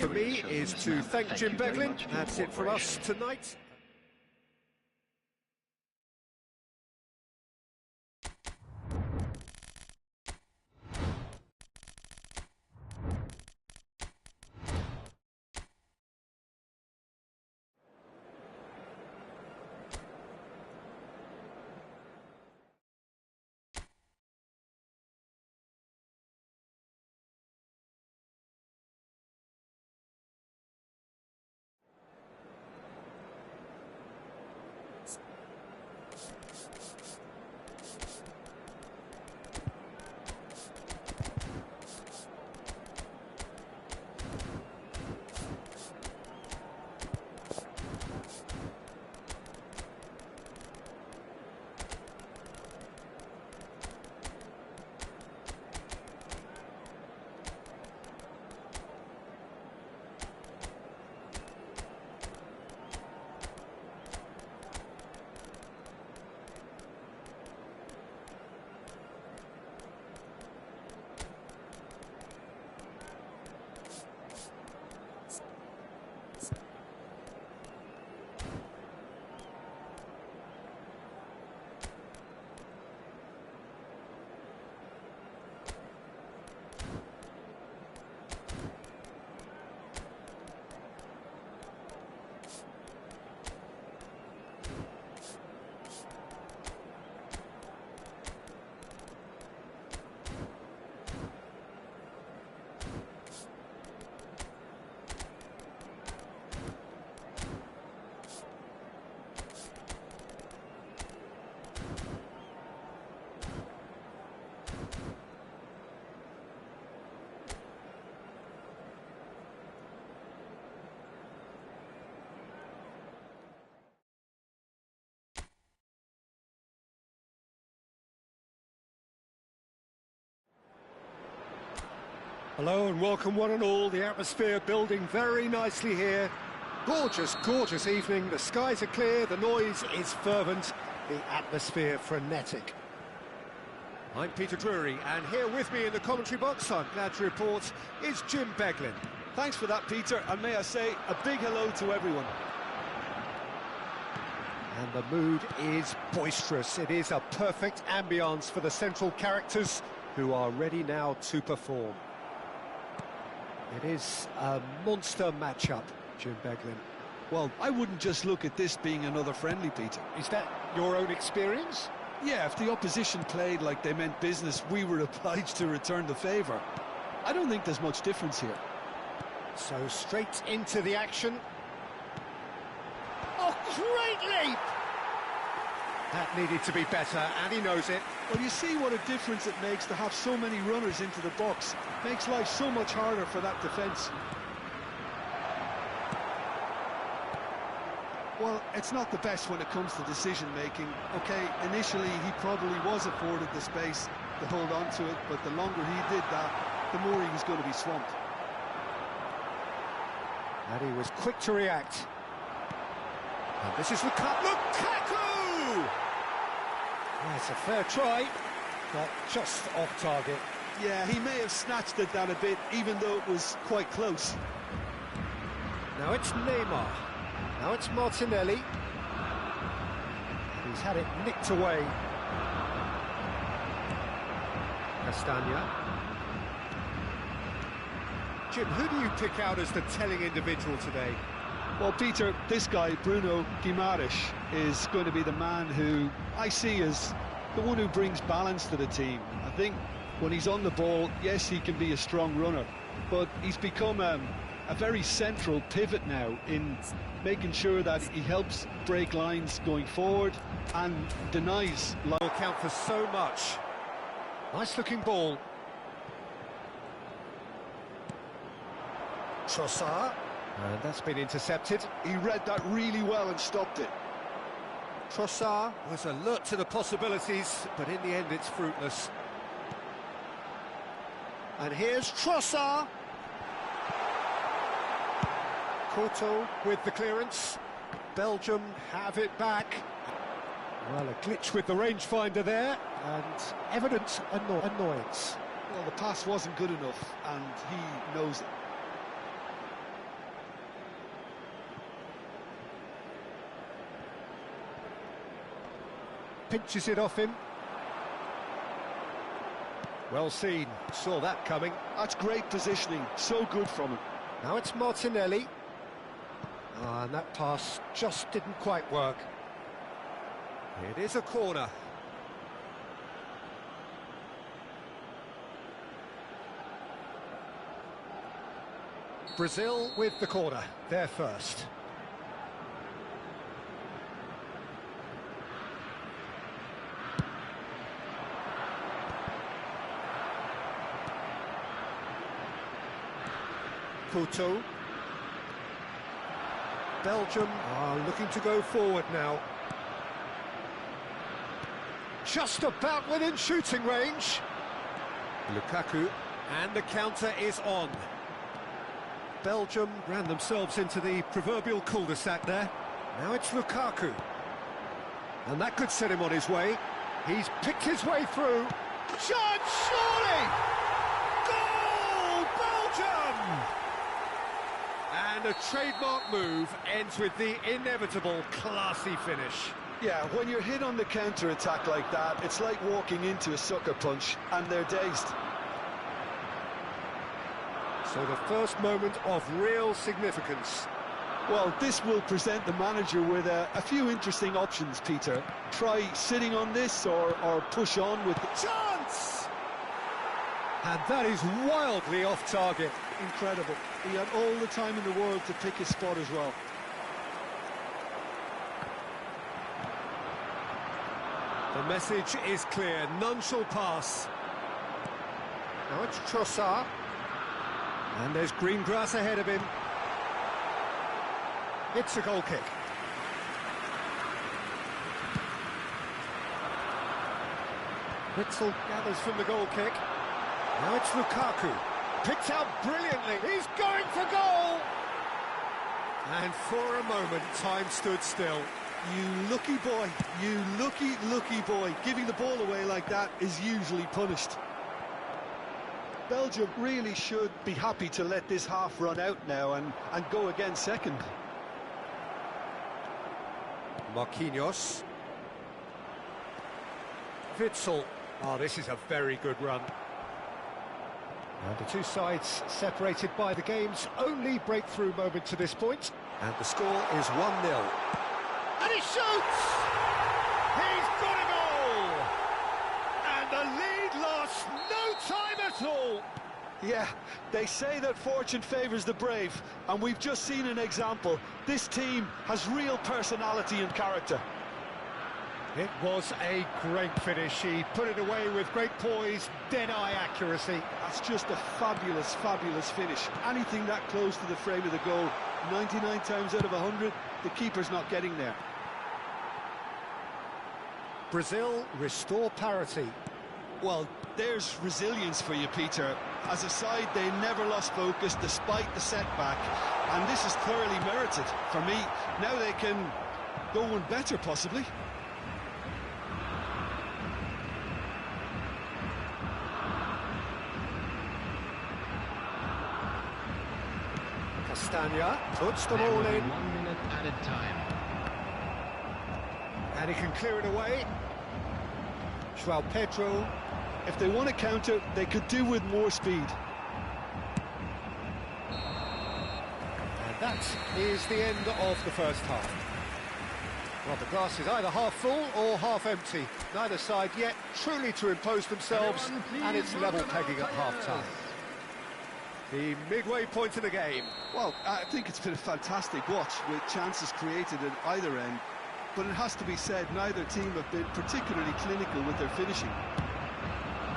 for me is to thank Jim Beglin. That's it for us tonight. Hello and welcome one and all. The atmosphere building very nicely here. Gorgeous, gorgeous evening. The skies are clear, the noise is fervent, the atmosphere frenetic. I'm Peter Drury, and here with me in the commentary box, I'm glad to report, is Jim Beglin. Thanks for that, Peter, and may I say a big hello to everyone. And the mood is boisterous. It is a perfect ambience for the central characters who are ready now to perform. It is a monster matchup, Jim Beglin. Well, I wouldn't just look at this being another friendly, Peter. Is that your own experience? Yeah, if the opposition played like they meant business, we were obliged to return the favour. I don't think there's much difference here. So straight into the action. Oh, great leap! That needed to be better, and he knows it. Well, you see what a difference it makes to have so many runners into the box. Makes life so much harder for that defence. Well, it's not the best when it comes to decision-making. OK, initially he probably was afforded the space to hold on to it, but the longer he did that, the more he was going to be swamped. And he was quick to react. And this is Lukaku! That's a fair try, but just off target. Yeah, he may have snatched at that a bit, even though it was quite close. Now it's Neymar. Now it's Martinelli. He's had it nicked away. Castagna. Jim, who do you pick out as the telling individual today? Well, Peter, this guy, Bruno Guimaraes, is going to be the man who I see as the one who brings balance to the team. I think when he's on the ball, yes, he can be a strong runner, but he's become a very central pivot now in making sure that he helps break lines going forward and denies... Will count for so much. Nice looking ball. Trossard. And that's been intercepted. He read that really well and stopped it. Trossard was alert to the possibilities, but in the end it's fruitless. And here's Trossard. Couto with the clearance. Belgium have it back. Well, a glitch with the rangefinder there, and evident annoyance. Well, the pass wasn't good enough, and he knows it. pinches it off him. Well seen, saw that coming. That's great positioning, so good from him. Now it's Martinelli. And that pass just didn't quite work. It is a corner. Brazil with the corner, they're first. Couto. Belgium are looking to go forward now. Just about within shooting range. Lukaku, and the counter is on. Belgium ran themselves into the proverbial cul-de-sac there. Now it's Lukaku. And that could set him on his way. He's picked his way through. Shot, surely! Goal, Belgium! And a trademark move ends with the inevitable classy finish. Yeah, when you're hit on the counter-attack like that, it's like walking into a sucker punch, and they're dazed. So the first moment of real significance. Well, this will present the manager with a few interesting options, Peter. Try sitting on this or push on with the chance! And that is wildly off target. Incredible. He had all the time in the world to pick his spot as well. The message is clear, none shall pass. Now it's Trossard. And there's green grass ahead of him. It's a goal kick. Witzel gathers from the goal kick. Now it's Lukaku. Picked out brilliantly. He's going for goal! And for a moment, time stood still. You lucky boy, you lucky boy. Giving the ball away like that is usually punished. Belgium really should be happy to let this half run out now and go again second. Marquinhos. Witzel. Oh, this is a very good run. And the two sides separated by the game's only breakthrough moment to this point. And the score is 1-0. And he shoots! He's got a goal! And the lead lost no time at all! Yeah, they say that fortune favours the brave, and we've just seen an example. This team has real personality and character. It was a great finish. He put it away with great poise, dead-eye accuracy. That's just a fabulous, fabulous finish. Anything that close to the frame of the goal, 99 times out of 100, the keeper's not getting there. Brazil restore parity. Well, there's resilience for you, Peter. As a side, they never lost focus despite the setback, and this is thoroughly merited. For me, now they can go one better, possibly. Castagna puts the ball in. 1 minute added time. And he can clear it away. João Pedro. If they want to counter, they could do with more speed. And that is the end of the first half. Well, the glass is either half full or half empty. Neither side yet truly to impose themselves, and it's level pegging at half-time. The midway point of the game. Well, I think it's been a fantastic watch with chances created at either end. But it has to be said, neither team have been particularly clinical with their finishing.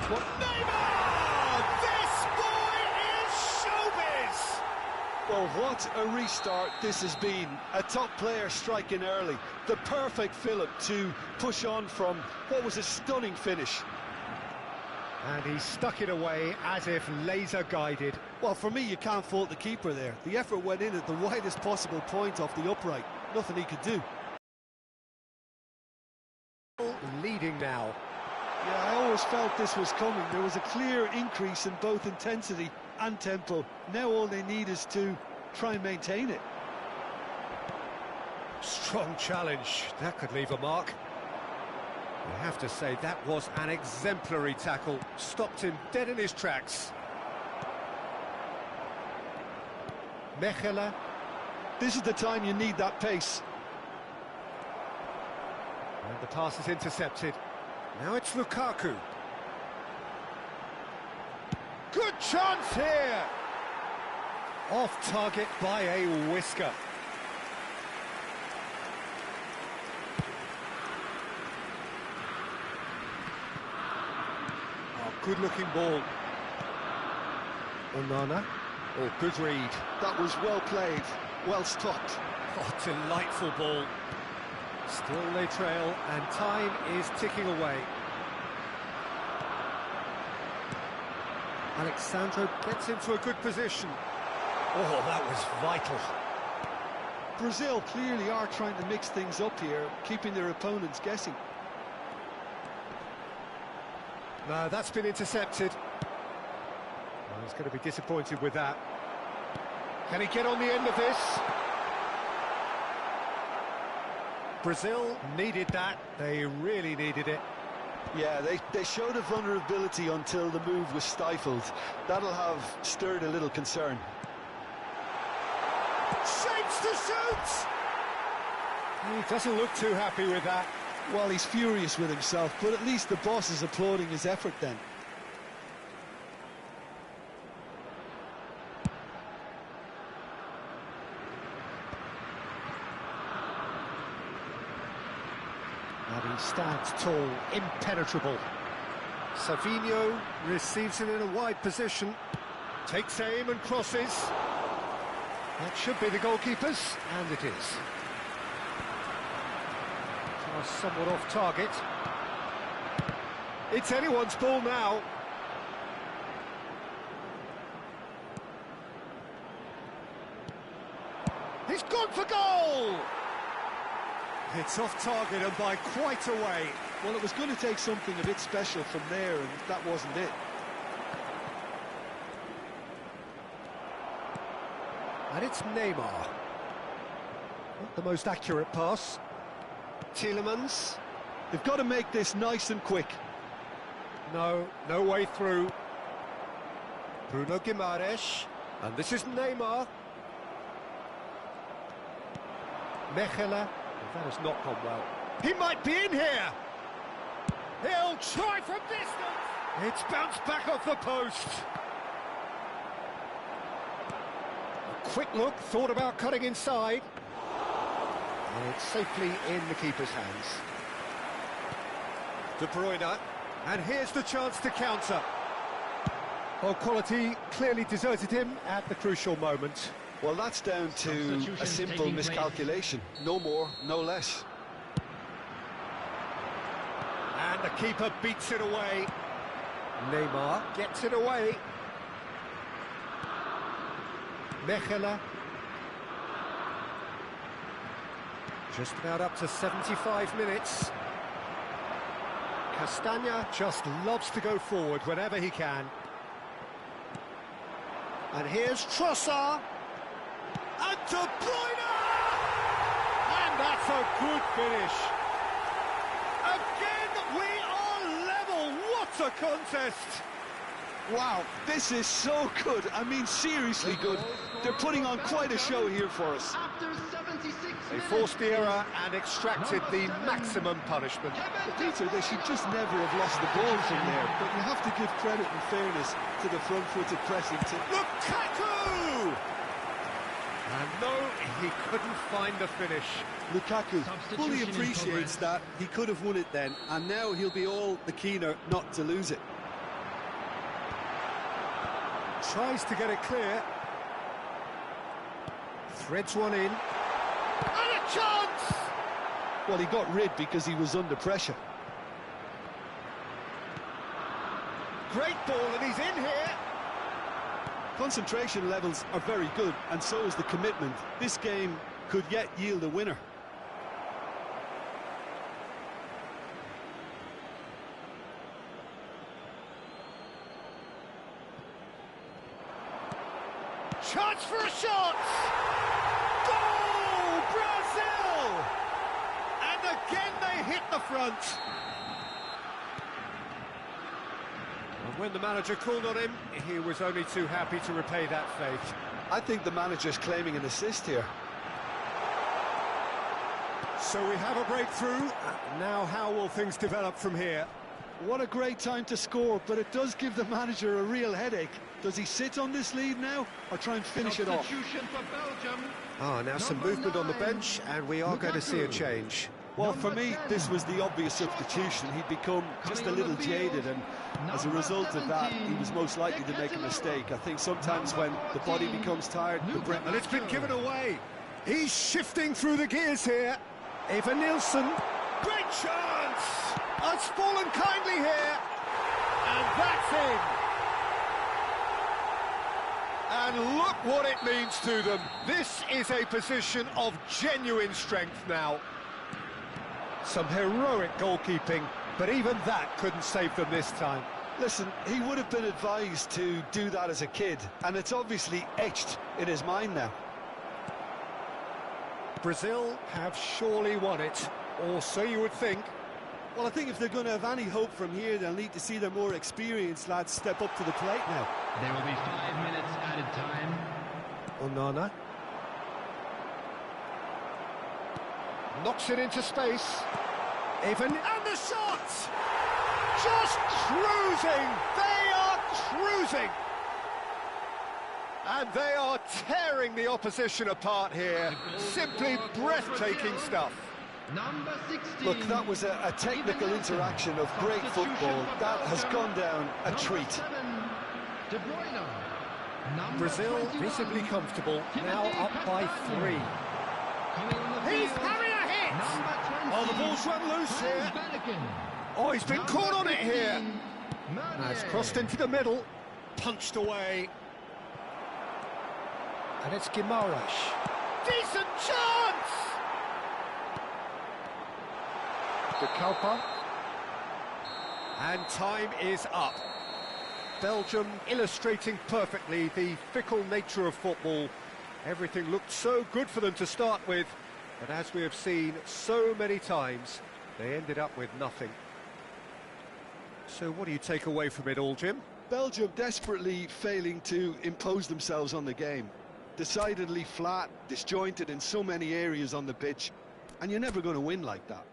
What? Neymar! This boy is showbiz! Well, what a restart this has been. A top player striking early. The perfect fillip to push on from what was a stunning finish. And he stuck it away as if laser-guided. Well, for me, you can't fault the keeper there. The effort went in at the widest possible point off the upright. Nothing he could do. Leading now. Yeah, I always felt this was coming. There was a clear increase in both intensity and tempo. Now all they need is to try and maintain it. Strong challenge. That could leave a mark. I have to say, that was an exemplary tackle. Stopped him dead in his tracks. Mechela. This is the time you need that pace. And the pass is intercepted. Now it's Lukaku. Good chance here! Off target by a whisker. Oh, good-looking ball. Onana. Oh, good read. That was well played, well stopped. Oh, delightful ball. Still they trail, and time is ticking away. Alexandro gets into a good position. Oh, that was vital. Brazil clearly are trying to mix things up here, keeping their opponents guessing. No, that's been intercepted. Well, he's going to be disappointed with that. Can he get on the end of this? Brazil needed that. They really needed it. Yeah, they showed a vulnerability until the move was stifled. That'll have stirred a little concern. Shapes to shoot! He doesn't look too happy with that. Well, he's furious with himself, but at least the boss is applauding his effort then. And he stands tall, impenetrable. Savinho receives it in a wide position. Takes aim and crosses. That should be the goalkeeper's, and it is. Pass somewhat off target. It's anyone's ball now. He's gone for goal! It's off target and by quite a way. Well, it was going to take something a bit special from there, and that wasn't it. And it's Neymar. Not the most accurate pass. Tielemans. They've got to make this nice and quick. No way through. Bruno Guimaraes. And this is Neymar. Mechela. That has not gone well. He might be in here. He'll try from distance. It's bounced back off the post. A quick look, thought about cutting inside. And it's safely in the keeper's hands. De Bruyne. And here's the chance to counter. Well, quality clearly deserted him at the crucial moment. Well, that's down to a simple miscalculation. No more, no less. And the keeper beats it away. Neymar gets it away. Mechela. Just about up to 75 minutes. Castagna just loves to go forward whenever he can. And here's Trossard. And De Bruyne! And that's a good finish. Again, we are level. What a contest! Wow, this is so good. I mean, seriously good. They're putting on quite a show here for us. They forced the error and extracted the maximum punishment. Peter, they should just never have lost the ball from there, but you have to give credit and fairness to the front-footed pressing team. Lukaku! And no, he couldn't find the finish. Lukaku fully appreciates that. He could have won it then, and now he'll be all the keener not to lose it. Tries to get it clear. Threads one in. And a chance! Well, he got rid because he was under pressure. Great ball, and he's in here. Concentration levels are very good, and so is the commitment. This game could yet yield a winner. Chance for a shot! Goal! Brazil! And again they hit the front. When the manager called on him, he was only too happy to repay that faith. I think the manager's claiming an assist here. So we have a breakthrough. Now how will things develop from here? What a great time to score, but it does give the manager a real headache. Does he sit on this lead now, or try and finish it off? Now some movement on the bench, and we are going to see a change. Well, for me, this was the obvious substitution. He'd become just a little jaded, and as a result of that, he was most likely to make a mistake. I think sometimes when the body becomes tired, the brain... And it's been given away. He's shifting through the gears here. Eva Nilsson, great chance! It's fallen kindly here, and that's in. And look what it means to them. This is a position of genuine strength now. Some heroic goalkeeping, but even that couldn't save them this time. Listen, he would have been advised to do that as a kid, and it's obviously etched in his mind now. Brazil have surely won it, or so you would think. Well, I think if they're going to have any hope from here, they'll need to see their more experienced lads step up to the plate now. There will be 5 minutes added time. Onana. Knocks it into space. Even and the shot! Just cruising! They are cruising! And they are tearing the opposition apart here. Simply breathtaking stuff. Number 16. Look, that was a technical interaction of great football. That has gone down a treat. De Bruyne. Brazil visibly comfortable, now up by 3. He's having a hit! Oh, the ball's run loose here. Oh, he's been caught on it here. Now it's crossed into the middle, punched away. And it's Guimaraes. Decent chance! De Kalpa. And time is up. Belgium illustrating perfectly the fickle nature of football. Everything looked so good for them to start with, but as we have seen so many times, they ended up with nothing. So what do you take away from it all, Jim? Belgium desperately failing to impose themselves on the game. Decidedly flat, disjointed in so many areas on the pitch, and you're never going to win like that.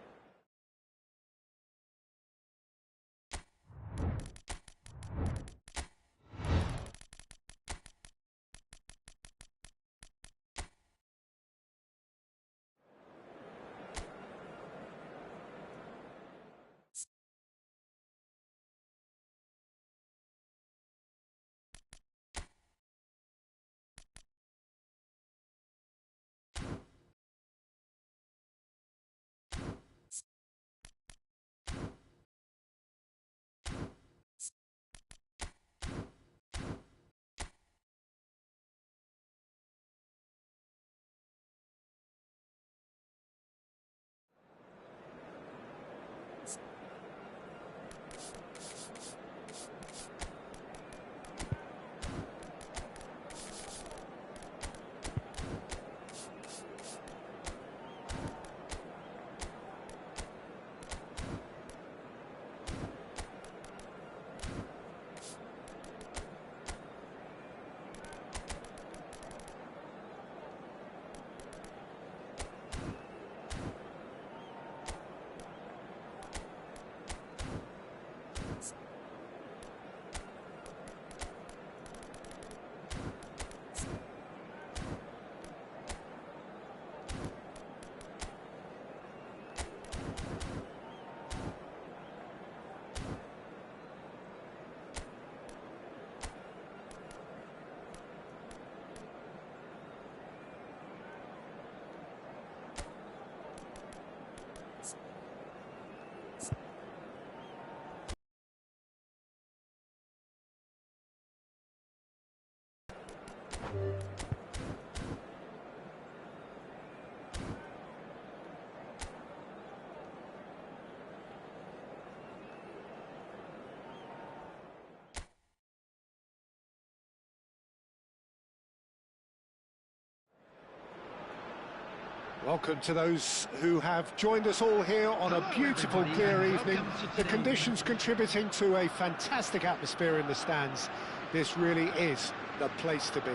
Welcome to those who have joined us all here on a beautiful, clear evening. The conditions contributing to a fantastic atmosphere in the stands. This really is the place to be.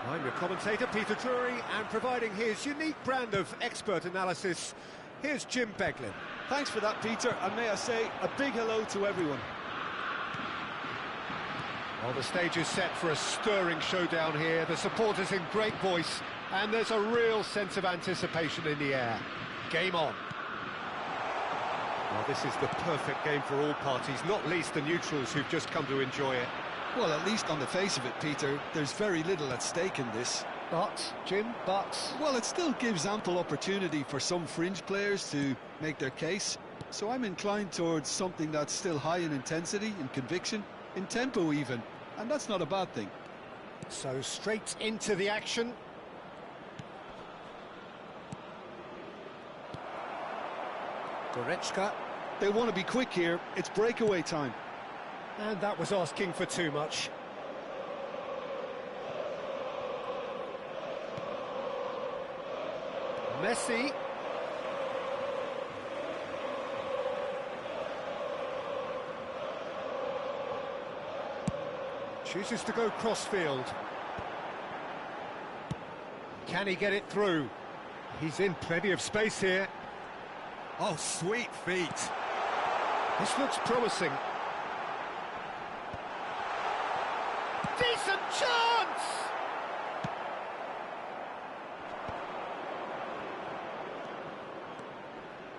I'm your commentator, Peter Drury, and providing his unique brand of expert analysis, here's Jim Beglin. Thanks for that, Peter, and may I say a big hello to everyone. Well, the stage is set for a stirring showdown here. The supporters in great voice, and there's a real sense of anticipation in the air. Game on. Well, this is the perfect game for all parties, not least the neutrals who've just come to enjoy it. Well, at least on the face of it, Peter, there's very little at stake in this. But, Jim, well, it still gives ample opportunity for some fringe players to make their case. So I'm inclined towards something that's still high in intensity, in conviction, in tempo even, and that's not a bad thing. So straight into the action. Goretzka. They want to be quick here, it's breakaway time. And that was asking for too much. Messi. Chooses to go crossfield. Can he get it through? He's in plenty of space here. Oh, sweet feet. This looks promising. Decent chance!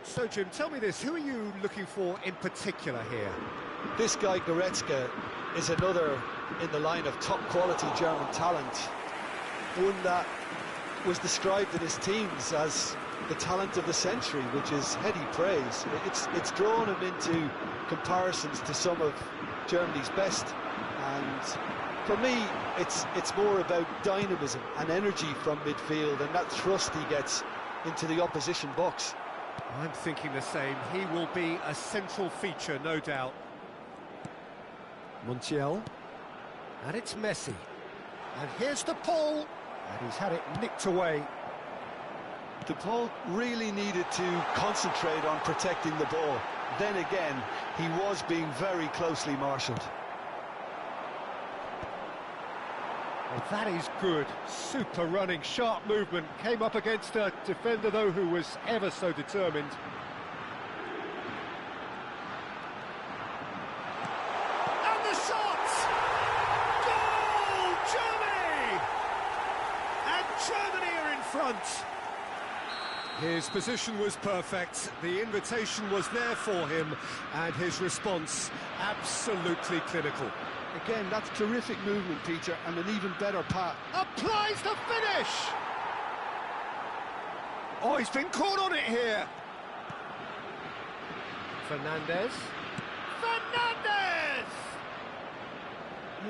So, Jim, tell me this, who are you looking for in particular here? This guy, Goretzka, is another in the line of top-quality German talent. One that was described in his teams as the talent of the century, which is heady praise. It's drawn him into comparisons to some of Germany's best, and for me it's more about dynamism and energy from midfield and that thrust he gets into the opposition box. I'm thinking the same. He will be a central feature, no doubt. Montiel, and it's Messi, and here's the pull, and he's had it nicked away. De Paul really needed to concentrate on protecting the ball. Then again, he was being very closely marshalled. Well, that is good. Super running, sharp movement. Came up against a defender, though, who was ever so determined. And the shot! Goal! Germany! And Germany are in front. His position was perfect, the invitation was there for him, and his response absolutely clinical. Again, that's terrific movement, Peter, and an even better pass. Applies the finish! Oh, he's been caught on it here. Fernandez.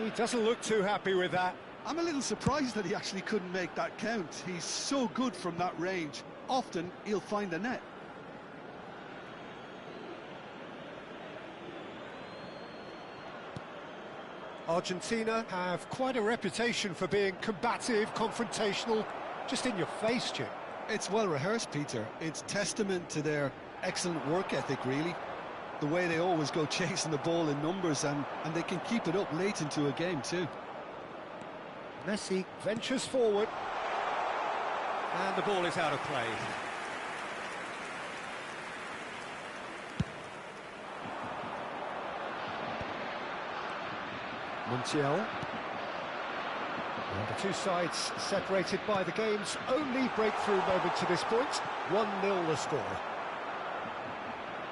He doesn't look too happy with that. I'm a little surprised that he actually couldn't make that count. He's so good from that range. Often he'll find the net. Argentina have quite a reputation for being combative, confrontational, just in your face, Jim. It's well rehearsed, Peter. It's testament to their excellent work ethic, really. The way they always go chasing the ball in numbers, and they can keep it up late into a game too. Messi ventures forward. And the ball is out of play. Montiel. And the two sides separated by the game's only breakthrough moment to this point. 1-0 the score.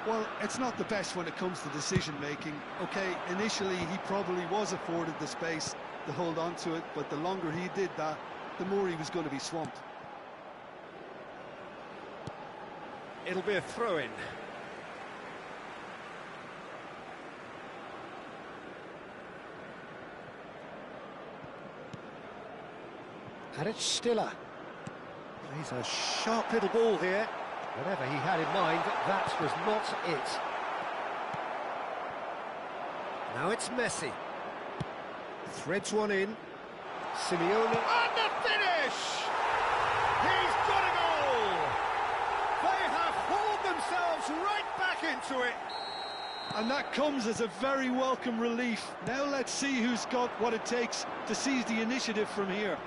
Well, it's not the best when it comes to decision-making. OK, initially he probably was afforded the space to hold on to it, but the longer he did that, the more he was going to be swamped. It'll be a throw-in. And it's Stiller. He's a sharp little ball here. Whatever he had in mind, that was not it. Now it's Messi. Threads one in. Simeone. And the finish! He's got to go And that comes as a very welcome relief. Now let's see who's got what it takes to seize the initiative from here.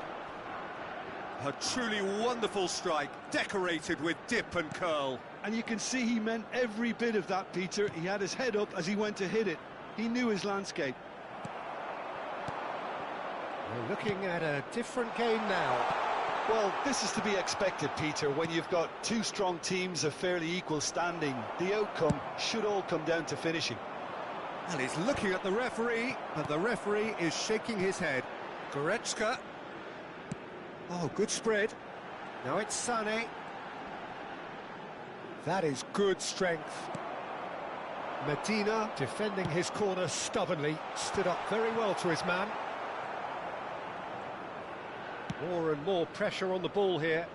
A truly wonderful strike, decorated with dip and curl. And you can see he meant every bit of that, Peter. He had his head up as he went to hit it. He knew his landscape. We're looking at a different game now. Well, this is to be expected, Peter, when you've got two strong teams of fairly equal standing. The outcome should all come down to finishing. And he's looking at the referee, but the referee is shaking his head. Goretzka. Oh, good spread. Now it's Sané. That is good strength. Medina, defending his corner stubbornly, stood up very well to his man. More and more pressure on the ball here.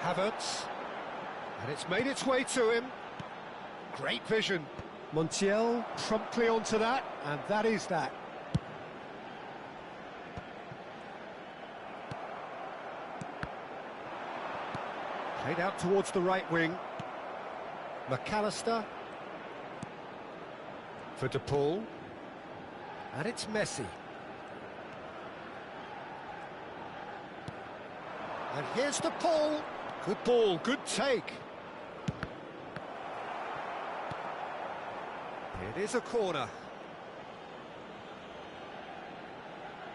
Havertz. And it's made its way to him. Great vision. Montiel promptly onto that, and that is that. Played out towards the right wing. McAllister. For De Paul. And it's Messi. And here's De Paul. Good ball, good take. It is a corner.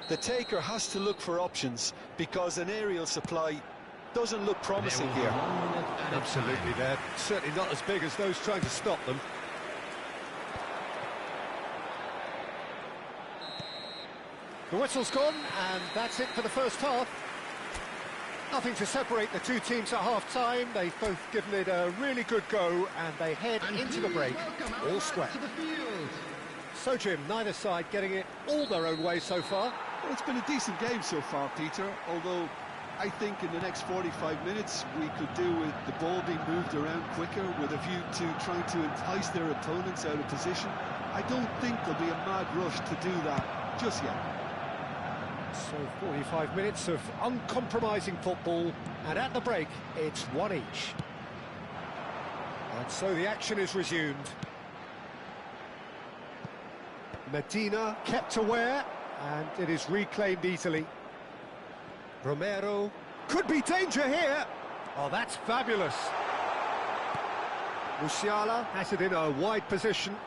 The taker has to look for options because an aerial supply doesn't look promising here. Absolutely, they're certainly not as big as those trying to stop them. The whistle's gone, and that's it for the first half. Nothing to separate the two teams at half-time. They've both given it a really good go, and they head into the break all square. So, Jim, neither side getting it all their own way so far. Well, it's been a decent game so far, Peter, although I think in the next 45 minutes we could do with the ball being moved around quicker with a view to trying to entice their opponents out of position. I don't think there'll be a mad rush to do that just yet. So 45 minutes of uncompromising football, and at the break it's one each. And so the action is resumed. Medina kept aware, and it is reclaimed easily. Romero, could be danger here. Oh, that's fabulous. Musiala has it in a wide position.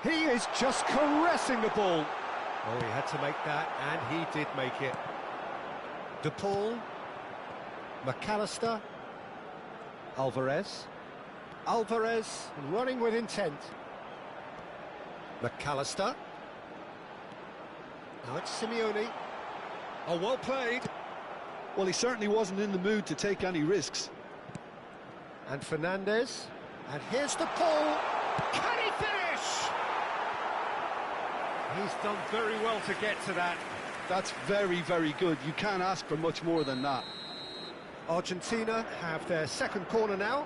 He is just caressing the ball. Oh, he had to make that, and he did make it. De Paul, McAllister, Alvarez. Alvarez running with intent. McAllister. Now it's Simeone. Oh, well played. Well, he certainly wasn't in the mood to take any risks. And Fernandez. And here's De Paul. Can he finish? He's done very well to get to that. That's very, very good. You can't ask for much more than that. Argentina have their second corner now.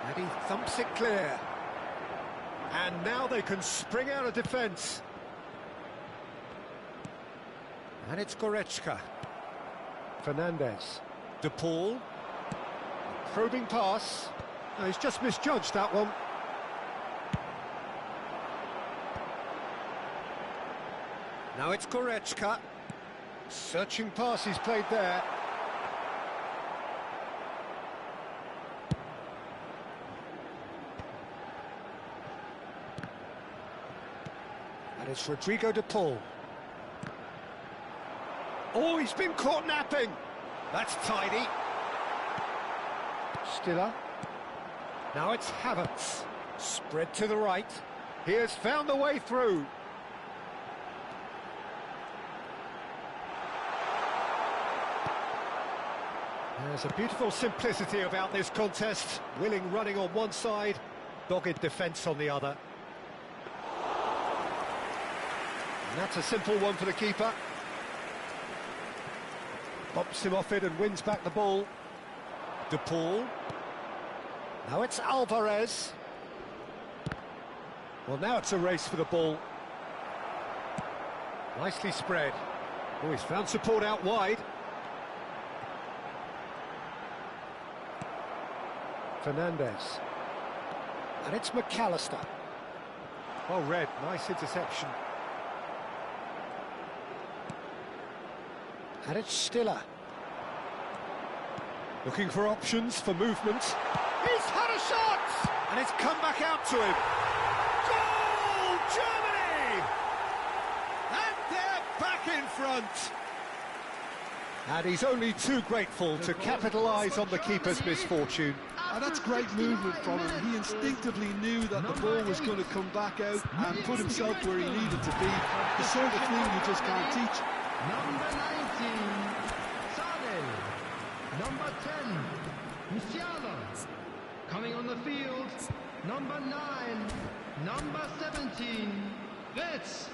And he thumps it clear. And now they can spring out of defence. And it's Goretzka. Fernandez. De Paul. Probing pass. No, he's just misjudged that one. Now it's Goretzka. Searching pass he's played there. And it's Rodrigo De Paul. Oh, he's been caught napping. That's tidy. Stiller. Now it's Havertz. Spread to the right. He has found the way through. There's a beautiful simplicity about this contest. Willing running on one side, dogged defence on the other. And that's a simple one for the keeper. Bumps him off it and wins back the ball. De Paul. Now it's Alvarez. Well, now it's a race for the ball. Nicely spread. Oh, he's found support out wide. Fernandez. And it's McAllister. Well read, nice interception. And it's Stiller. Looking for options for movement. He's had a shot! And it's come back out to him. Goal, Germany! And they're back in front. And he's only too grateful to capitalise on the keeper's misfortune. And that's great movement from him. He instinctively knew that the ball was going to come back out and put himself where he needed to be. The sort of thing you just can't teach. Number 19, Sade. Number 10, Musiala. Coming on the field, number 9, number 17, Retz.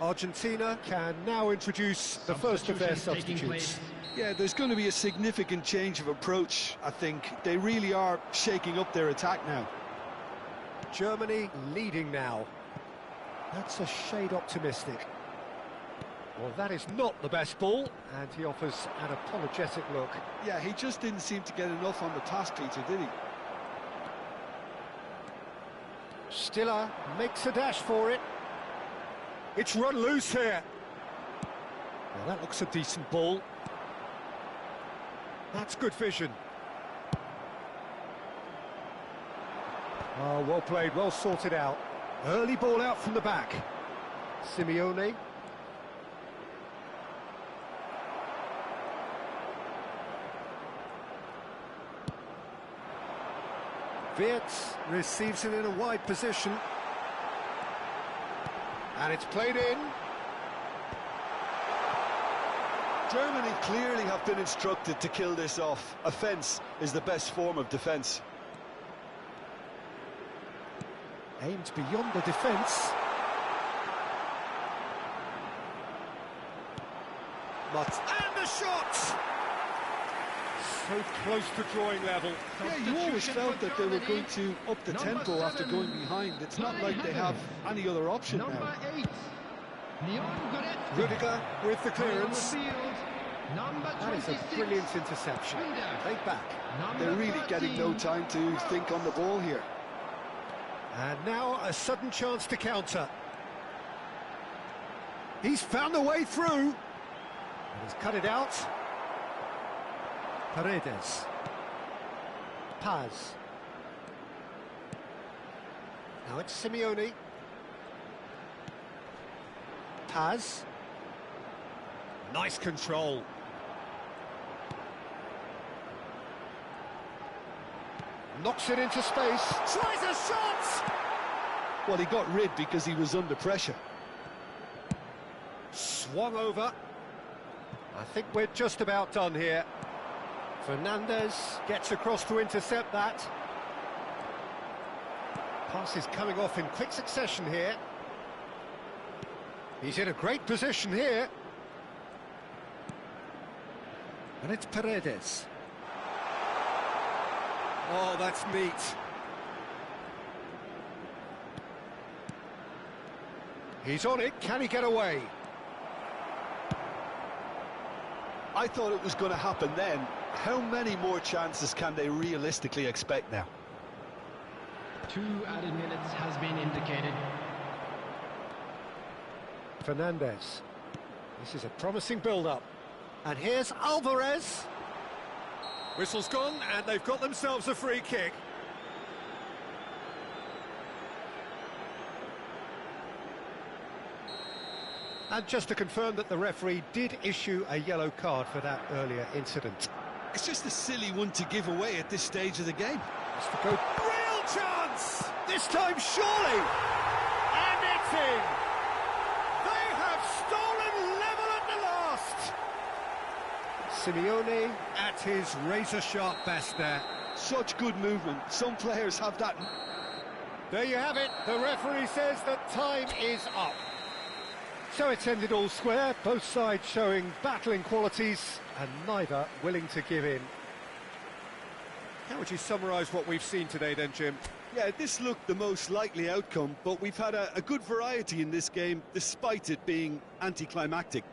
Argentina can now introduce the first of their substitutes. Yeah, there's going to be a significant change of approach, I think. They really are shaking up their attack now. Germany leading now. That's a shade optimistic. Well, that is not the best ball, and he offers an apologetic look. Yeah, he just didn't seem to get enough on the pass, Peter, did he? Stiller makes a dash for it. It's run loose here. Well, that looks a decent ball. That's good vision. Oh, well played, well sorted out. Early ball out from the back. Simeone. Wirtz receives it in a wide position. And it's played in. Germany clearly have been instructed to kill this off. Offence is the best form of defence. Aimed beyond the defence. And the shot! So close to drawing level. Yeah, you always felt that they were going to up the tempo after going behind. It's not like they have any other option Number now. 8, Leon Goretzka. Rudiger with the clearance. Number That is 26, a brilliant interception. Played back. number They're really getting no 13. time to think on the ball here. And now a sudden chance to counter. He's found a way through. And he's cut it out. Paredes. Paz. Now it's Simeone. Paz. Nice control. Knocks it into space. Tries a shot! Well, he got rid because he was under pressure. Swung over. I think we're just about done here. Fernandez gets across to intercept that. Pass is coming off in quick succession here. He's in a great position here. And it's Paredes. Oh, that's neat. He's on it, can he get away? I thought it was going to happen then. How many more chances can they realistically expect now? 2 added minutes has been indicated. Fernandez. This is a promising build-up. And here's Alvarez. Whistle's gone, and they've got themselves a free kick. And just to confirm that the referee did issue a yellow card for that earlier incident. It's just a silly one to give away at this stage of the game. Has to go. Real chance! This time, surely! And it's in! They have stolen level at the last! Simeone at his razor-sharp best there. Such good movement. Some players have that. There you have it. The referee says that time is up. So it's ended all square, both sides showing battling qualities and neither willing to give in. How would you summarise what we've seen today then, Jim? Yeah, this looked the most likely outcome, but we've had a good variety in this game, despite it being anticlimactic.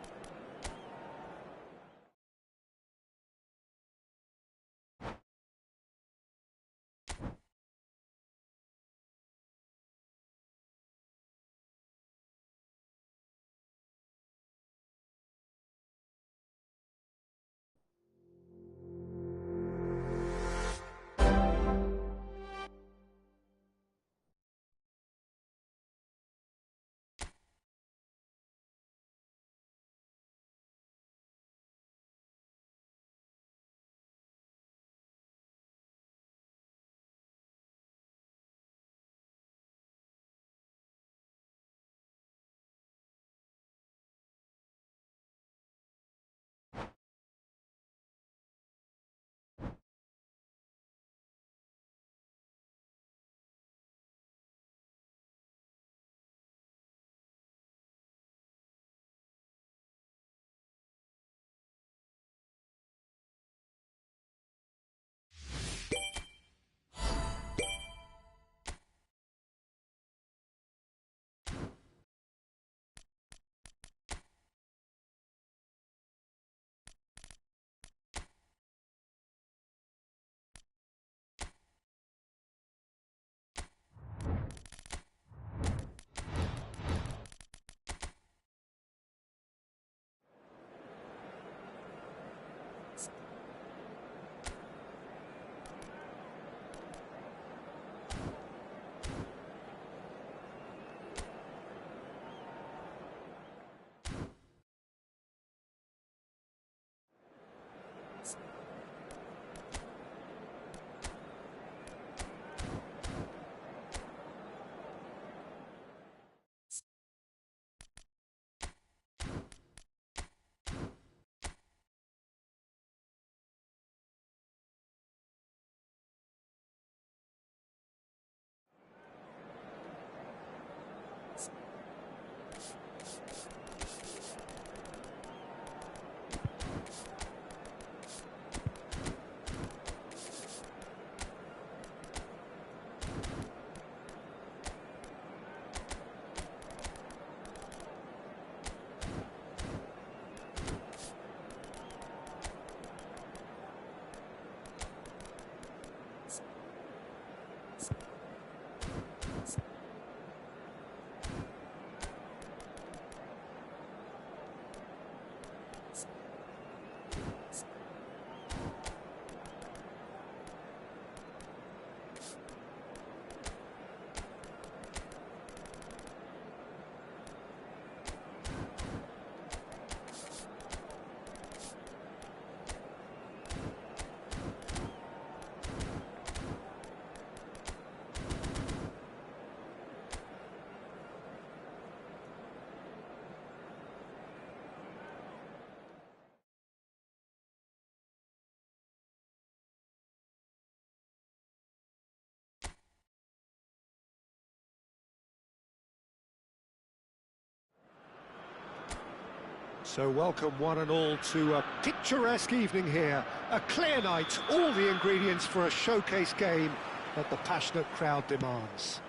So welcome one and all to a picturesque evening here. A clear night, all the ingredients for a showcase game that the passionate crowd demands.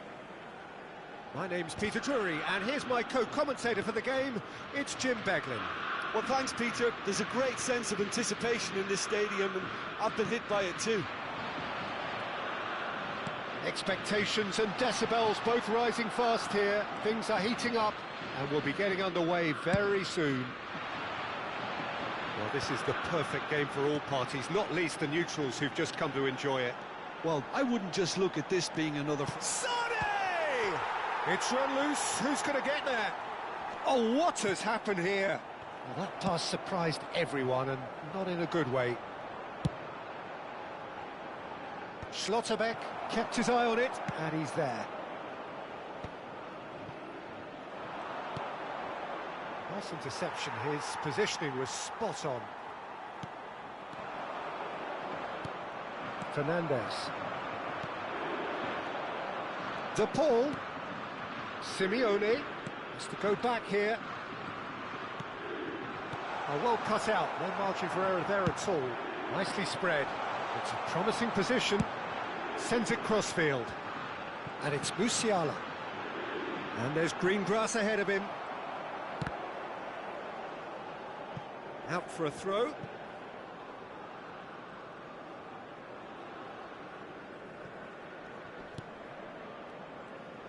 My name's Peter Drury, and here's my co-commentator for the game, it's Jim Beglin. Well, thanks, Peter. There's a great sense of anticipation in this stadium, and I've been hit by it too. Expectations and decibels both rising fast here. Things are heating up, and we'll be getting underway very soon. Well, this is the perfect game for all parties, not least the neutrals who've just come to enjoy it. Well, I wouldn't just look at this being another... Sonny! It's run loose. Who's going to get there? Oh, what has happened here? Well, that pass surprised everyone, and not in a good way. Schlotterbeck kept his eye on it, and he's there. Nice interception. His positioning was spot on. Fernandez. De Paul. Simeone has to go back here. Oh, well cut out. No margin for error there at all. Nicely spread. It's a promising position. Sends it crossfield. And it's Musiala. And there's green grass ahead of him. Out for a throw.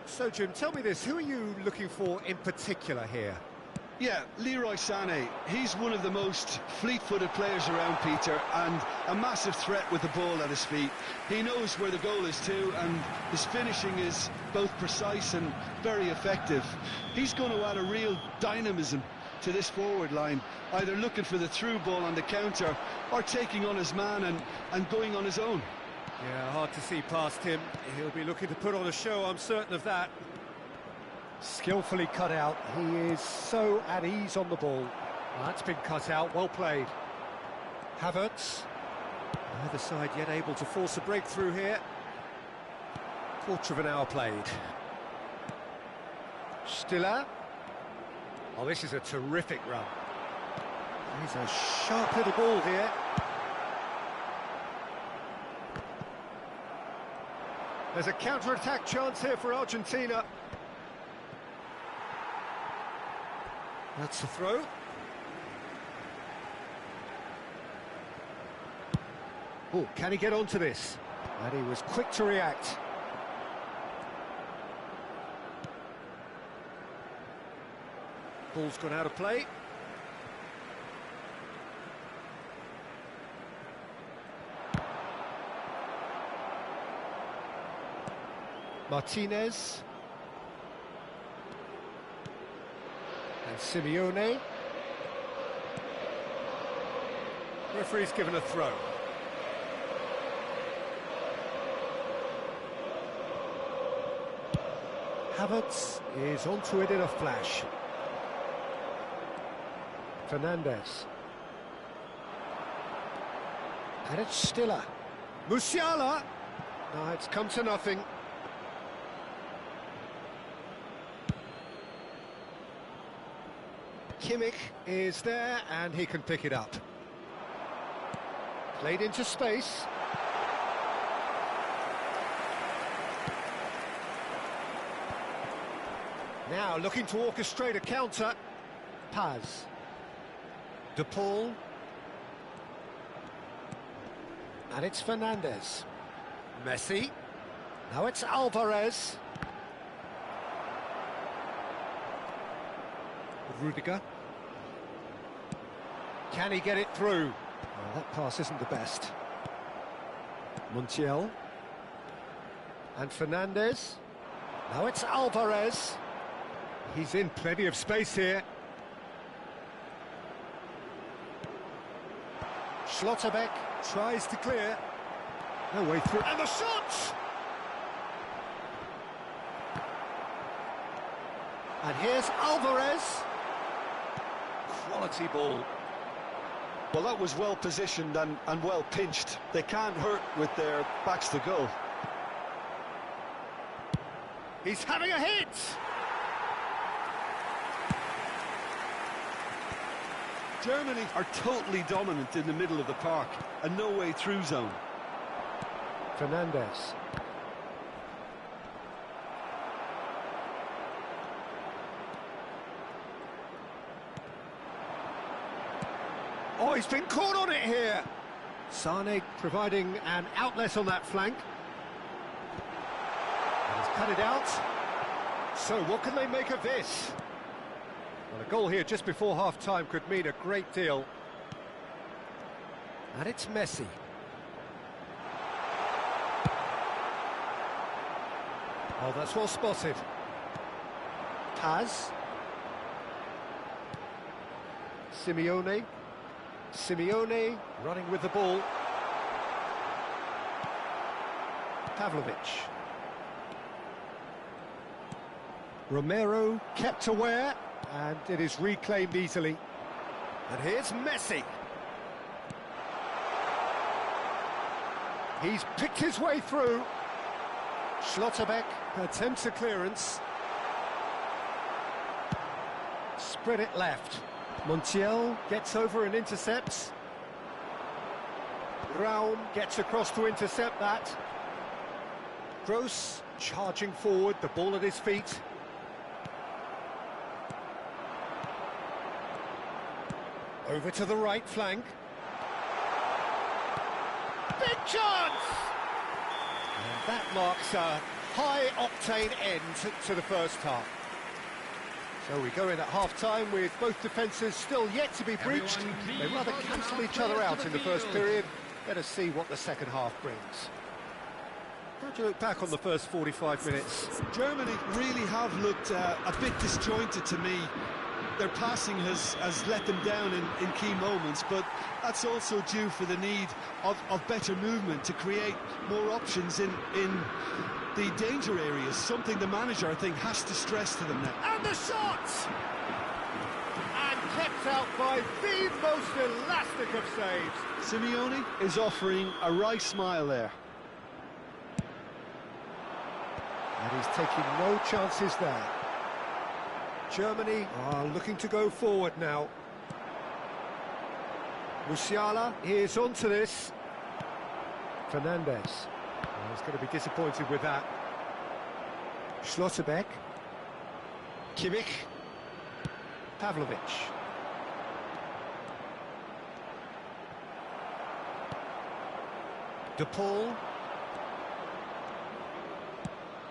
So, Jim, tell me this, who are you looking for in particular here? Yeah, Leroy Sané, he's one of the most fleet-footed players around, Peter, and a massive threat with the ball at his feet. He knows where the goal is too, and his finishing is both precise and very effective. He's going to add a real dynamism to this forward line, either looking for the through ball on the counter or taking on his man and going on his own. Yeah, hard to see past him. He'll be looking to put on a show, I'm certain of that. Skillfully cut out. He is so at ease on the ball. That's been cut out, well played. Havertz. Neither side yet able to force a breakthrough here. Quarter of an hour played. Stiller. Oh, this is a terrific run. He's a sharp little ball here. There's a counter-attack chance here for Argentina. That's the throw. Oh, can he get onto this? And he was quick to react. Ball's gone out of play. Martinez. And Simeone. Referee's given a throw. Havertz is onto it in a flash. Fernandez. And it's Stiller. Musiala! No, it's come to nothing. Kimmich is there, and he can pick it up. Played into space. Now looking to orchestrate a counter. Paz. De Paul. And it's Fernandez. Messi. Now it's Alvarez. Rudiger. Can he get it through? Well, that pass isn't the best. Montiel. And Fernandez. Now it's Alvarez. He's in plenty of space here. Schlotterbeck tries to clear. No way through. And the shot! And here's Alvarez. Quality ball. Well, that was well positioned and well pinched. They can't hurt with their backs to goal. He's having a hit! Germany are totally dominant in the middle of the park, and no way through zone. Fernandez. Oh, he's been caught on it here. Sané providing an outlet on that flank. And he's cut it out. So what can they make of this? Well, a goal here just before half-time could mean a great deal. And it's Messi. Oh, that's well spotted. Paz. Simeone. Simeone running with the ball. Pavlovic. Romero kept aware, and it is reclaimed easily. And here's Messi. He's picked his way through. Schlotterbeck attempts a clearance. Spread it left. Montiel gets over and intercepts. Raum gets across to intercept that. Gross charging forward, the ball at his feet. Over to the right flank. Big chance! And that marks a high-octane end to the first half. So we go in at half-time with both defences still yet to be breached. They rather cancel each other out in the first period. Let us see what the second half brings. How do you look back on the first 45 minutes? Germany really have looked a bit disjointed to me. Their passing has let them down in key moments, but that's also due for the need of better movement to create more options in the danger areas, something the manager, I think, has to stress to them now. And the shot! And kept out by the most elastic of saves. Simeone is offering a wry smile there. And he's taking no chances there. Germany are looking to go forward now. Musiala is onto this. Fernandez. Oh, he's going to be disappointed with that. Schlotterbeck. Kimmich. Pavlovic. De Paul.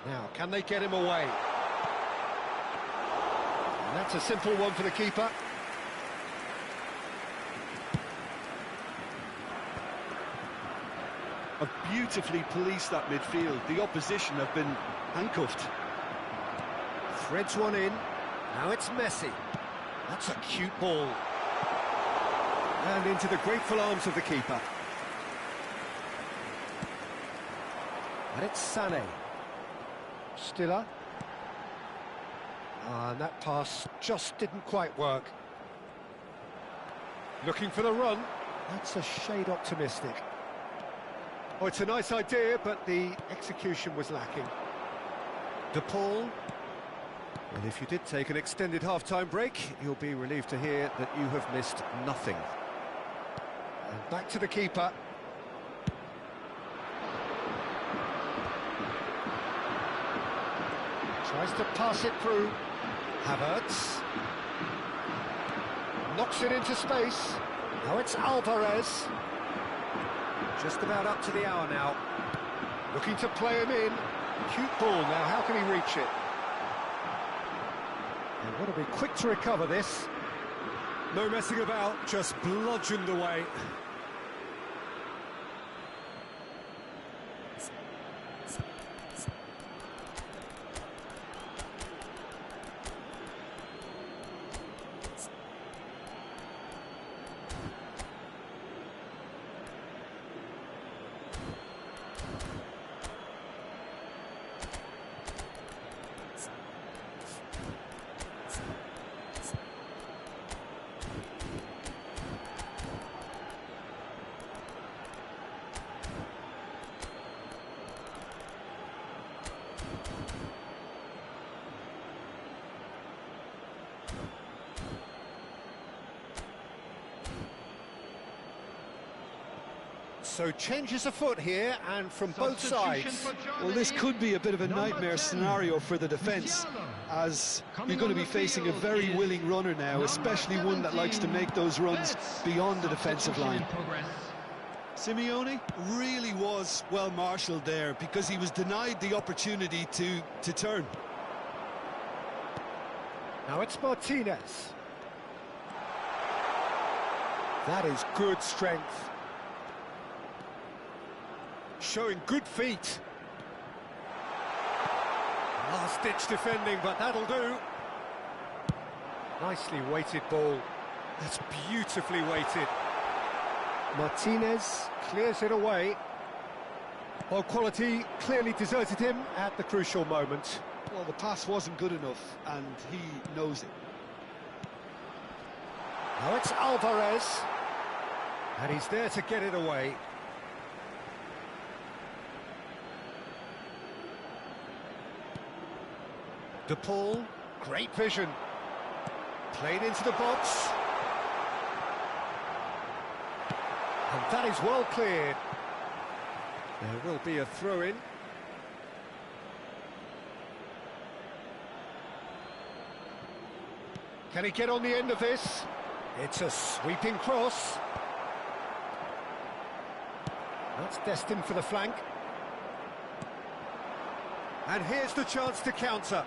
Now, can they get him away? And that's a simple one for the keeper. Have beautifully policed that midfield. The opposition have been handcuffed. Threads one in. Now it's Messi. That's a cute ball. And into the grateful arms of the keeper. And it's Sané. Stiller. And that pass just didn't quite work. Looking for the run. That's a shade optimistic. Oh, it's a nice idea, but the execution was lacking. De Paul. And if you did take an extended half-time break, you'll be relieved to hear that you have missed nothing. And back to the keeper. Tries to pass it through. Havertz. Knocks it into space. Now it's Alvarez. Just about up to the hour now. Looking to play him in. Cute ball now, how can he reach it? And want to be quick to recover this. No messing about, just bludgeoned away. So changes afoot here, and from both sides. Well, this could be a bit of a nightmare scenario for the defence, as you're going to be facing a very willing runner now, especially one that likes to make those runs beyond the defensive line. Simeone really was well marshalled there, because he was denied the opportunity to turn. Now it's Martinez. That is good strength. Showing good feet. Last-ditch defending, but that'll do. Nicely weighted ball. That's beautifully weighted. Martinez clears it away. Well, quality clearly deserted him at the crucial moment. Well, the pass wasn't good enough, and he knows it. Now it's Alvarez. And he's there to get it away. De Paul, great vision. Played into the box. And that is well cleared. There will be a throw-in. Can he get on the end of this? It's a sweeping cross. That's destined for the flank. And here's the chance to counter.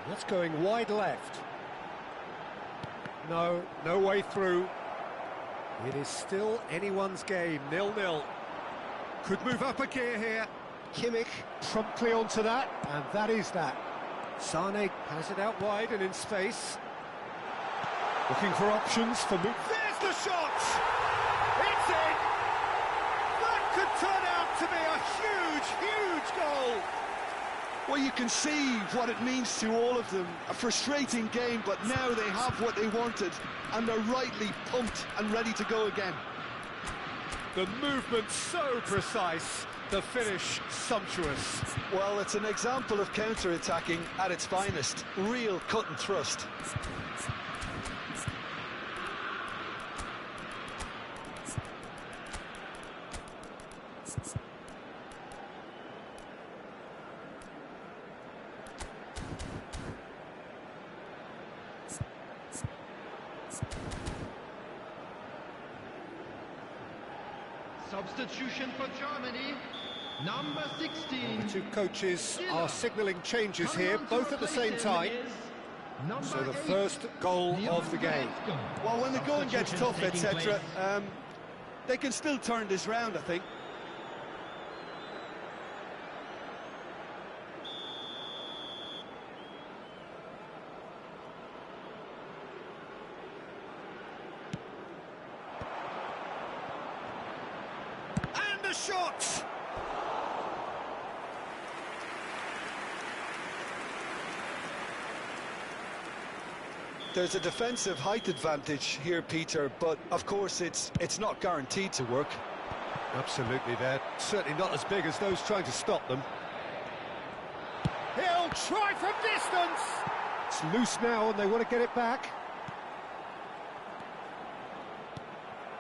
That's going wide left. No way through. It is still anyone's game, 0-0. Could move up a gear here. Kimmich promptly onto that, and that is that. Sane has it out wide and in space. Looking for options for move. There's the shot! It's in! That could turn out to be a huge goal! Well, you can see what it means to all of them. A frustrating game, but now they have what they wanted, and they're rightly pumped and ready to go again. The movement so precise, the finish sumptuous. Well, it's an example of counter-attacking at its finest. Real cut and thrust. Substitution for Germany, number 16. The two coaches are signalling changes here, both at the same time. So the first goal of the game. Well, when the going gets tough, etc., they can still turn this round, I think. And a shot! There's a defensive height advantage here, Peter, but of course it's not guaranteed to work. Absolutely, they're certainly not as big as those trying to stop them. He'll try from distance! It's loose now and they want to get it back.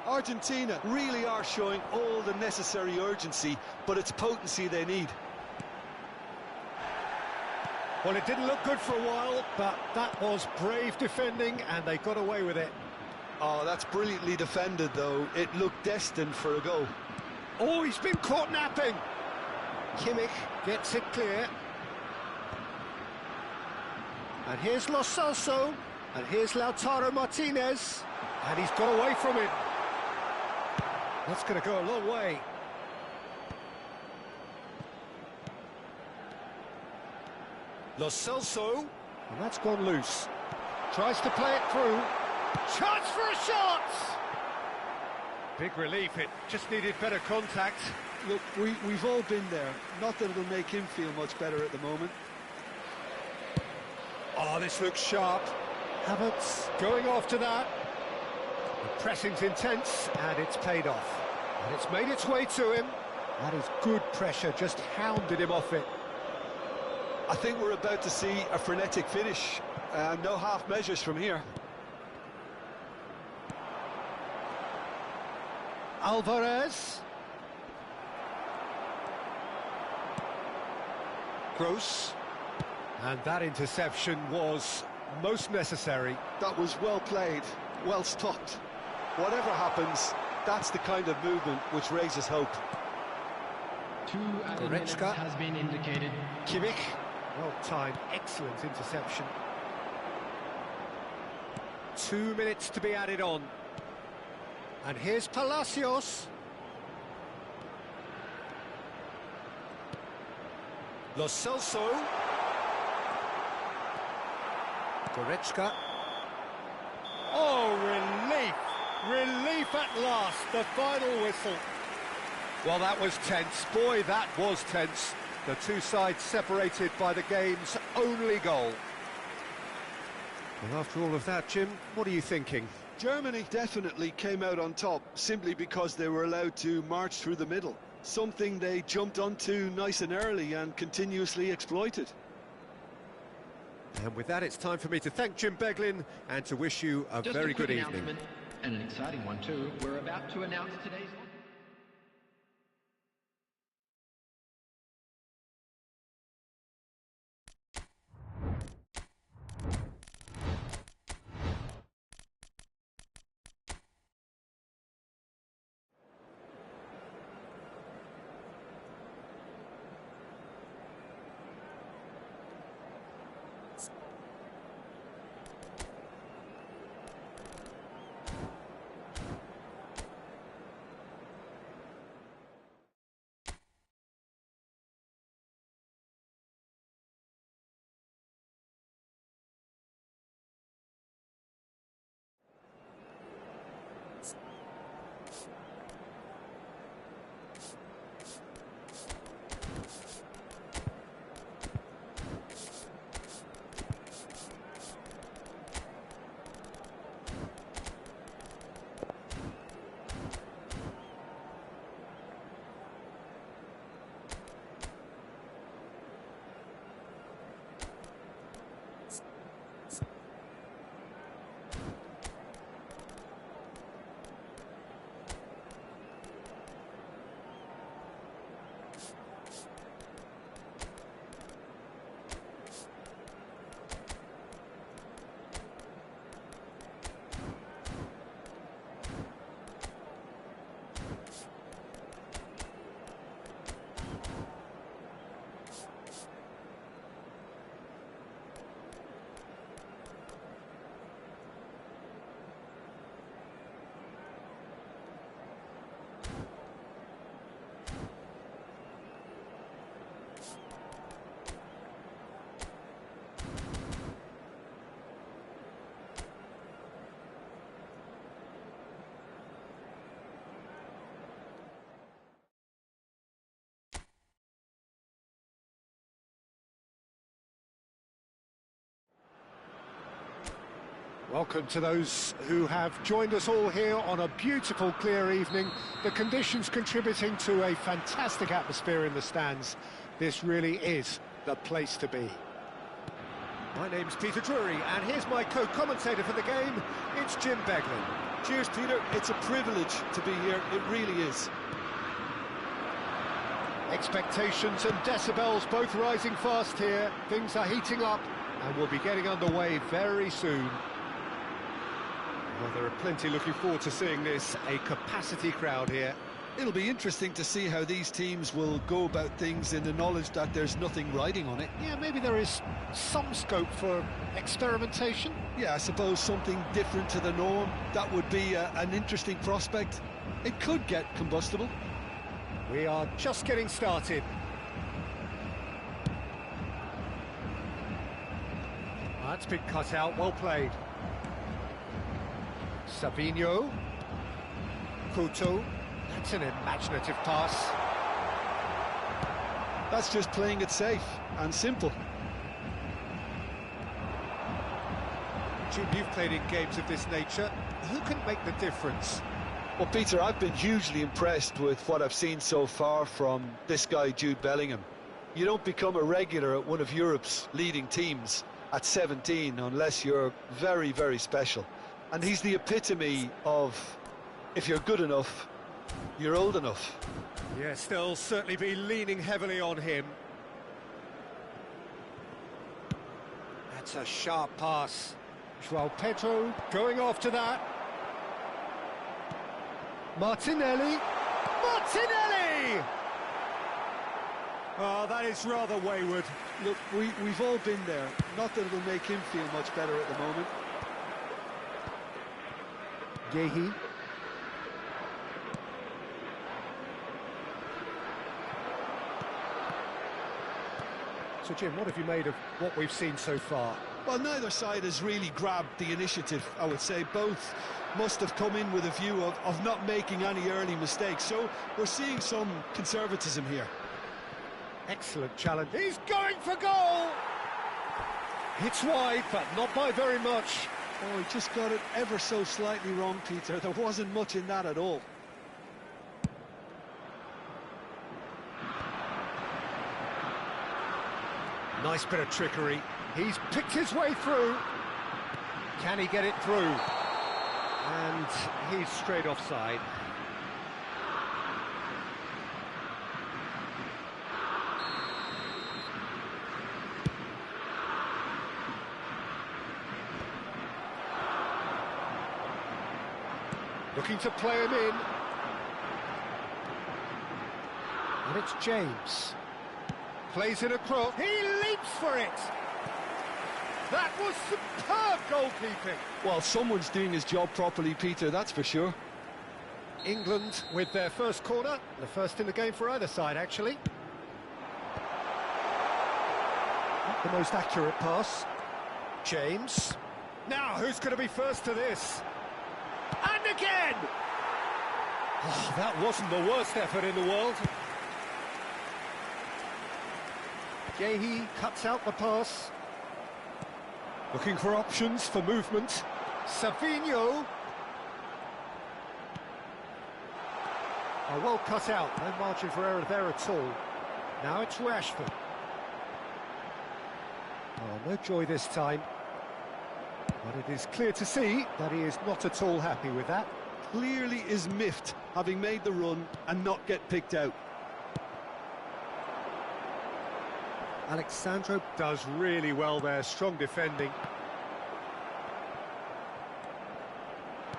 Argentina really are showing all the necessary urgency, but it's potency they need. Well, it didn't look good for a while, but that was brave defending and they got away with it. Oh, that's brilliantly defended, though. It looked destined for a goal. Oh, he's been caught napping. Kimmich gets it clear. And here's Lo Celso. And here's Lautaro Martinez. And he's got away from it. That's going to go a long way. Lo Celso. And that's gone loose. Tries to play it through. Chance for a shot! Big relief, it just needed better contact. Look, we've all been there. Not that it'll make him feel much better at the moment. Oh, this looks sharp. Havertz going after that. The pressing's intense, and it's paid off. And it's made its way to him. That is good pressure, just hounded him off it. I think we're about to see a frenetic finish. No half measures from here. Alvarez. Gross. And that interception was most necessary. That was well played, well stopped. Whatever happens, that's the kind of movement which raises hope. 2 added minutes has been indicated. Kimmich. Well timed, excellent interception. 2 minutes to be added on. And here's Palacios. Lo Celso. Goretzka. Oh, relief! Relief at last, the final whistle. Well, that was tense. Boy, that was tense. The two sides separated by the game's only goal. Well, after all of that, Jim, what are you thinking? Germany definitely came out on top simply because they were allowed to march through the middle. Something they jumped onto nice and early and continuously exploited. And with that, it's time for me to thank Jim Beglin and to wish you a very good evening. and an exciting one too. We're about to announce today's... Welcome to those who have joined us all here on a beautiful, clear evening. The conditions contributing to a fantastic atmosphere in the stands. This really is the place to be. My name's Peter Drury, and here's my co-commentator for the game. It's Jim Beglin. Cheers, Peter. It's a privilege to be here. It really is. Expectations and decibels both rising fast here. Things are heating up, and we'll be getting underway very soon. Well, there are plenty looking forward to seeing this, a capacity crowd here. It'll be interesting to see how these teams will go about things in the knowledge that there's nothing riding on it. Yeah, maybe there is some scope for experimentation. Yeah, I suppose something different to the norm. That would be an interesting prospect. It could get combustible. We are just getting started. That's been cut out, well played. Sabinho. Couto. That's an imaginative pass. That's just playing it safe and simple. Jim, you've played in games of this nature. Who can make the difference? Well, Peter, I've been hugely impressed with what I've seen so far from this guy, Jude Bellingham. You don't become a regular at one of Europe's leading teams at 17 unless you're very, very special. And he's the epitome of, if you're good enough, you're old enough. Yes, they'll certainly be leaning heavily on him. That's a sharp pass. João Pedro going after that. Martinelli. Martinelli! Oh, that is rather wayward. Look, we've all been there. Not that it'll make him feel much better at the moment. Gehi. So, Jim, what have you made of what we've seen so far? Well, neither side has really grabbed the initiative, I would say. Both must have come in with a view of not making any early mistakes. So we're seeing some conservatism here. Excellent challenge. He's going for goal! It's wide, but not by very much. Oh, he just got it ever so slightly wrong, Peter. There wasn't much in that at all. Nice bit of trickery. He's picked his way through. Can he get it through? And he's straight offside. Looking to play him in. And it's James. Plays it across. He leaps for it! That was superb goalkeeping. Well, someone's doing his job properly, Peter, that's for sure. England with their first corner. The first in the game for either side, actually. Not the most accurate pass. James. Now, who's going to be first to this? And again! Oh, that wasn't the worst effort in the world. Yehi cuts out the pass. Looking for options for movement. Savinho. Oh, well cut out. No margin for error there at all. Now it's Rashford. Oh, no joy this time. But it is clear to see that he is not at all happy with that. Clearly is miffed, having made the run and not get picked out. Alexandro does really well there, strong defending.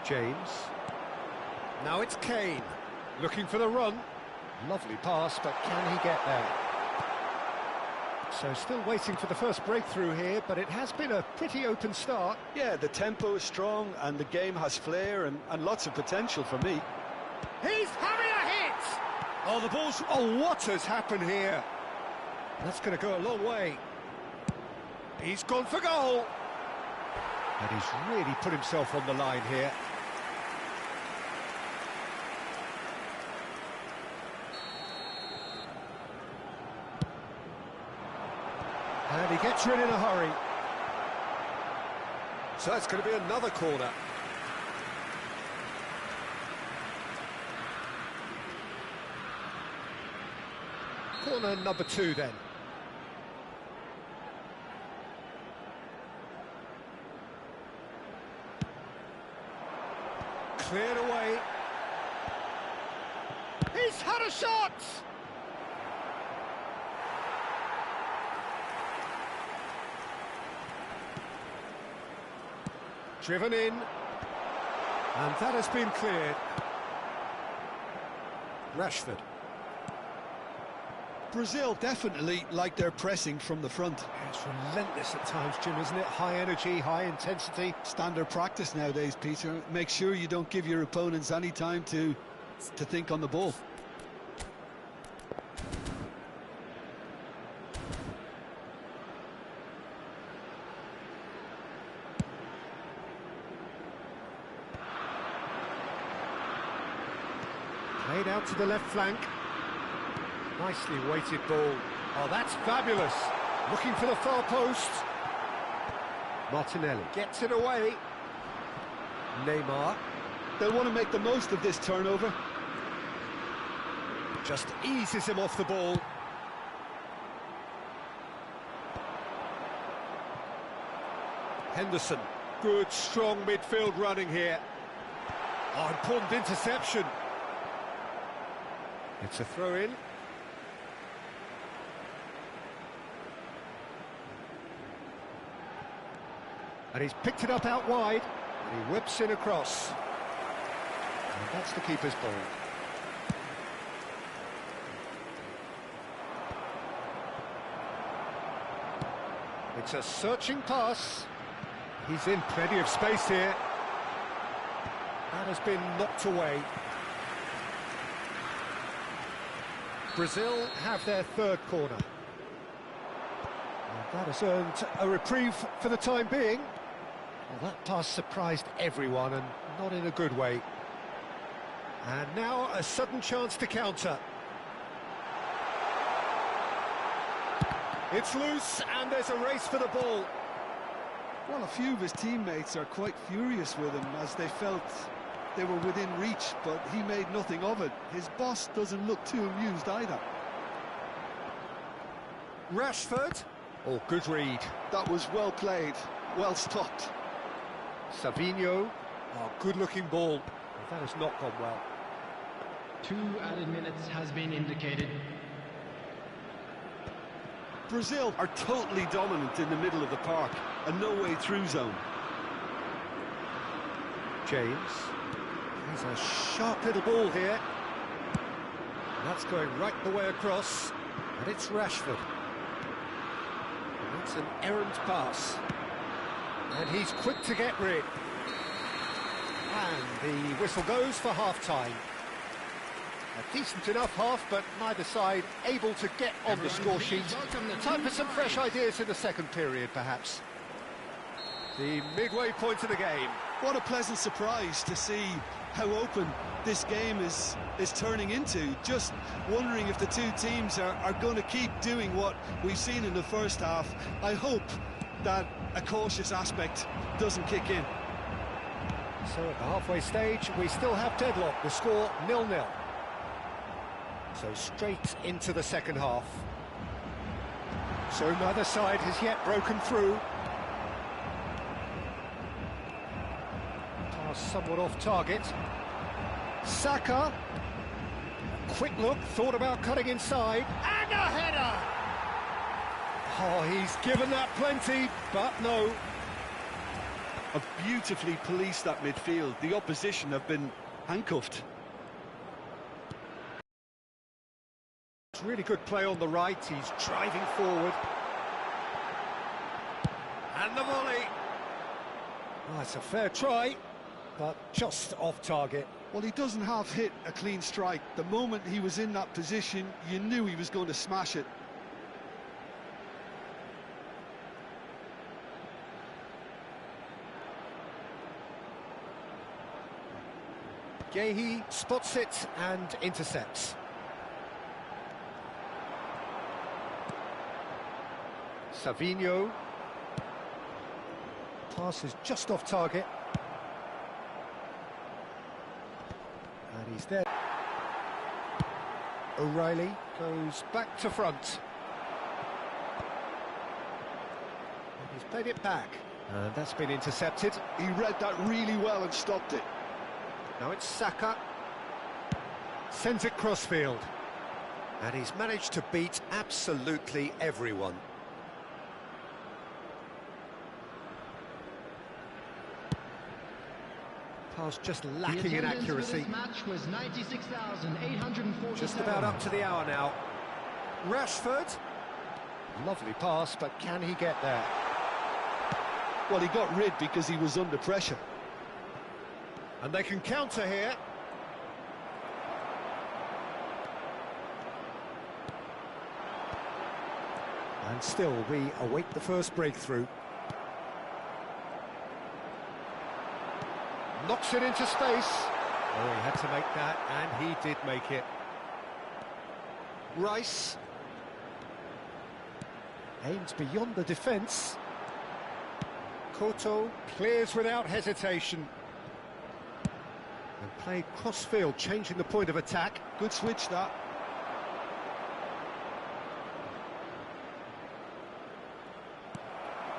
James. Now it's Kane, looking for the run. Lovely pass, but can he get there? So still waiting for the first breakthrough here, but it has been a pretty open start. Yeah, the tempo is strong and the game has flair and lots of potential for me. He's having a hit! Oh, the ball's... Oh, what has happened here? That's going to go a long way. He's gone for goal. And he's really put himself on the line here. And he gets rid in a hurry. So it's going to be another corner. Corner number 2 then. Cleared away. He's had a shot! Driven in. And that has been cleared. Rashford. Brazil definitely like their pressing from the front. It's relentless at times, Jim, isn't it? High energy, high intensity. Standard practice nowadays, Peter. Make sure you don't give your opponents any time to think on the ball. Played out to the left flank. Nicely weighted ball. Oh, that's fabulous. Looking for the far post. Martinelli gets it away. Neymar. They'll want to make the most of this turnover. Just eases him off the ball. Henderson. Good, strong midfield running here. Oh, important interception. It's a throw-in. And he's picked it up out wide. And he whips in across. And that's the keeper's ball. It's a searching pass. He's in plenty of space here. That has been knocked away. Brazil have their third corner. And that has earned a reprieve for the time being. Well, that pass surprised everyone, and not in a good way. And now a sudden chance to counter. It's loose, and there's a race for the ball. Well, a few of his teammates are quite furious with him as they felt they were within reach, but he made nothing of it. His boss doesn't look too amused either. Rashford. Oh, good read. That was well played, well stopped. Savinho. Oh, good-looking ball. That has not gone well. 2 added minutes has been indicated. Brazil are totally dominant in the middle of the park, a no-way-through zone. James. He's a sharp little ball here. That's going right the way across. And it's Rashford. And that's an errant pass. And he's quick to get rid. And the whistle goes for half-time. A decent enough half, but neither side able to get on the score sheet. Time for some fresh ideas in the second period, perhaps. The midway point of the game. What a pleasant surprise to see how open this game is turning into. Just wondering if the two teams are going to keep doing what we've seen in the first half. I hope that a cautious aspect doesn't kick in. So at the halfway stage, we still have deadlock. The score 0-0. So straight into the second half. So neither side has yet broken through. Pass somewhat off target. Saka. A quick look, thought about cutting inside. And a header! Oh, he's given that plenty, but no. Have beautifully policed that midfield. The opposition have been handcuffed. It's really good play on the right. He's driving forward. And the volley. Oh, it's a fair try, but just off target. Well, he doesn't half hit a clean strike. The moment he was in that position, you knew he was going to smash it. Gehi spots it and intercepts. Savinho. Pass is just off target. And he's there. O'Reilly goes back to front. And he's played it back. And that's been intercepted. He read that really well and stopped it. Now it's Saka. Sends it crossfield. And he's managed to beat absolutely everyone. Pass just lacking in accuracy. This match was 96,847. Just about up to the hour now. Rashford. Lovely pass, but can he get there? Well, he got rid because he was under pressure. And they can counter here. And still, we await the first breakthrough. Knocks it into space. Oh, he had to make that, and he did make it. Rice. Aims beyond the defence. Koto clears without hesitation. And played cross-field, changing the point of attack. Good switch, that.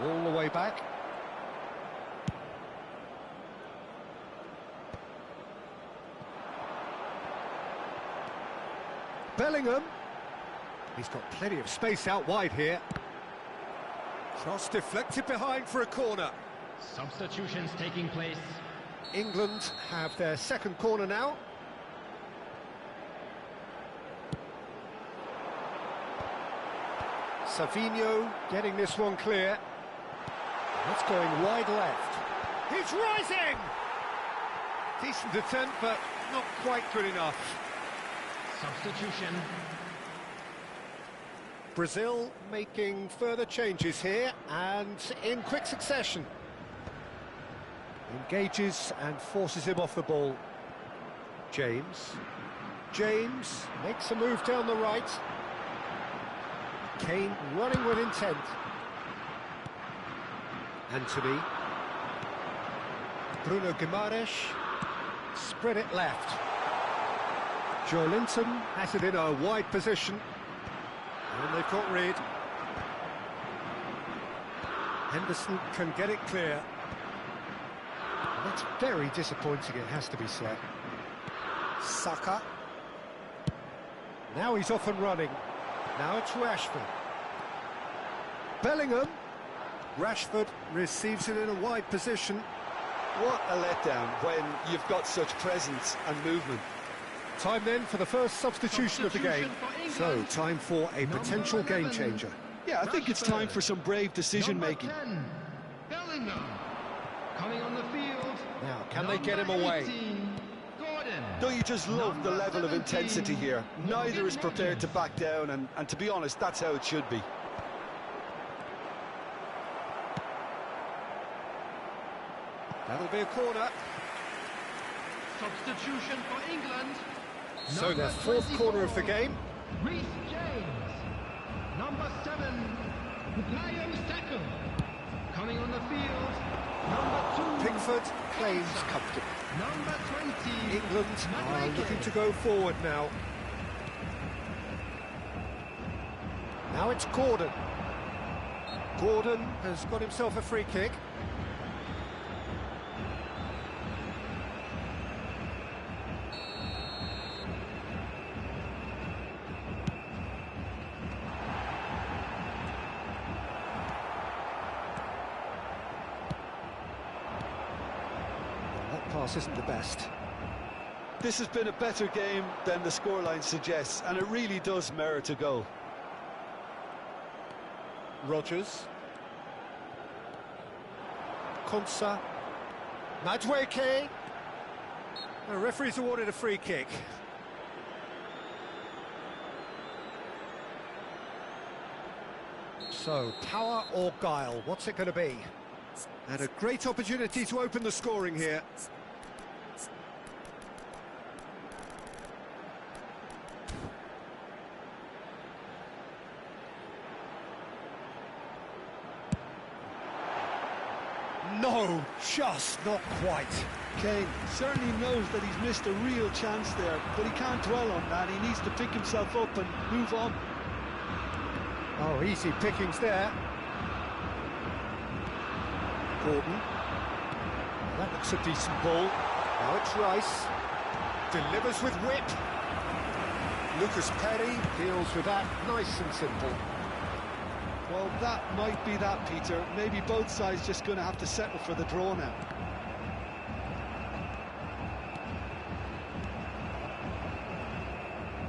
All the way back. Bellingham. He's got plenty of space out wide here. Cross deflected behind for a corner. Substitutions taking place. England have their second corner now. Savinho getting this one clear. That's going wide left. He's rising! Decent attempt, but not quite good enough. Substitution. Brazil making further changes here, and in quick succession. Engages and forces him off the ball. James. James makes a move down the right. Kane running with intent. Anthony. Bruno Guimaraes. Spread it left. Joe Linton has it in a wide position. And they've got rid. Henderson can get it clear. That's very disappointing, it has to be said. Saka. Now he's off and running. Now it's Rashford. Bellingham. Rashford receives it in a wide position. What a letdown when you've got such presence and movement. Time then for the first substitution of the game. So, time for a potential game changer. Yeah, I think it's time for some brave decision-making. Bellingham. Coming on the field. Now, can they get him away? 18, Gordon. Don't you just love the level of intensity here? Neither is prepared to back down, and to be honest, that's how it should be. That'll be a corner. Substitution for England. So their fourth corner of the game. Reece James. Number 7, Bukayo Saka. Coming on the field. Number 2, Pickford claims comfortable. number 20, England are Madueke. looking to go forward now. Now it's Gordon. Gordon has got himself a free kick. That pass isn't the best. This has been a better game than the scoreline suggests, and it really does merit a goal. Rodgers. Konsa. Madueke. The referee's awarded a free kick. So, power or guile, what's it going to be? And a great opportunity to open the scoring here. No, just not quite. Kane certainly knows that he's missed a real chance there, but he can't dwell on that. He needs to pick himself up and move on. Oh, easy pickings there. Gordon. That looks a decent ball. Now it's Rice. Delivers with whip. Lucas Perry deals with that nice and simple. Well, that might be that, Peter. Maybe both sides just going to have to settle for the draw now.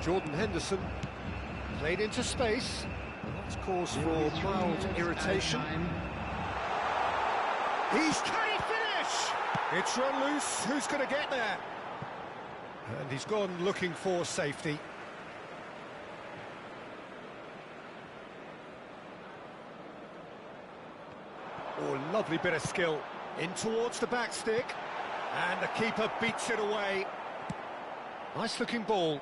Jordan Henderson played into space. And that's cause for mild irritation. Can he finish? It's run loose. Who's going to get there? And he's gone looking for safety. Oh, lovely bit of skill. In towards the back stick. And the keeper beats it away. Nice looking ball.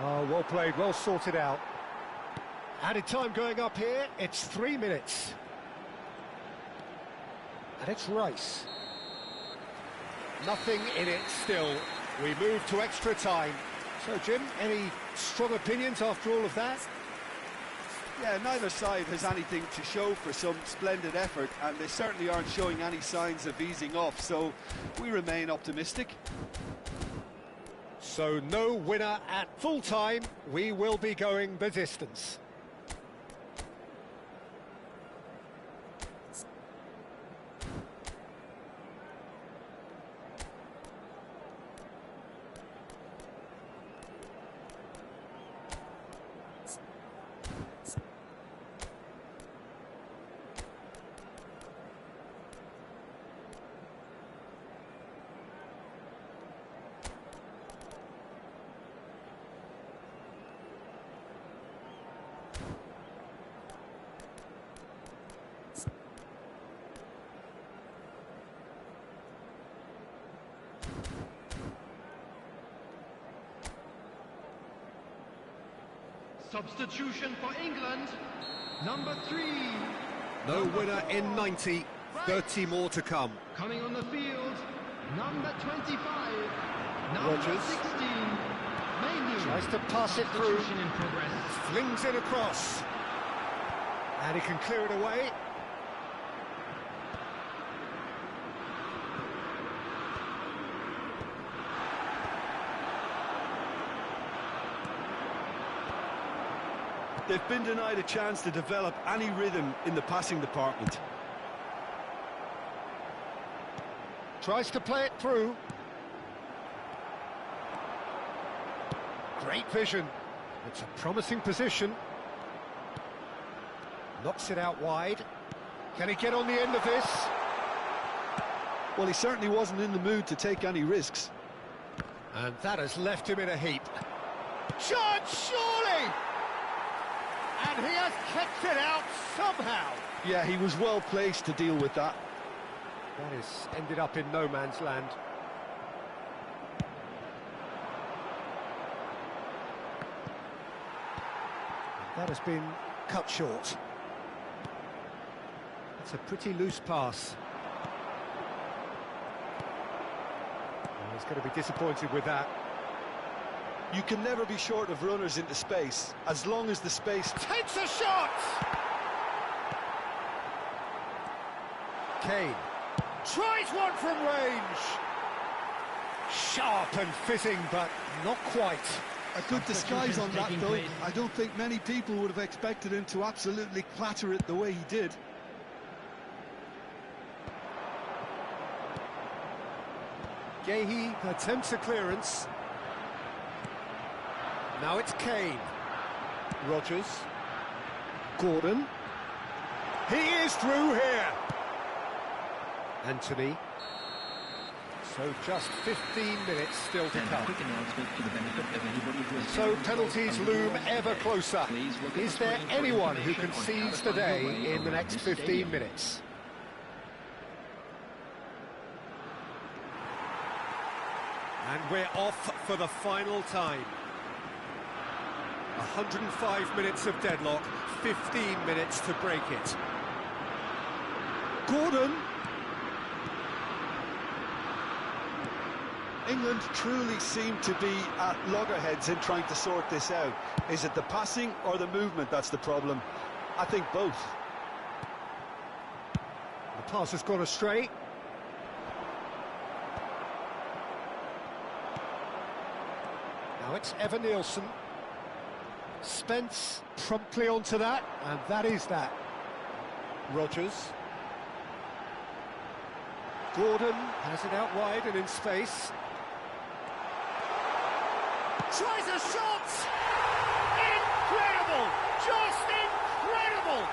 Oh, well played, well sorted out. Added time going up here, it's 3 minutes. And it's Rice. Nothing in it still. We move to extra time. So, Jim, any strong opinions after all of that? Yeah, neither side has anything to show for some splendid effort, and they certainly aren't showing any signs of easing off, so we remain optimistic. So, no winner at full time. We will be going the distance. Substitution for England. Number 3. No winner in 90, 30 more to come. Coming on the field. Number 25. Number Rodgers. 16. Mainly. Tries to pass it through. Substitution in progress. Flings it across. And he can clear it away. They've been denied a chance to develop any rhythm in the passing department. Tries to play it through. Great vision. It's a promising position. Knocks it out wide. Can he get on the end of this? Well, he certainly wasn't in the mood to take any risks. And that has left him in a heap. Chance, surely! And he has kept it out somehow. Yeah, he was well placed to deal with that. That has ended up in no man's land. That has been cut short. It's a pretty loose pass. Oh, he's going to be disappointed with that. You can never be short of runners into space, as long as the space... Takes a shot! Kane tries one from range. Sharp and fitting, but not quite. A good disguise on that, though. I don't think many people would have expected him to absolutely clatter it the way he did. Gehi attempts a clearance. Now it's Kane. Rodgers. Gordon. He is through here. Anthony. So just 15 minutes still to come. So penalties loom ever closer. Is there anyone who can seize the day in the next 15 minutes? And we're off for the final time. 105 minutes of deadlock, 15 minutes to break it. Gordon. England truly seem to be at loggerheads in trying to sort this out. Is it the passing or the movement that's the problem? I think both. The pass has gone astray. Now it's Evan Nielsen. Spence promptly onto that, and that is that. Rodgers. Gordon has it out wide and in space. Tries a shot! Incredible! Just incredible!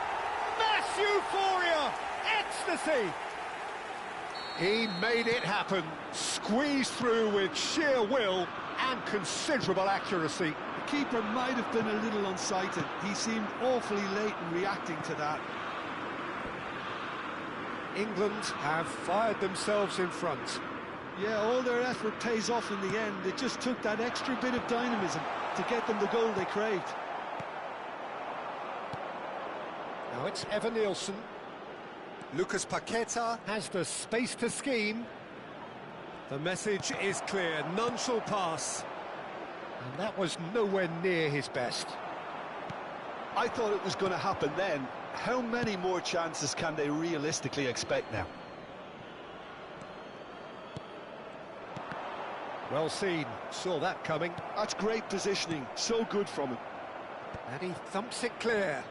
Mass euphoria! Ecstasy! He made it happen. Squeezed through with sheer will and considerable accuracy. The keeper might have been a little unsighted. He seemed awfully late in reacting to that. England have fired themselves in front. Yeah, all their effort pays off in the end. It just took that extra bit of dynamism to get them the goal they craved. Now it's Evan Nielsen. Lucas Paqueta has the space to scheme. The message is clear, none shall pass. And that was nowhere near his best. I thought it was going to happen then. How many more chances can they realistically expect now? Well seen, saw that coming. That's great positioning, so good from him. And he thumps it clear.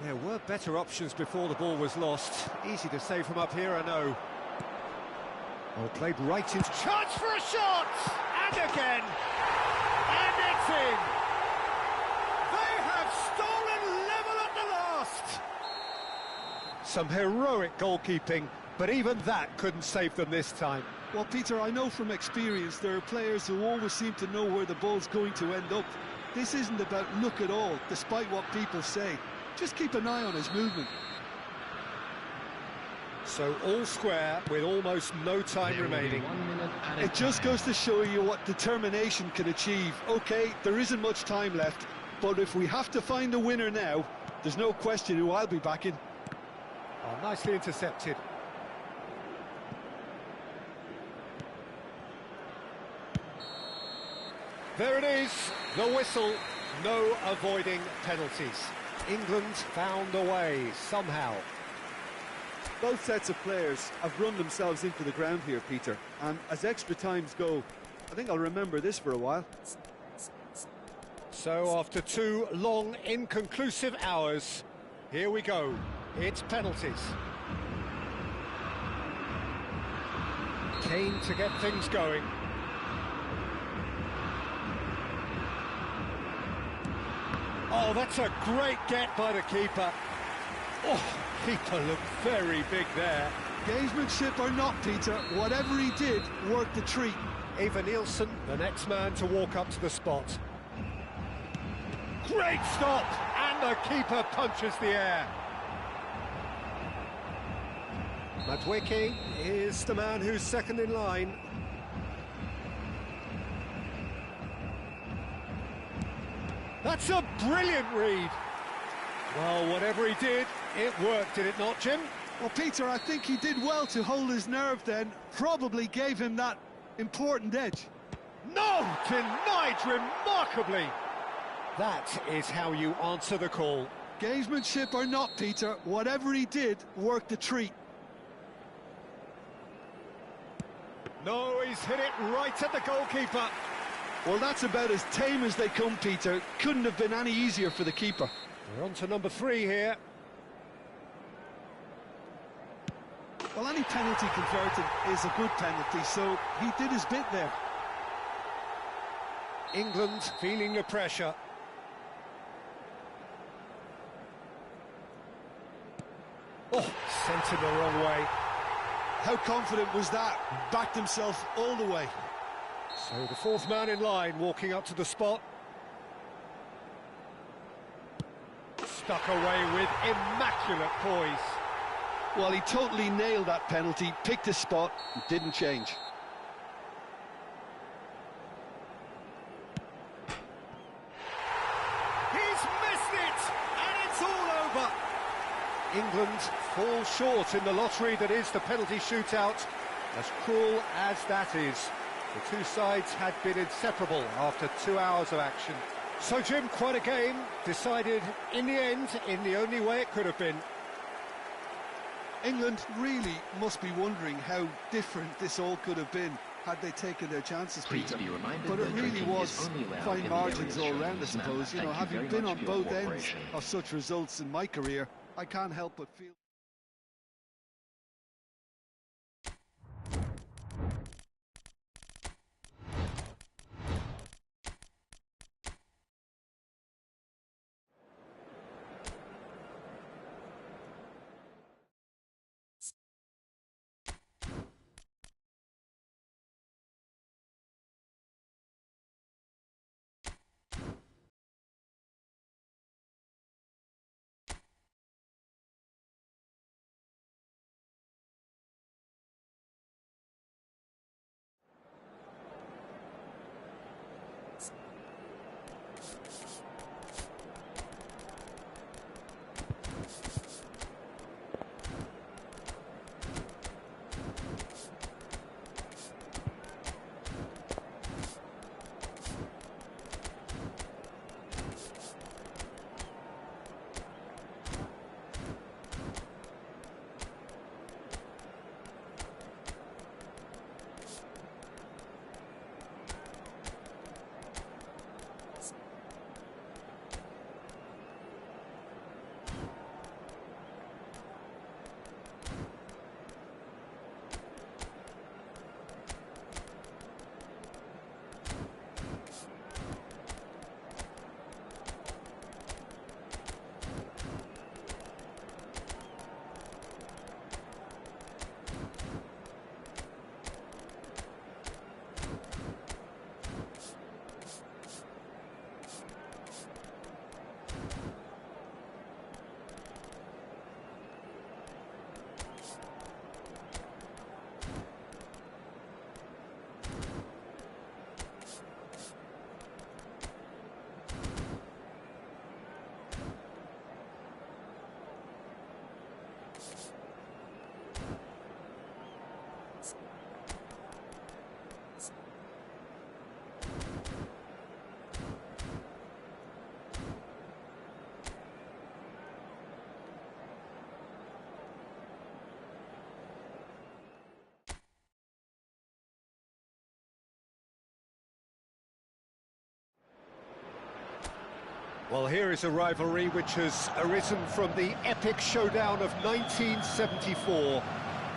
There were better options before the ball was lost. Easy to say from up here, I know. Well, played right in. Chance for a shot! And again! And it's in! They have stolen level at the last! Some heroic goalkeeping, but even that couldn't save them this time. Well, Peter, I know from experience there are players who always seem to know where the ball's going to end up. This isn't about luck at all, despite what people say. Just keep an eye on his movement. So all square with almost no time remaining. It just goes to show you what determination can achieve. OK, there isn't much time left, but if we have to find a winner now, there's no question who I'll be backing. Oh, nicely intercepted. There it is, the whistle, no avoiding penalties. England found a way, somehow. Both sets of players have run themselves into the ground here, Peter, and as extra times go, I think I'll remember this for a while. So after 2 long, inconclusive hours, here we go. It's penalties. Kane to get things going. Oh, that's a great get by the keeper. Oh, keeper looked very big there. Gamesmanship or not, Peter, whatever he did worked the treat. Eva Nielsen, the next man to walk up to the spot. Great stop! And the keeper punches the air. Madwicki is the man who's second in line. That's a brilliant read. Well, whatever he did, it worked, did it not, Jim? Well, Peter, I think he did well to hold his nerve then. Probably gave him that important edge. No! Denied remarkably! That is how you answer the call. Gamesmanship or not, Peter, whatever he did worked the treat. No, he's hit it right at the goalkeeper. Well, that's about as tame as they come, Peter. Couldn't have been any easier for the keeper. We're on to number 3 here. Well, any penalty converted is a good penalty, so he did his bit there. England feeling the pressure. Oh, sent him the wrong way. How confident was that? Backed himself all the way. So the 4th man in line walking up to the spot. Stuck away with immaculate poise. Well, he totally nailed that penalty, picked his spot, and didn't change. He's missed it, and it's all over. England fall short in the lottery that is the penalty shootout. As cruel as that is, the two sides had been inseparable after 2 hours of action. So, Jim, quite a game, decided in the end in the only way it could have been. England really must be wondering how different this all could have been had they taken their chances, Peter. But it really was fine margins all round, I suppose. You know, having been on both ends of such results in my career, I can't help but feel... Well, here is a rivalry which has arisen from the epic showdown of 1974.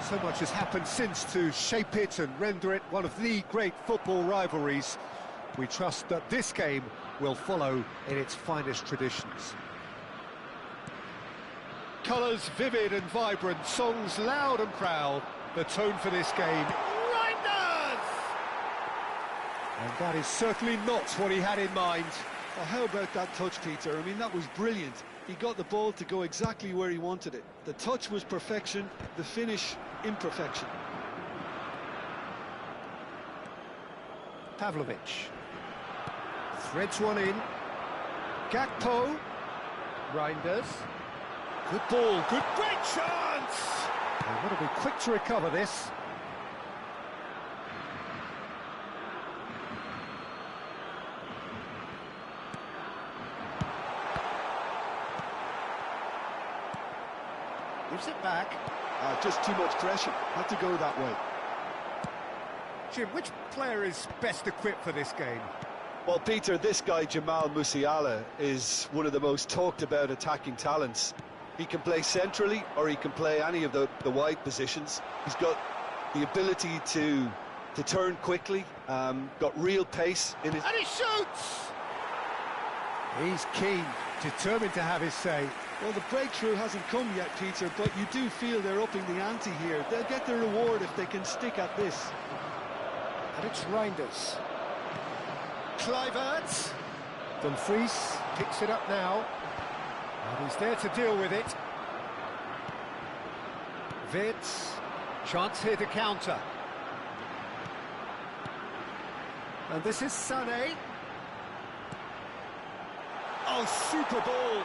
So much has happened since to shape it and render it one of the great football rivalries. We trust that this game will follow in its finest traditions. Colours vivid and vibrant, songs loud and proud. The tone for this game, Reinders! And that is certainly not what he had in mind. Well, how about that touch, Peter? I mean, that was brilliant. He got the ball to go exactly where he wanted it. The touch was perfection, the finish, imperfection. Pavlovic threads one in. Gakpo. Reinders. Good ball, good, great chance! They've got to be quick to recover this. Gives it back. Just too much pressure. Had to go that way. Jim, which player is best equipped for this game? Well, Peter, this guy, Jamal Musiala, is one of the most talked about attacking talents. He can play centrally or he can play any of the wide positions. He's got the ability to turn quickly, got real pace in his... And he shoots! He's keen, determined to have his say. Well, the breakthrough hasn't come yet, Peter, but you do feel they're upping the ante here. They'll get their reward if they can stick at this. And it's Reinders. Kluivert. Dumfries picks it up now. And he's there to deal with it. Vitz. Chance here to counter. And this is Sané. Oh, super ball.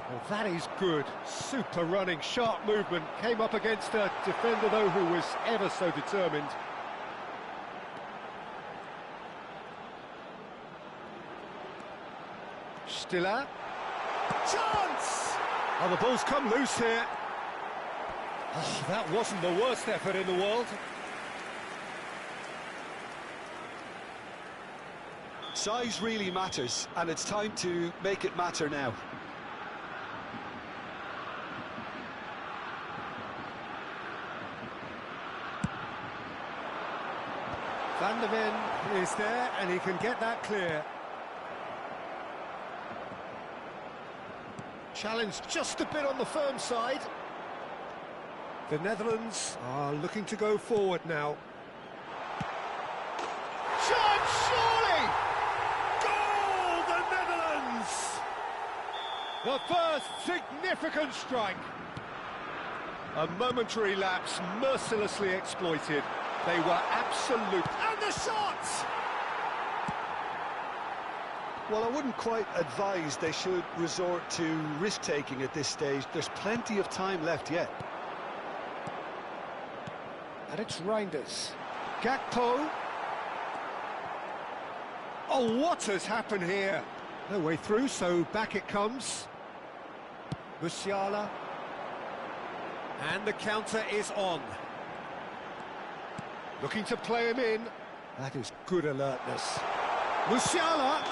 Well, that is good. Super running, sharp movement. Came up against a defender, though, who was ever so determined. Stiller. Chance! Oh, the ball's come loose here. Oh, that wasn't the worst effort in the world. Size really matters, and it's time to make it matter now. Van der Ven is there, and he can get that clear. Challenge just a bit on the firm side. The Netherlands are looking to go forward now. Chance, surely! Goal, the Netherlands! The first significant strike. A momentary lapse mercilessly exploited. They were absolute. And the shot! Well, I wouldn't quite advise they should resort to risk-taking at this stage. There's plenty of time left yet. And it's Reinders. Gakpo. Oh, what has happened here? No way through, so back it comes. Musiala. And the counter is on. Looking to play him in. That is good alertness. Musiala.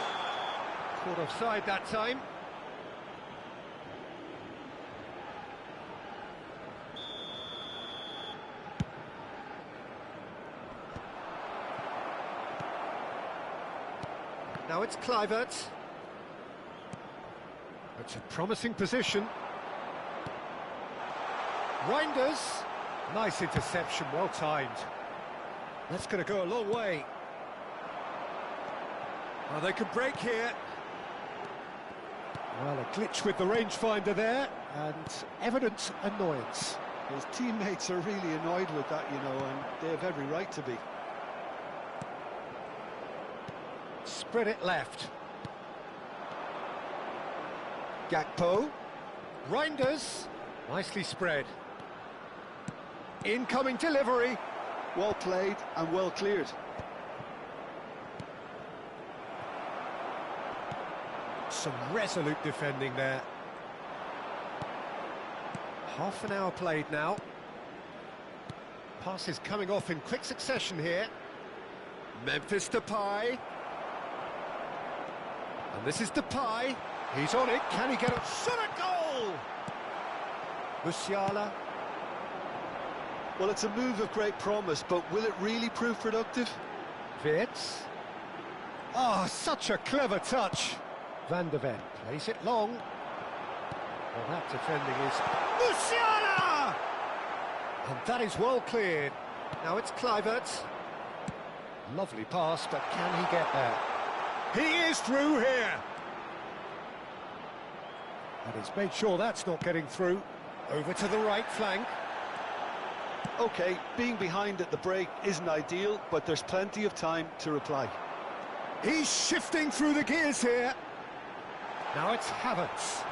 Caught offside that time. Now it's Kluivert. It's a promising position. Reinders. Nice interception, well timed. That's going to go a long way. Oh, they could break here. Well, a glitch with the rangefinder there, and evident annoyance. His teammates are really annoyed with that, you know, and they have every right to be. Spread it left. Gakpo. Reinders. Nicely spread. Incoming delivery. Well played and well cleared. Some resolute defending there. Half an hour played now. Passes coming off in quick succession here. Memphis Depay. And this is Depay. He's on it. Can he get it? Shot a goal! Musiala. Well, it's a move of great promise, but will it really prove productive? Wirtz. Oh, such a clever touch. Van der Ven plays it long. Well, that defending is Musiala! And that is well cleared. Now it's Kluivert. Lovely pass, but can he get there? He is through here. And he's made sure that's not getting through. Over to the right flank. OK, being behind at the break isn't ideal, but there's plenty of time to reply. He's shifting through the gears here. Now it's Havertz.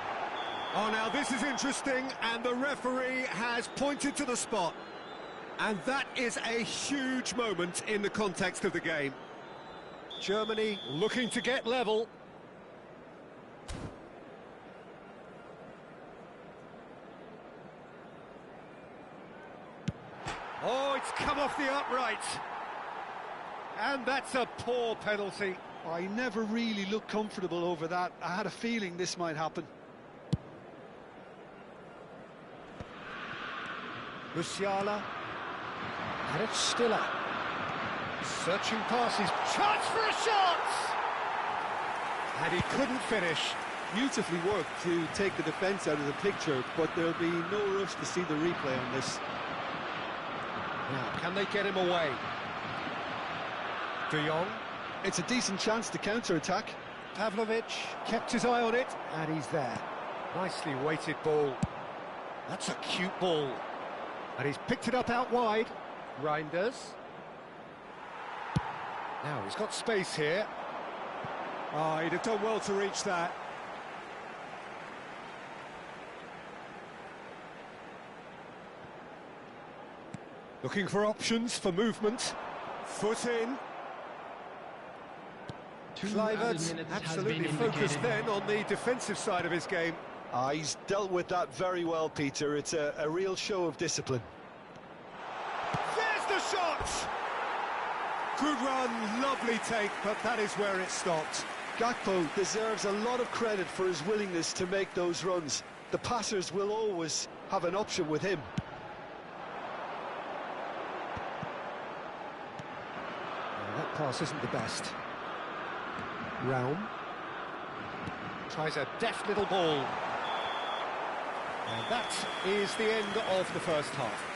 Oh, now this is interesting, and the referee has pointed to the spot. And that is a huge moment in the context of the game. Germany looking to get level. Oh, it's come off the upright. And that's a poor penalty. I never really looked comfortable over that. I had a feeling this might happen. Musiala. And it's Stiller. Searching passes. Chance for a shot! And he couldn't finish. Beautifully worked to take the defence out of the picture, but there'll be no rush to see the replay on this. Now, can they get him away? De Jong. It's a decent chance to counter-attack. Pavlovic kept his eye on it, and he's there. Nicely weighted ball. That's a cute ball. And he's picked it up out wide. Reinders. Now, he's got space here. Oh, he'd have done well to reach that. Looking for options for movement. Foot in. Kluivert absolutely focused then on the defensive side of his game. He's dealt with that very well, Peter. It's a real show of discipline. There's the shot! Good run, lovely take, but that is where it stopped. Gakpo deserves a lot of credit for his willingness to make those runs. The passers will always have an option with him. That pass isn't the best. Raum tries a deft little ball. And that is the end of the first half.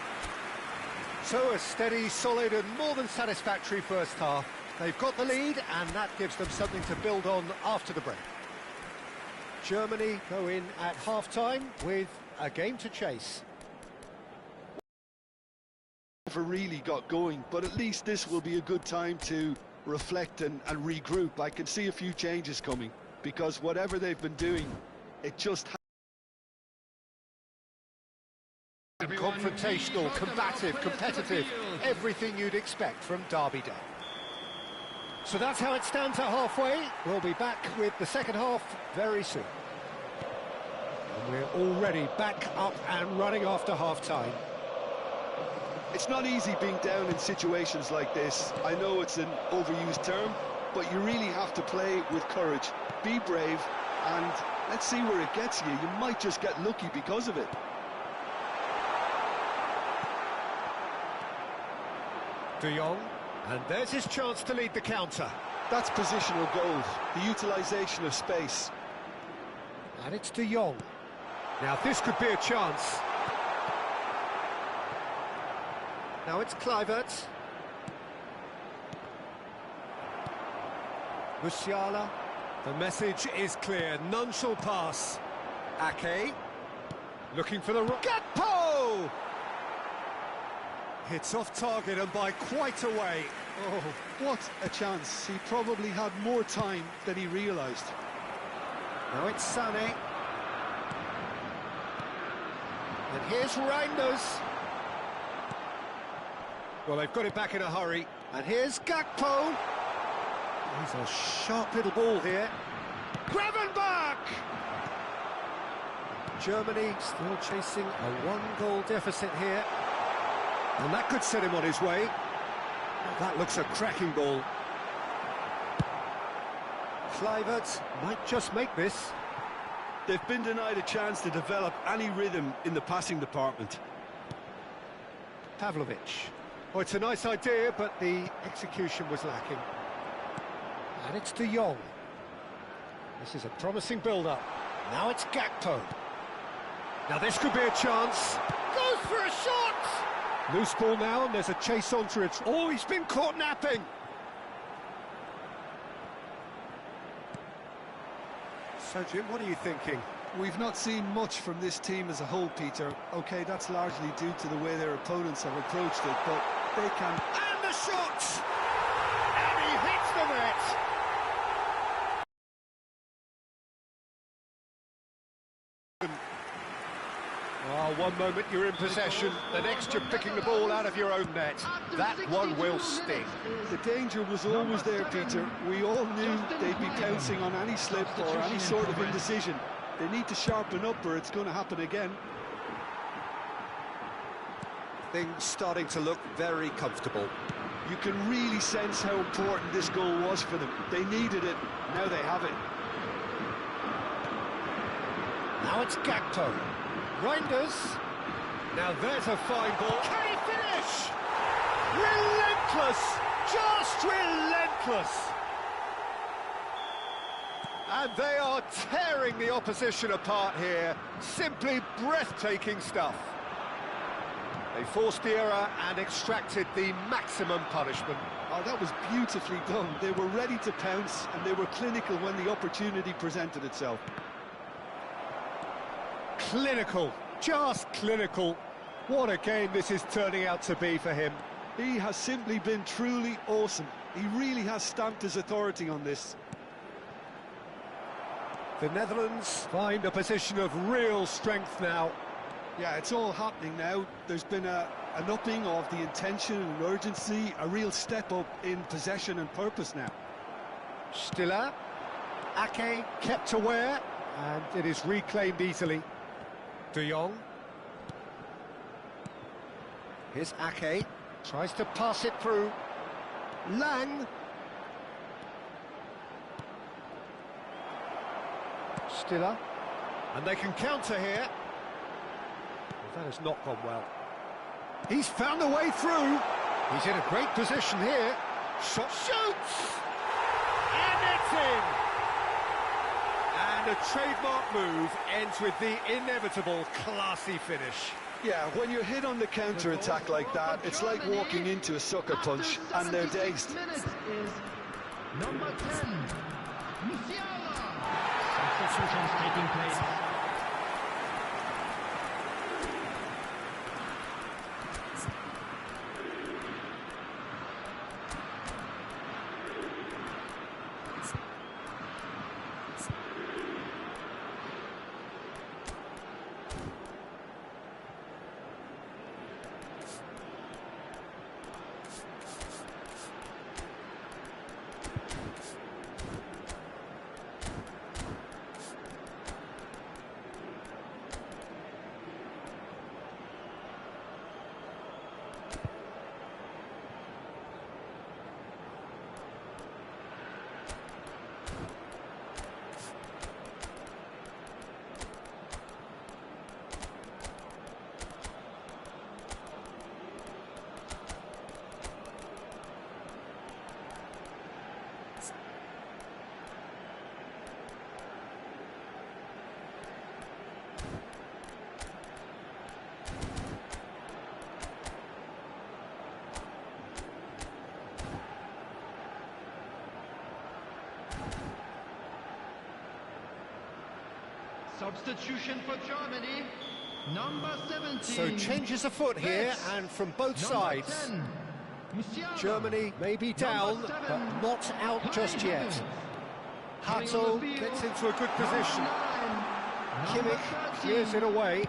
So a steady, solid and more than satisfactory first half. They've got the lead and that gives them something to build on after the break. Germany go in at half-time with a game to chase. Never really got going, but at least this will be a good time to reflect and regroup. I can see a few changes coming, because whatever they've been doing, it just confrontational, combative, competitive, everything you'd expect from Derby Day. So that's how it stands at halfway. We'll be back with the second half very soon. And we're already back up and running after half-time. It's not easy being down in situations like this. I know it's an overused term, but you really have to play with courage. Be brave, and let's see where it gets you. You might just get lucky because of it. De Jong, and there's his chance to lead the counter. That's positional gold, the utilisation of space. And it's De Jong. Now this could be a chance. Now it's Kluivert. Musiala. The message is clear. None shall pass. Ake. Looking for the... Gakpo! Hits off target and by quite a way. Oh, what a chance. He probably had more time than he realised. Now it's Sané. And here's Reinders. Well, they've got it back in a hurry. And here's Gakpo. He's a sharp little ball here. Gravenberch! Germany still chasing a one-goal deficit here. And that could set him on his way. That looks a cracking ball. Kluivert might just make this. They've been denied a chance to develop any rhythm in the passing department. Pavlovic. Oh, it's a nice idea, but the execution was lacking. And it's De Jong. This is a promising build-up. Now it's Gakpo. Now this could be a chance. Goes for a shot! Loose ball now, and there's a chase onto it. Oh, he's been caught napping! So, Jim, what are you thinking? We've not seen much from this team as a whole, Peter. OK, that's largely due to the way their opponents have approached it, but they can... And the shot! And he hits the net! Oh, one moment you're in possession, the next you're picking the ball out of your own net. That one will sting. The danger was always there, Peter. We all knew they'd be pouncing on any slip or any sort of indecision. They need to sharpen up or it's going to happen again. Things starting to look very comfortable. You can really sense how important this goal was for them. They needed it, now they have it. Now it's Gakpo. Reinders. Now there's a fine ball. Can he finish? Relentless! Just relentless! And they are tearing the opposition apart here. Simply breathtaking stuff. They forced the error and extracted the maximum punishment. Oh, that was beautifully done. They were ready to pounce and they were clinical when the opportunity presented itself. Clinical, just clinical. What a game this is turning out to be for him. He has simply been truly awesome. He really has stamped his authority on this. The Netherlands find a position of real strength now. Yeah, it's all happening now. There's been an upping of the intention and urgency, a real step up in possession and purpose now. Stiller, Ake kept aware, and it is reclaimed easily. De Jong. Here's Ake, tries to pass it through. Lang. Stiller. And they can counter here. Well, that has not gone well. He's found a way through. He's in a great position here. Shot shoots! And it's in! And a trademark move ends with the inevitable classy finish. Yeah, when you're hit on the counter-attack like that, it's like walking into a sucker punch, and they're dazed. Number 10, Musiala. Substitutions taking place. Substitution for Germany, number 17. So changes afoot here, and from both sides. 10, Musiala. Germany may be down, but not out just yet. Hato gets into a good position. Kimmich clears it away.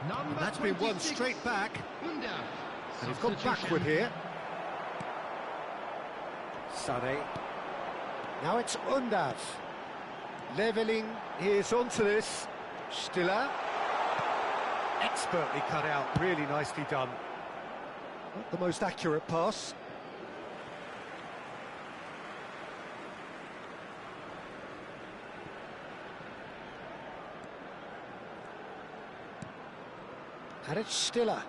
And that's been won straight back. And he's gone backward here. Sané. Now it's Undav. Leveling is onto this. Stiller. Expertly cut out, really nicely done. Not the most accurate pass. And it's Stiller.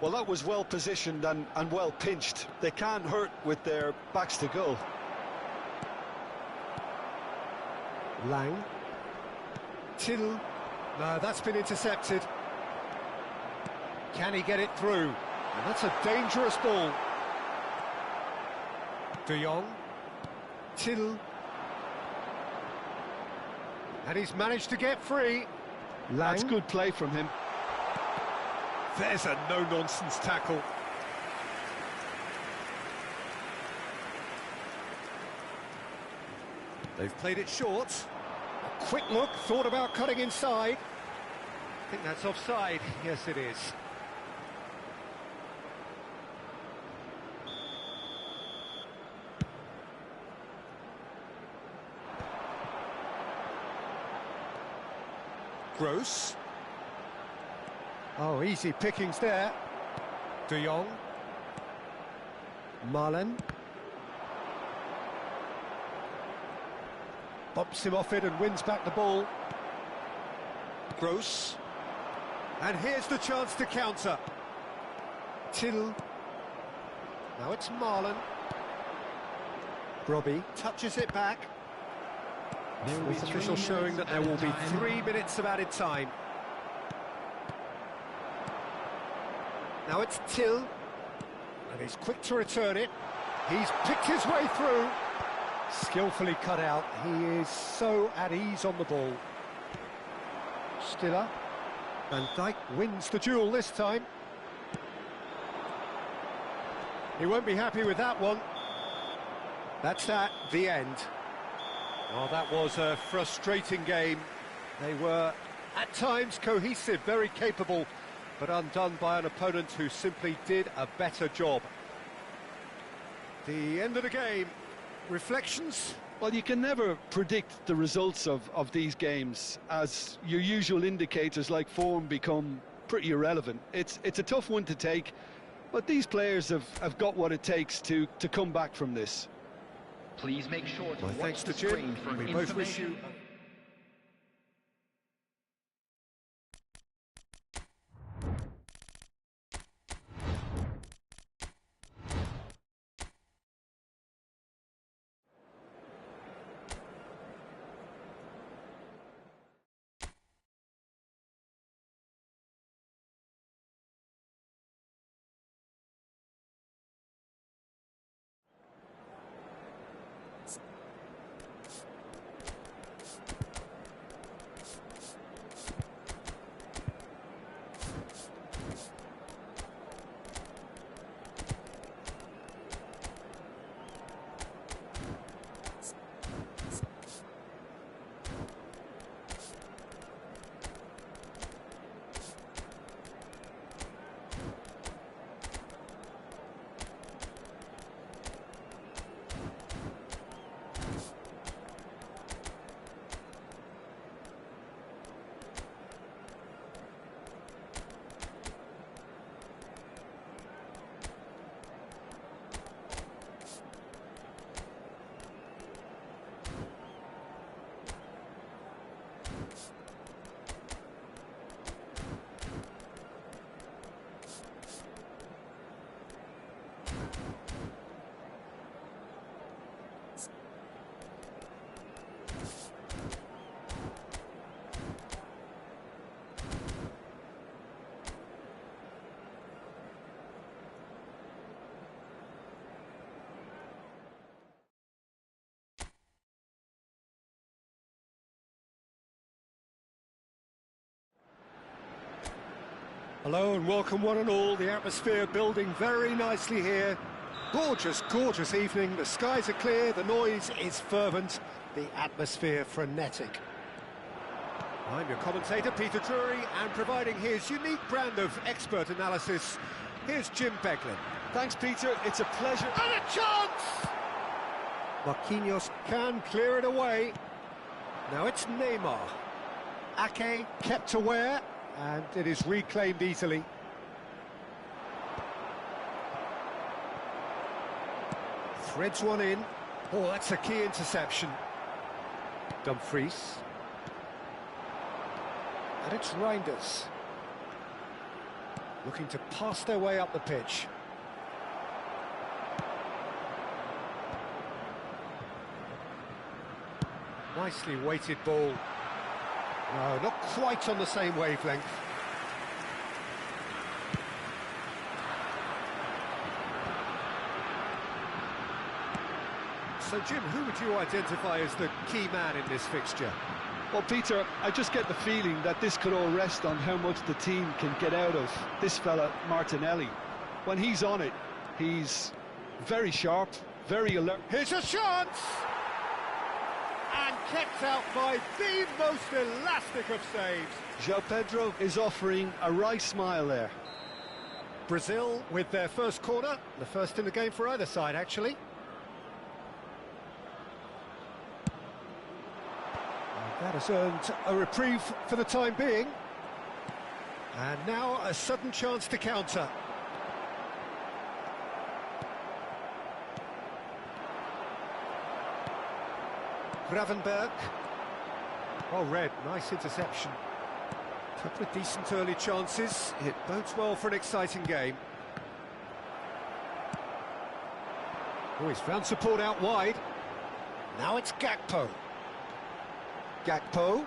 Well, that was well positioned and well pinched. They can't hurt with their backs to goal. Lang. Till. No, that's been intercepted. Can he get it through? And that's a dangerous ball. De Jong. Till. And he's managed to get free. Lang. That's good play from him. There's a no-nonsense tackle. They've played it short. A quick look, thought about cutting inside. I think that's offside. Yes, it is. Gross. Oh, easy pickings there. De Jong. Marlen. Bumps him off it and wins back the ball. Gross. And here's the chance to counter. Till. Now it's Marlen. Robbie touches it back. This official showing that there will be 3 minutes of added time. Now it's Till, and he's quick to return it. He's picked his way through. Skillfully cut out. He is so at ease on the ball. Stiller. Van Dijk wins the duel this time. He won't be happy with that one. That's that, the end. Well, that was a frustrating game. They were, at times, cohesive, very capable, but undone by an opponent who simply did a better job. The end of the game. Reflections? Well, you can never predict the results of these games, as your usual indicators like form become pretty irrelevant. It's a tough one to take, but these players have got what it takes to come back from this. Please make sure to My watch thanks the to Jim. screen for We both wish you... Hello and welcome one and all. The atmosphere building very nicely here. Gorgeous, gorgeous evening. The skies are clear, the noise is fervent, the atmosphere frenetic. I'm your commentator, Peter Drury, and providing his unique brand of expert analysis, here's Jim Beglin. Thanks, Peter. It's a pleasure. And a chance! Marquinhos can clear it away. Now it's Neymar. Ake kept aware, and it is reclaimed easily. Threads one in. Oh, that's a key interception. Dumfries. And it's Reinders. looking to pass their way up the pitch. Nicely weighted ball. No, not quite on the same wavelength. So, Jim, who would you identify as the key man in this fixture? Well, Peter, I just get the feeling that this could all rest on how much the team can get out of this fella, Martinelli. When he's on it, he's very sharp, very alert. Here's a chance! And kept out by the most elastic of saves. João Pedro is offering a right smile there. Brazil with their first corner, the first in the game for either side, actually. That has earned a reprieve for the time being. And now a sudden chance to counter. Gravenberg. Oh, Red, nice interception. Couple of decent early chances. It bodes well for an exciting game. Oh, he's found support out wide. Now it's Gakpo. Gakpo,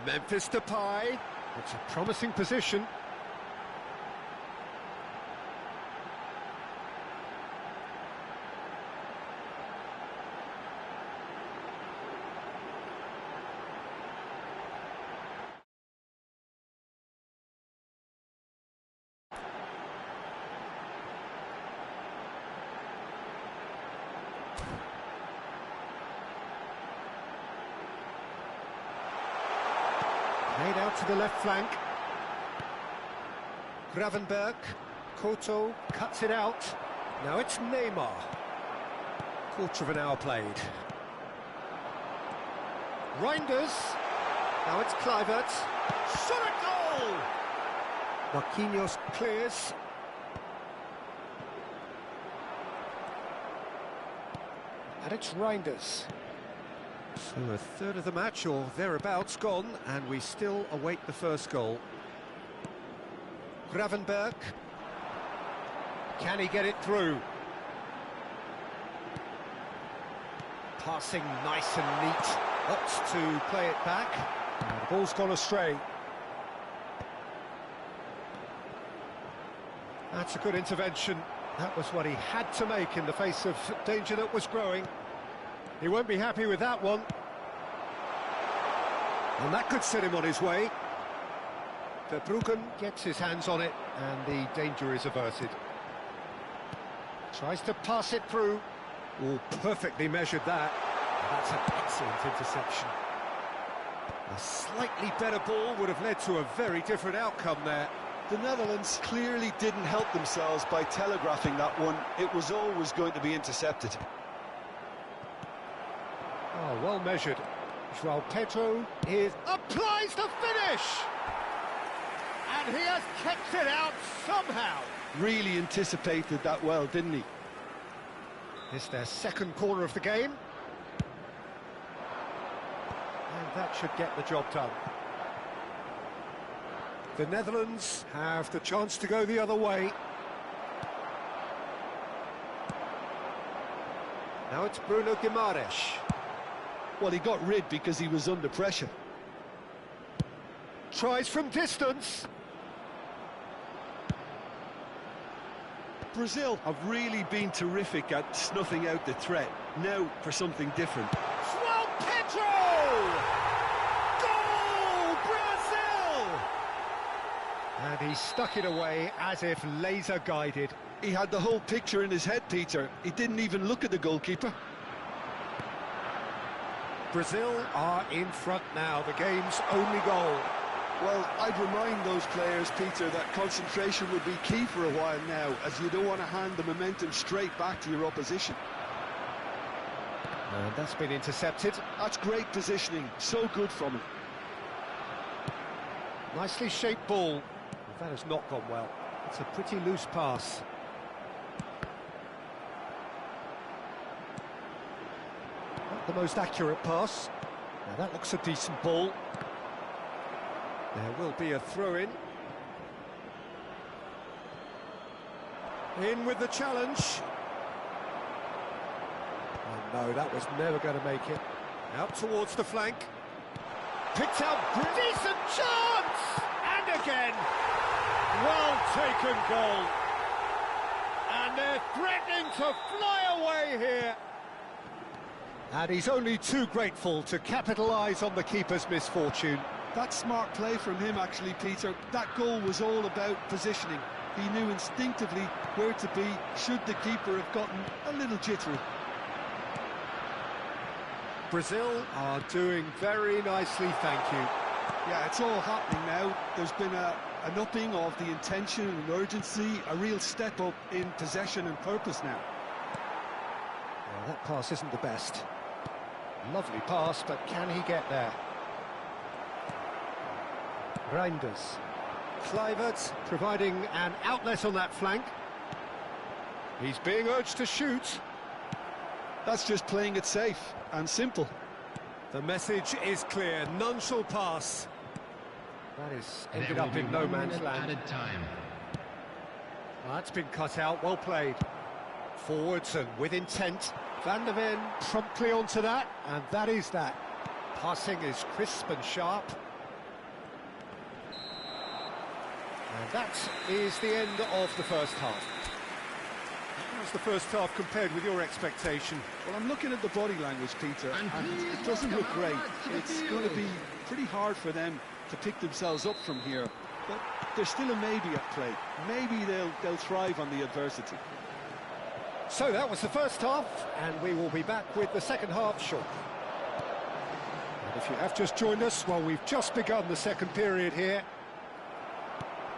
Memphis Depay. It's a promising position. Played out to the left flank. Gravenberg. Koto cuts it out. Now it's Neymar. Quarter of an hour played. Reinders. Now it's Kluivert. Shot a goal! Marquinhos clears. And it's Reinders. So a third of the match, or thereabouts, gone, and we still await the first goal. Gravenberg. Can he get it through? Passing nice and neat. Opts to play it back. And the ball's gone astray. That's a good intervention. That was what he had to make in the face of danger that was growing. He won't be happy with that one. And that could set him on his way. Verbruggen gets his hands on it, and the danger is averted. Tries to pass it through. Oh, perfectly measured that. That's an excellent interception. A slightly better ball would have led to a very different outcome there. The Netherlands clearly didn't help themselves by telegraphing that one. It was always going to be intercepted. Oh, well measured. João Pedro applies the finish! And he has kept it out somehow. Really anticipated that well, didn't he? It's their second corner of the game. And that should get the job done. The Netherlands have the chance to go the other way. Now it's Bruno Guimaraes. Well, he got rid because he was under pressure. Tries from distance. Brazil have really been terrific at snuffing out the threat. Now for something different. João Pedro! Goal, Brazil! And he stuck it away as if laser guided. He had the whole picture in his head, Peter. He didn't even look at the goalkeeper. Brazil are in front now, the game's only goal. Well, I'd remind those players, Peter, that concentration would be key for a while now, as you don't want to hand the momentum straight back to your opposition. And that's been intercepted. That's great positioning, so good from him. Nicely shaped ball. That has not gone well. It's a pretty loose pass. Not the most accurate pass. Now that looks a decent ball. There will be a throw-in. In with the challenge. Oh no, that was never going to make it. Out towards the flank. Picked out, decent chance! And again! Well taken goal. And they're threatening to fly away here. And he's only too grateful to capitalise on the keeper's misfortune. That's smart play from him, actually, Peter. That goal was all about positioning. He knew instinctively where to be should the keeper have gotten a little jittery. Brazil are doing very nicely, thank you. Yeah, it's all happening now. There's been an upping of the intention and urgency, a real step up in possession and purpose now. Well, that pass isn't the best. Lovely pass, but can he get there? Reinders. Kluivert providing an outlet on that flank. He's being urged to shoot. That's just playing it safe and simple. The message is clear, none shall pass. That is ended up in no man's land. Added time. Well, that's been cut out, well played. Forwards and with intent. Van der Ven promptly onto that, and that is that. Passing is crisp and sharp. And that is the end of the first half. How's the first half compared with your expectation? Well, I'm looking at the body language, Peter, and it doesn't look great. It's going to be pretty hard for them to pick themselves up from here, but there's still a maybe at play. Maybe they'll thrive on the adversity. So that was the first half, and we will be back with the second half shortly. And if you have just joined us, well, we've just begun the second period here.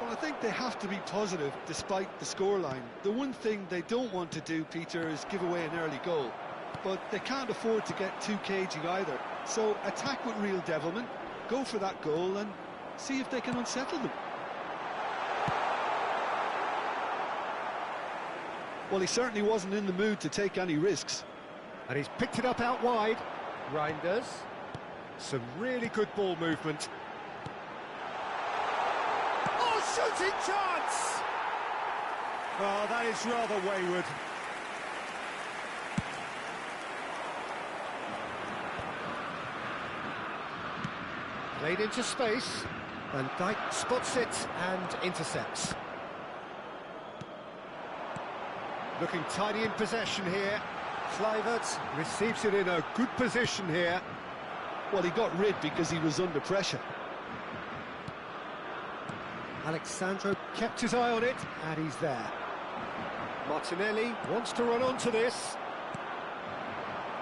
Well, I think they have to be positive despite the scoreline. The one thing they don't want to do, Peter, is give away an early goal. But they can't afford to get too cagey either. So attack with real devilment, go for that goal and see if they can unsettle them. Well, he certainly wasn't in the mood to take any risks. And he's picked it up out wide. Reinders. Some really good ball movement. Shooting chance! Oh, that is rather wayward. Played into space, and Dijk spots it and intercepts. Looking tidy in possession here. Kluivert receives it in a good position here. Well, he got rid because he was under pressure. Alexandro kept his eye on it, and he's there. Martinelli wants to run onto this.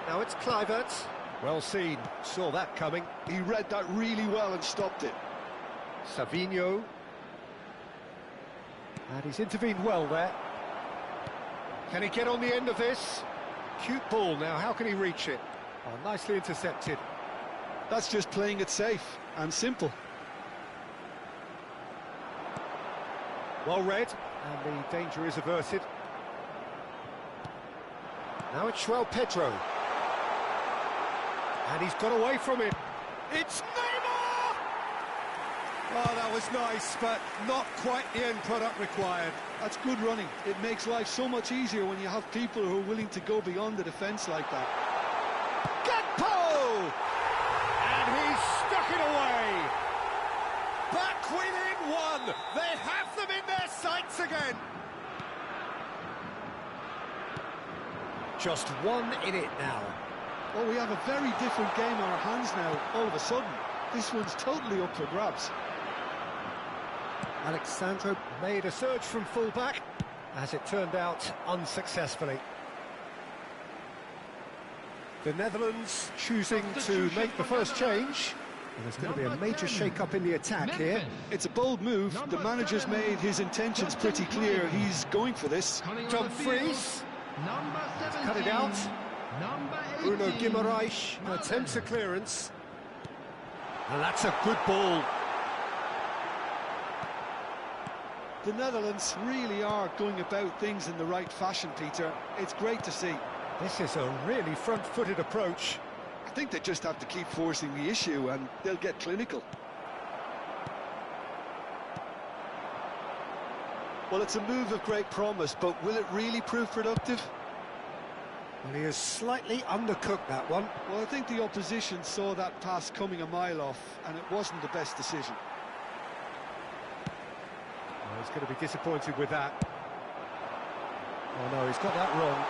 Now it's Kluivert. Well seen, saw that coming. He read that really well and stopped it. Savinho. And he's intervened well there. Can he get on the end of this? Cute ball now, how can he reach it? Oh, nicely intercepted. That's just playing it safe and simple. Well read, and the danger is averted. Now it's João Pedro. And he's got away from it. It's Neymar! Oh, that was nice, but not quite the end product required. That's good running. It makes life so much easier when you have people who are willing to go beyond the defence like that. Gakpo! And he's stuck it away. Back within one. They have them in their sights again. Just one in it now. Well, we have a very different game on our hands now, all of a sudden. This one's totally up for grabs. Alexandro made a surge from full-back, as it turned out, unsuccessfully. The Netherlands choosing to make the first change. And there's going to be a major shake-up in the attack here. It's a bold move. The manager's made his intentions pretty clear. He's going for this. Dumfries. Cut it out. Bruno Guimaraes attempts a clearance. And that's a good ball. The Netherlands really are going about things in the right fashion, Peter. It's great to see. This is a really front-footed approach. I think they just have to keep forcing the issue and they'll get clinical. Well, it's a move of great promise, but will it really prove productive? Well, he has slightly undercooked that one. Well, I think the opposition saw that pass coming a mile off, and it wasn't the best decision. Oh, he's going to be disappointed with that. Oh no, he's got that wrong.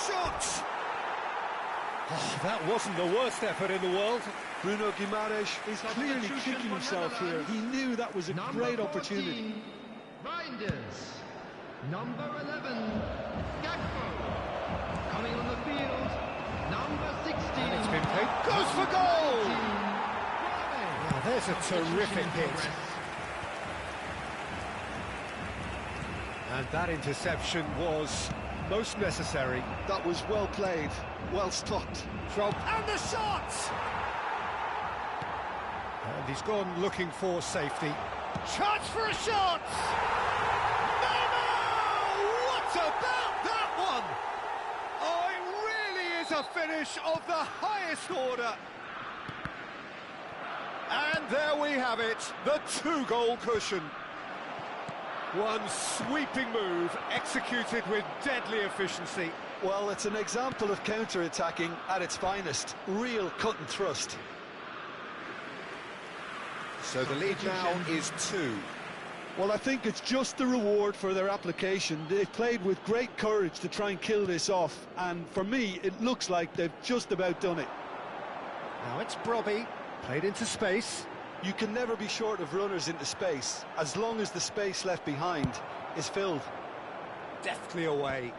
Shot! Oh, that wasn't the worst effort in the world. Bruno Guimaraes is clearly kicking himself here. He knew that was a great opportunity. Reinders. Number 11, Gakpo. Coming on the field, number 16. And it's been played. Goes for goal! Oh, there's a terrific hit. And that interception was most necessary. That was well played, well stopped. And the shot! And he's gone looking for safety. Chance for a shot! Neymar! What about that one? Oh, it really is a finish of the highest order. And there we have it, the two-goal cushion. One sweeping move, executed with deadly efficiency. Well, it's an example of counter-attacking at its finest. Real cut and thrust. So the lead now is 2. Well, I think it's just the reward for their application. They've played with great courage to try and kill this off, and for me, it looks like they've just about done it. Now it's Brobby, played into space. You can never be short of runners into space, as long as the space left behind is filled. Deftly away.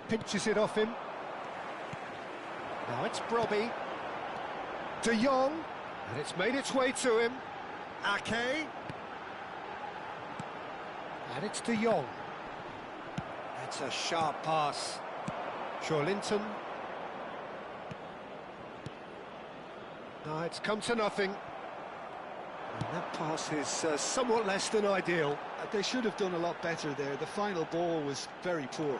Pinches it off him. Now it's Brobby. De Jong. And it's made its way to him. Ake. And it's De Jong. That's a sharp pass. Linton. No, it's come to nothing. And that pass is somewhat less than ideal. They should have done a lot better there. The final ball was very poor.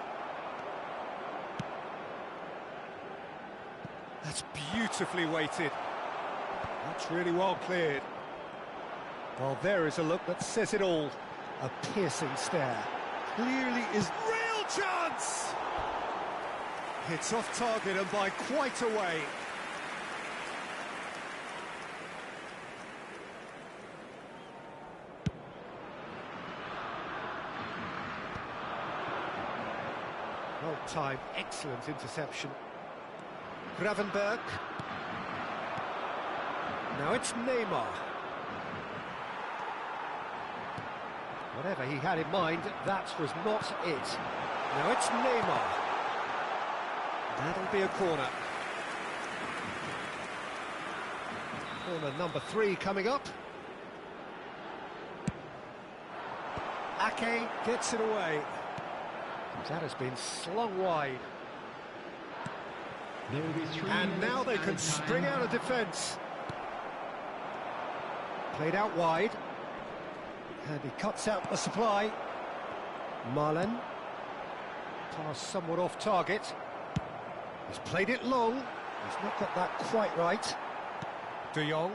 That's beautifully weighted. That's really well cleared. Well, there is a look that says it all. A piercing stare. Clearly is... Real chance! It's off target and by quite a way. Well-timed, excellent interception. Gravenberg. Now it's Neymar. Whatever he had in mind, that was not it. Now it's Neymar. That'll be a corner. Corner number 3 coming up. Ake gets it away. That has been slung wide. And now they can spring out of defence. Played out wide. And he cuts out the supply. Marlen. Pass somewhat off target. He's played it long. He's not got that quite right. De Jong.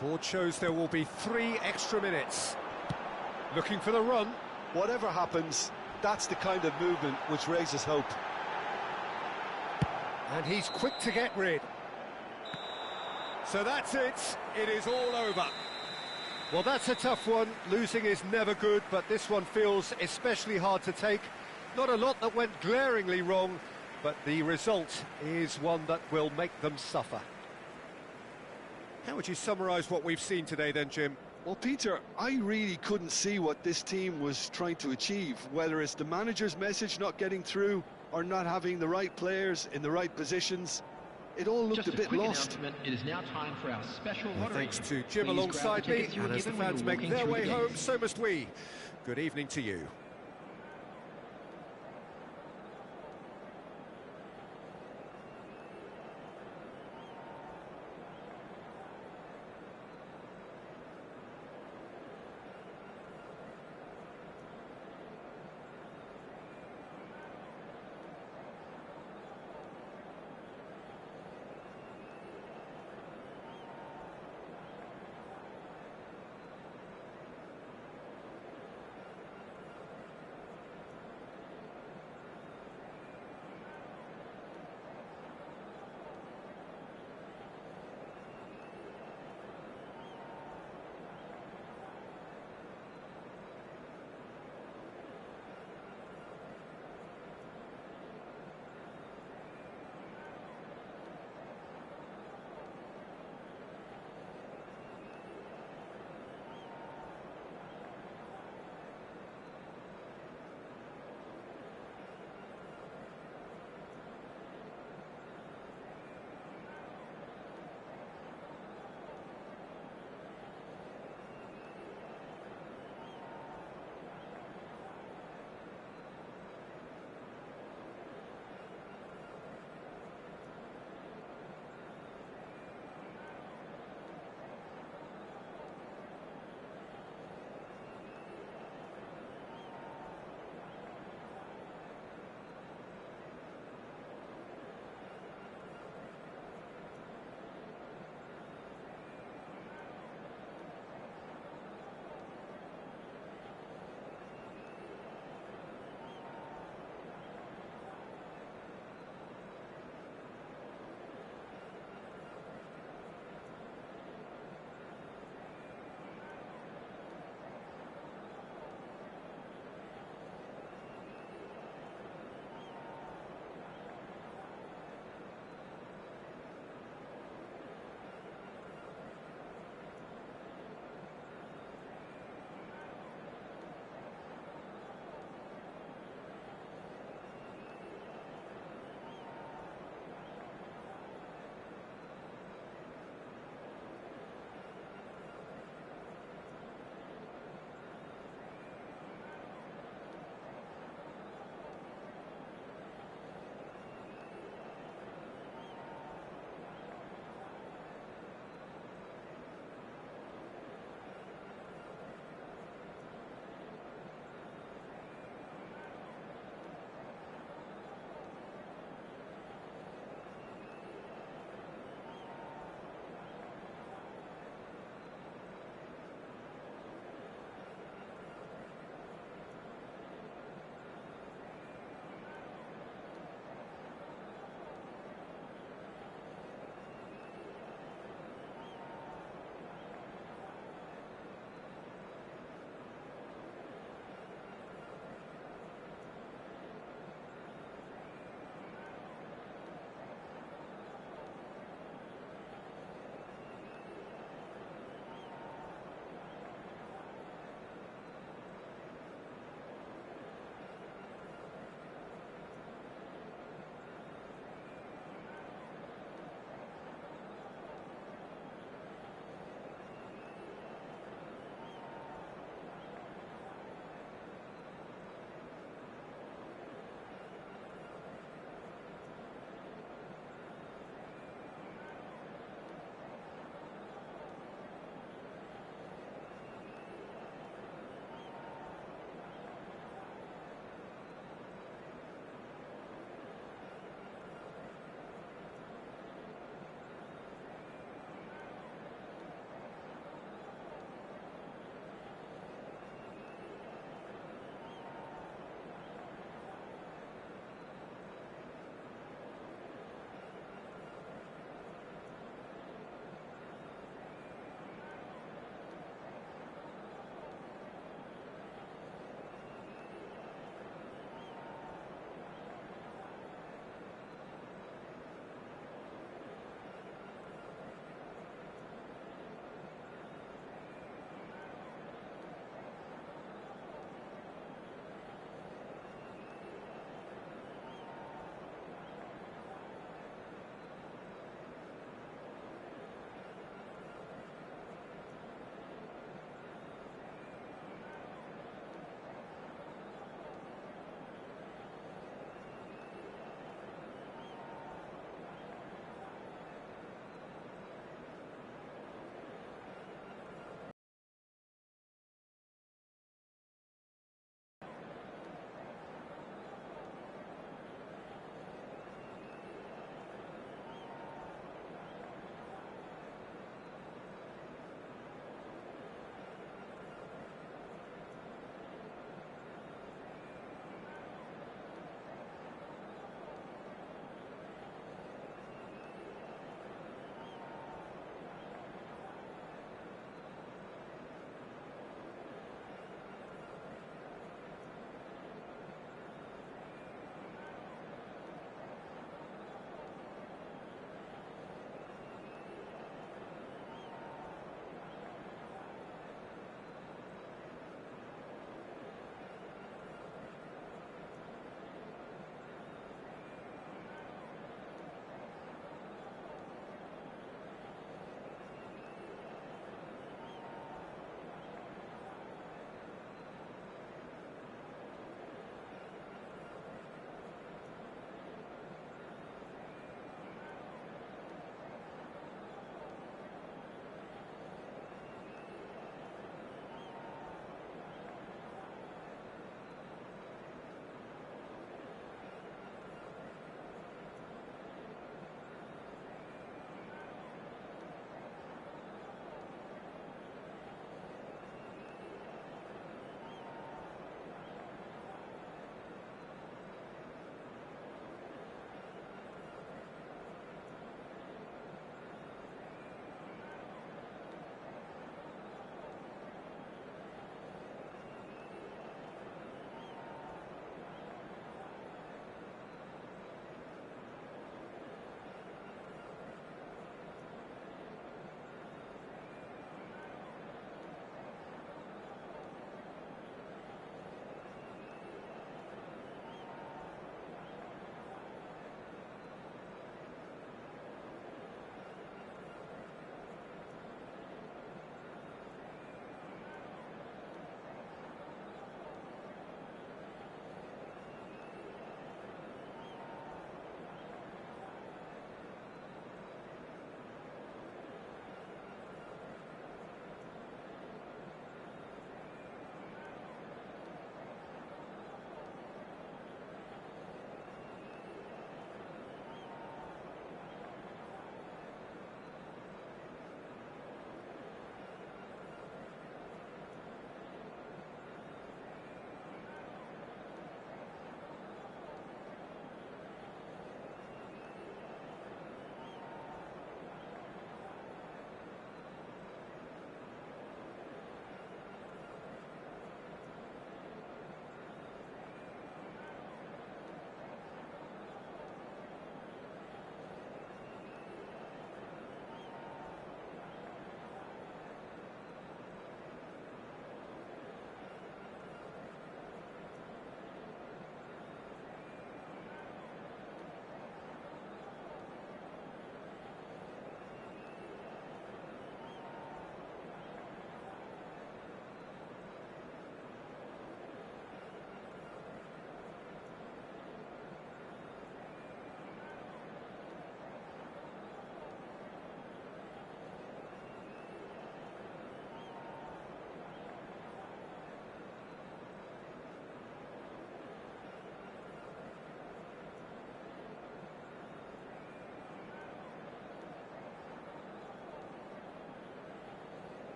Board shows there will be 3 extra minutes. Looking for the run. Whatever happens, that's the kind of movement which raises hope. And he's quick to get rid. So that's it. It is all over. Well, that's a tough one. Losing is never good, but this one feels especially hard to take. Not a lot that went glaringly wrong, but the result is one that will make them suffer. How would you summarise what we've seen today then, Jim? Well, Peter, I really couldn't see what this team was trying to achieve, whether it's the manager's message not getting through or not having the right players in the right positions. It all looked a bit lost. It is now time for our special lottery. Thanks to Jim alongside me, and as the fans make their way home, so must we. Good evening to you.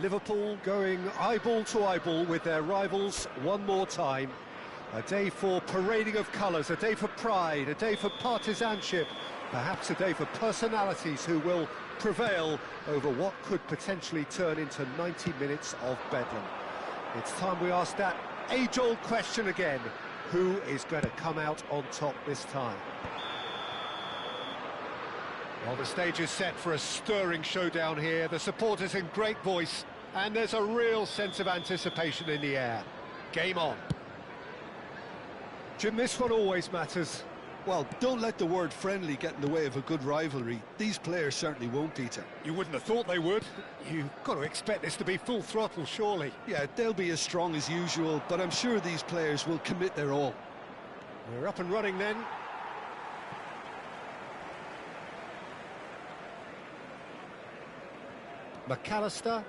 Liverpool going eyeball to eyeball with their rivals one more time. A day for parading of colours, a day for pride, a day for partisanship, perhaps a day for personalities who will prevail over what could potentially turn into 90 minutes of bedlam. It's time we ask that age-old question again: who is going to come out on top this time? Well, the stage is set for a stirring showdown here. The supporters in great voice, and there's a real sense of anticipation in the air. Game on. Jim, this one always matters. Well, don't let the word friendly get in the way of a good rivalry. These players certainly won't, Peter. You wouldn't have thought they would. You've got to expect this to be full throttle, surely. Yeah, they'll be as strong as usual, but I'm sure these players will commit their all. We're up and running then. McAllister.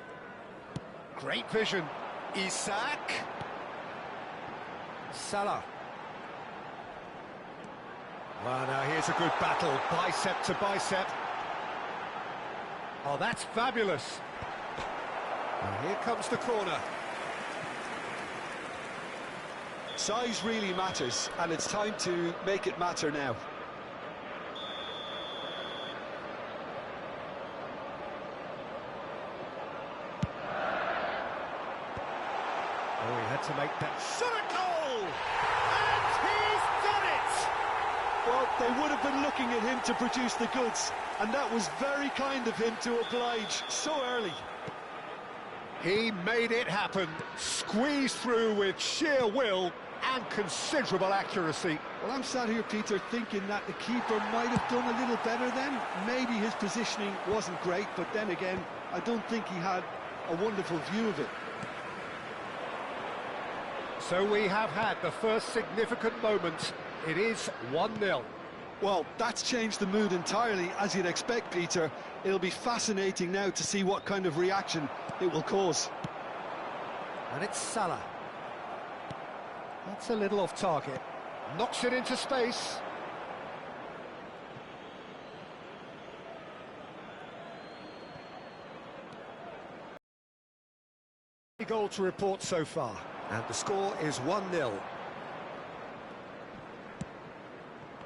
Great vision. Isak. Salah. Well, now here's a good battle, bicep to bicep. Oh, that's fabulous. And here comes the corner. Size really matters, and it's time to make it matter now. Oh, he had to make that shot at goal! And he's done it! Well, they would have been looking at him to produce the goods, and that was very kind of him to oblige so early. He made it happen, squeezed through with sheer will and considerable accuracy. Well, I'm sat here, Peter, thinking that the keeper might have done a little better then. Maybe his positioning wasn't great, but then again, I don't think he had a wonderful view of it. So we have had the first significant moment. It is 1-0. Well, that's changed the mood entirely, as you'd expect, Peter. It'll be fascinating now to see what kind of reaction it will cause. And it's Salah. That's a little off target. Knocks it into space. Goal to report so far. And the score is 1-0.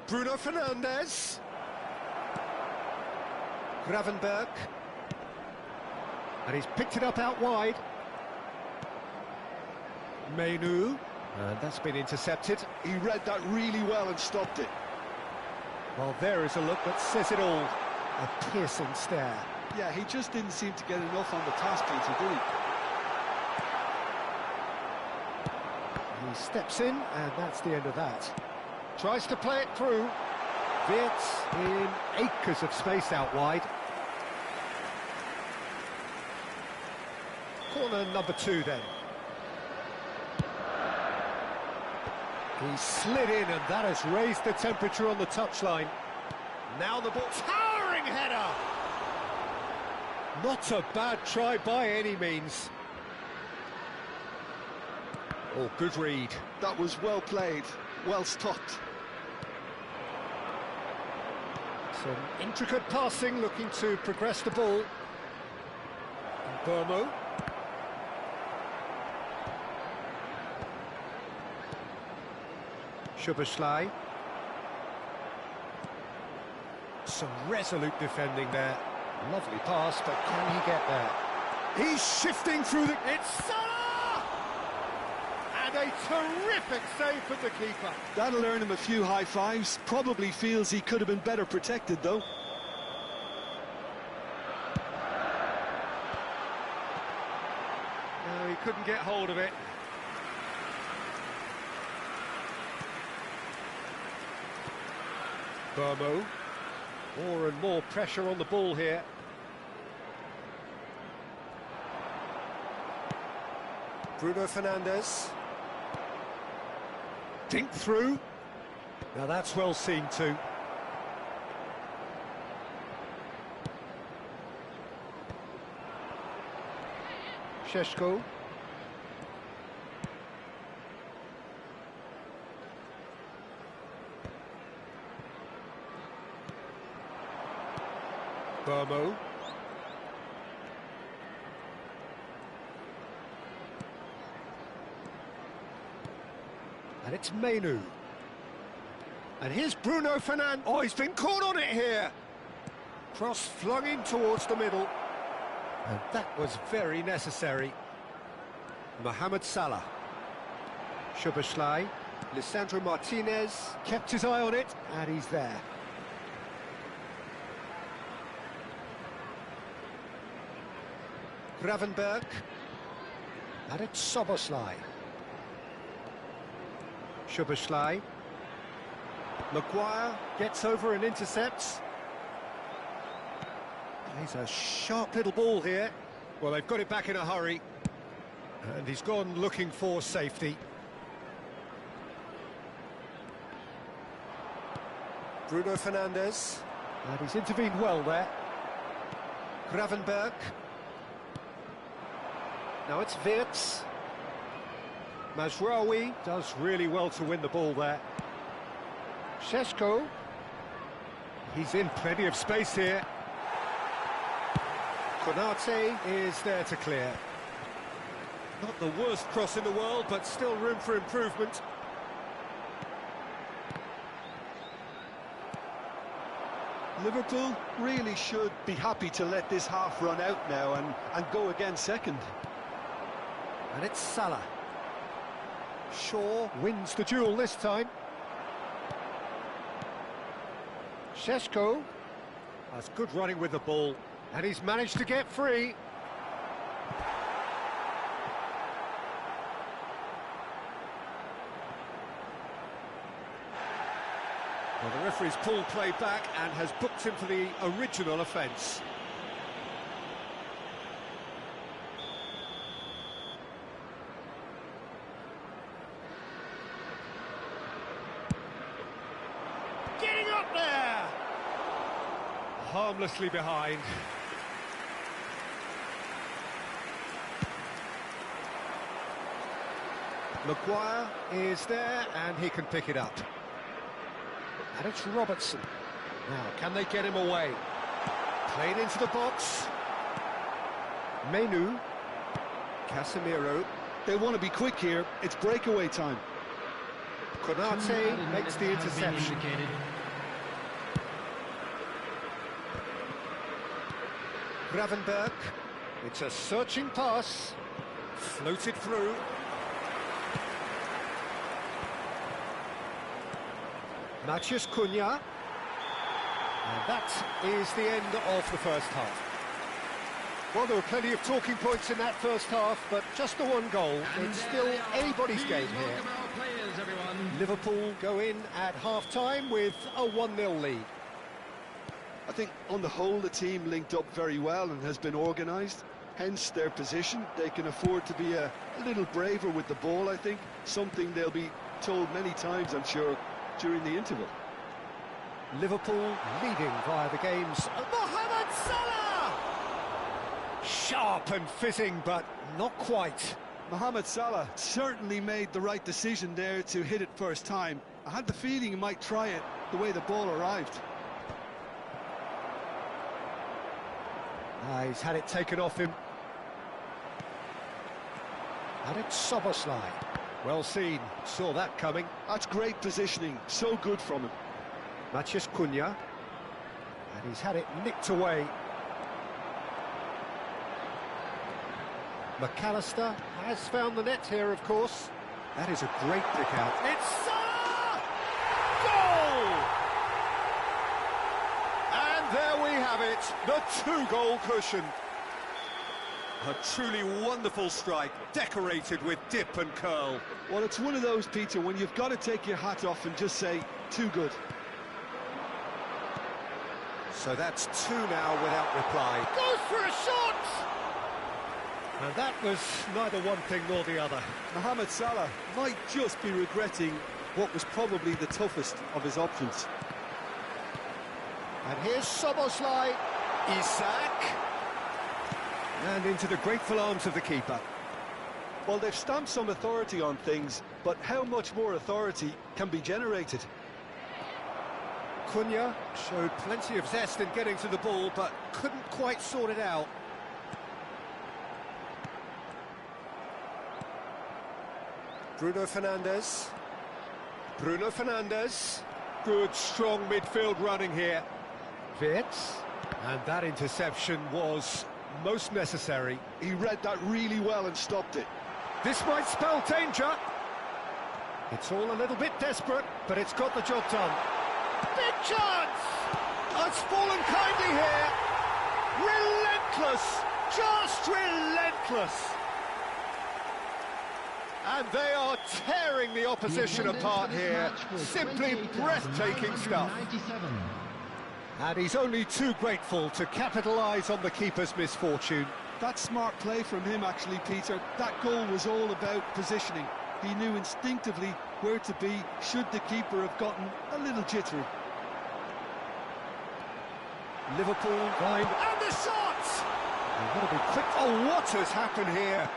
Bruno Fernandes. Gravenberg. And he's picked it up out wide. Menu. And that's been intercepted. He read that really well and stopped it. Well, there is a look that says it all. A piercing stare. Yeah, he just didn't seem to get enough on the task, Peter, did he? He steps in, and that's the end of that. Tries to play it through. Wirtz in acres of space out wide. Corner number 2 then. He slid in, and that has raised the temperature on the touchline. Now the ball, towering header! Not a bad try by any means. Oh, good read. That was well played, well stopped. Some intricate passing, looking to progress the ball. Burmo. Szoboszlai. Some resolute defending there. Lovely pass, but can he get there? He's shifting through the... It's Salah! And a terrific save from the keeper. That'll earn him a few high fives. Probably feels he could have been better protected, though. No, he couldn't get hold of it. Burmo. More and more pressure on the ball here. Bruno Fernandes. Dink through. Now that's well seen too. Šeško. Burmo. And it's Mainu. And here's Bruno Fernandes. Oh, he's been caught on it here. Cross flung in towards the middle. And that was very necessary. Mohamed Salah. Szoboszlai. Lisandro Martinez kept his eye on it, and he's there. Gravenberg. And it's Szoboszlai. Szoboszlai. Maguire gets over and intercepts. He's a sharp little ball here. Well, they've got it back in a hurry. And he's gone looking for safety. Bruno Fernandes. And he's intervened well there. Gravenberg. Now it's Wirtz. Mazraoui does really well to win the ball there. Šeško. He's in plenty of space here. Konate is there to clear. Not the worst cross in the world, but still room for improvement. Liverpool really should be happy to let this half run out now and go again second. And it's Salah. Shaw wins the duel this time. Šeško has good running with the ball, and he's managed to get free. Well, the referee's pulled play back and has booked him for the original offence. Getting up there! Harmlessly behind. Maguire is there and he can pick it up. And it's Robertson. Now, can they get him away? Played into the box. Mainu. Casemiro. They want to be quick here. It's breakaway time. Konate makes the interception. Gravenberg. It's a searching pass. Floated through. Matheus Cunha. And that is the end of the first half. Well, there were plenty of talking points in that first half, but just the one goal. It's still anybody's game here. Liverpool go in at half-time with a 1-0 lead. I think on the whole the team linked up very well and has been organised. Hence their position. They can afford to be a little braver with the ball, I think. Something they'll be told many times, I'm sure, during the interval. Liverpool leading via the game's Mohamed Salah! Sharp and fitting, but not quite. Mohamed Salah certainly made the right decision there to hit it first time. I had the feeling he might try it the way the ball arrived. He's had it taken off him. And it's Szoboszlai. Well seen, saw that coming. That's great positioning, so good from him. Matheus Cunha. And he's had it nicked away. McAllister has found the net here, of course. That is a great pick out. It's Salah! Goal! And there we have it, the two-goal cushion. A truly wonderful strike, decorated with dip and curl. Well, it's one of those, Peter, when you've got to take your hat off and just say, too good. So that's two now without reply. Goes for a shot! And that was neither one thing nor the other. Mohamed Salah might just be regretting what was probably the toughest of his options. And here's Szoboszlai. Isak. And into the grateful arms of the keeper. Well, they've stamped some authority on things, but how much more authority can be generated? Cunha showed plenty of zest in getting to the ball, but couldn't quite sort it out. Bruno Fernandes. Bruno Fernandes. Good, strong midfield running here. Wirtz. And that interception was most necessary. He read that really well and stopped it. This might spell danger. It's all a little bit desperate, but it's got the job done. Big chance! It's fallen kindly here. Relentless, just relentless. And they are tearing the opposition apart here. Simply breathtaking stuff. And he's only too grateful to capitalise on the keeper's misfortune. That's smart play from him, actually, Peter. That goal was all about positioning. He knew instinctively where to be should the keeper have gotten a little jittery. Liverpool line, and the shot! They've got to be quick. Oh, what has happened here?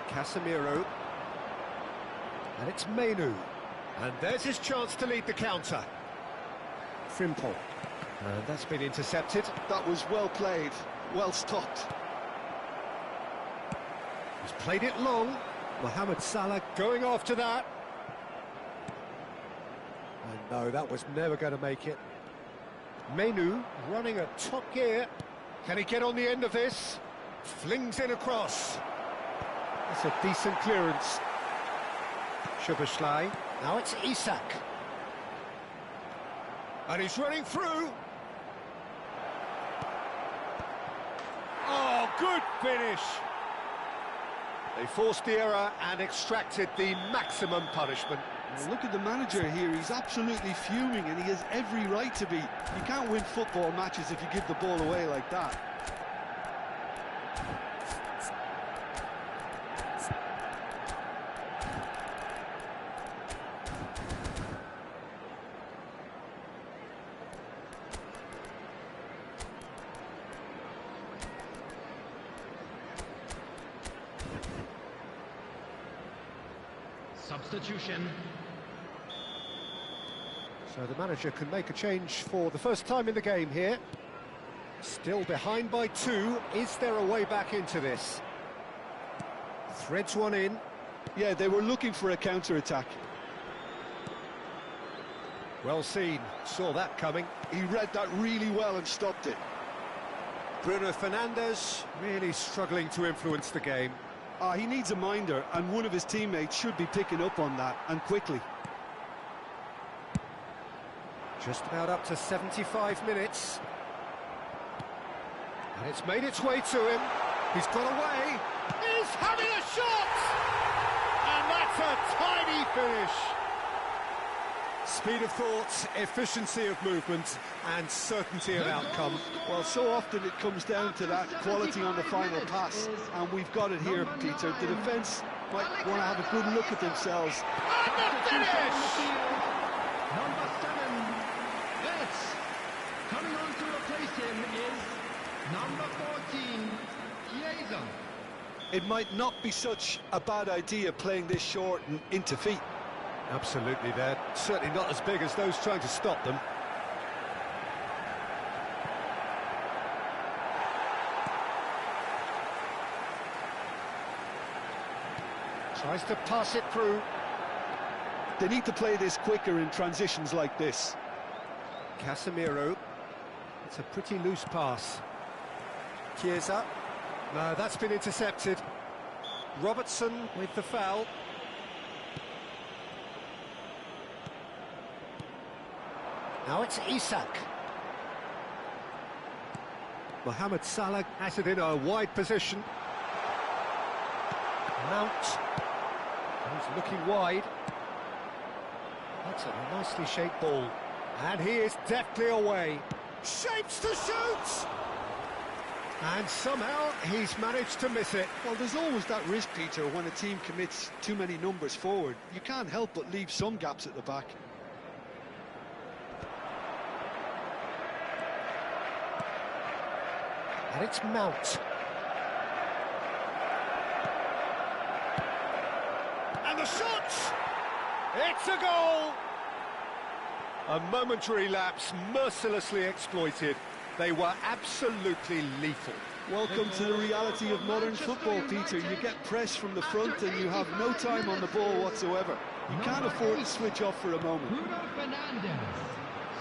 Casemiro. And it's Menu. And there's his chance to lead the counter. Frimpong. And that's been intercepted. That was well played, well stopped. He's played it long. Mohamed Salah going after that. And no, that was never going to make it. Menu running at top gear. Can he get on the end of this? Flings in across. That's a decent clearance. Szoboszlai. Now it's Isak. And he's running through. Oh, good finish. They forced the error and extracted the maximum punishment. Well, look at the manager here. He's absolutely fuming, and he has every right to be. You can't win football matches if you give the ball away like that. Substitution. So the manager can make a change for the first time in the game here. Still behind by 2. Is there a way back into this? Threads one in. Yeah, they were looking for a counter-attack. Well seen. Saw that coming. He read that really well and stopped it. Bruno Fernandes really struggling to influence the game. He needs a minder, and one of his teammates should be picking up on that, and quickly. Just about up to 75 minutes. And it's made its way to him. He's got away. He's having a shot! And that's a tiny finish. Speed of thought, efficiency of movement, and certainty of outcome. Well, so often it comes down to that quality on the final pass, and we've got it here, Peter. The defence might want to have a good look at themselves. And the finish! Number 7, Wirtz. Coming on to replace him is number 14, Chiesa. It might not be such a bad idea playing this short and into feet. Absolutely, they're certainly not as big as those trying to stop them. Tries to pass it through. They need to play this quicker in transitions like this. Casemiro. It's a pretty loose pass. Chiesa. No, that's been intercepted. Robertson with the foul. Now it's Isak. Mohamed Salah has it in a wide position. Mount. He's looking wide. That's a nicely shaped ball. And he is deftly away. Shapes to shoot! And somehow he's managed to miss it. Well, there's always that risk, Peter, when a team commits too many numbers forward. You can't help but leave some gaps at the back. And it's Mount. And the shot! It's a goal! A momentary lapse mercilessly exploited. They were absolutely lethal. Welcome to the reality of modern football, Peter. You get press from the front and you have no time on the ball whatsoever. You can't afford to switch off for a moment. Bruno Fernandes.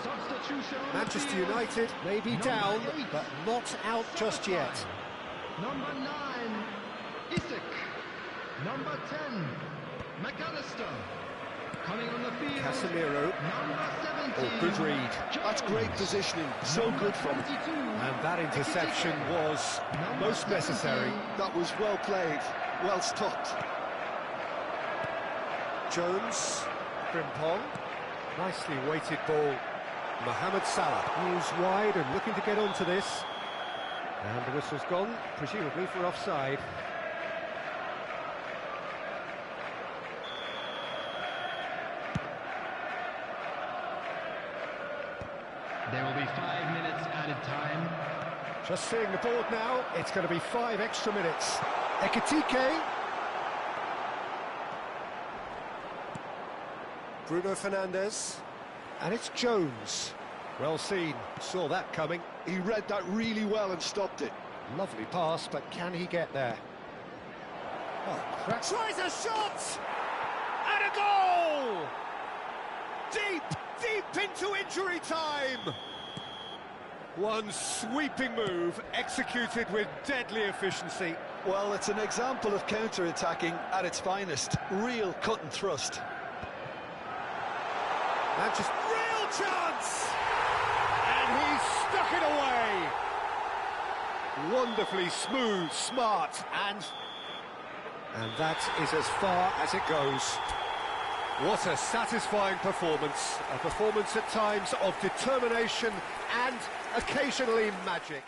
Substitution on the Manchester field. United may be Number down, 8. but not out just yet. Number 9, Isak. Number 10, McAllister. Coming on the field, Casemiro. number 17. Oh, good read. That's great positioning. So good from him. 22. And that interception was most necessary. That was well played, well stopped. Jones, Frimpong, nicely weighted ball. Mohamed Salah, who's wide and looking to get onto this. And the whistle's gone, presumably for offside. There will be 5 minutes added time. Just seeing the board now, it's going to be 5 extra minutes. Ekitike. Bruno Fernandes. And it's Jones. Well seen, saw that coming. He read that really well and stopped it. Lovely pass, but can he get there? Oh, crap. Tries a shot! And a goal! Deep into injury time! One sweeping move, executed with deadly efficiency. Well, it's an example of counter-attacking at its finest. Real cut and thrust. Manchester, real chance! And he stuck it away! Wonderfully smooth, smart, and that is as far as it goes. What a satisfying performance. A performance at times of determination and occasionally magic.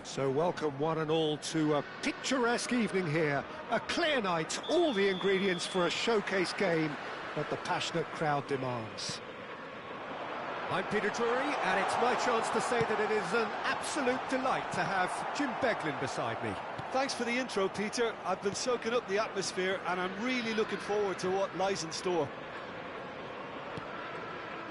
So welcome one and all to a picturesque evening here. A clear night, all the ingredients for a showcase game that the passionate crowd demands. I'm Peter Drury, and it's my chance to say that it is an absolute delight to have Jim Beglin beside me. Thanks for the intro, Peter. I've been soaking up the atmosphere and I'm really looking forward to what lies in store.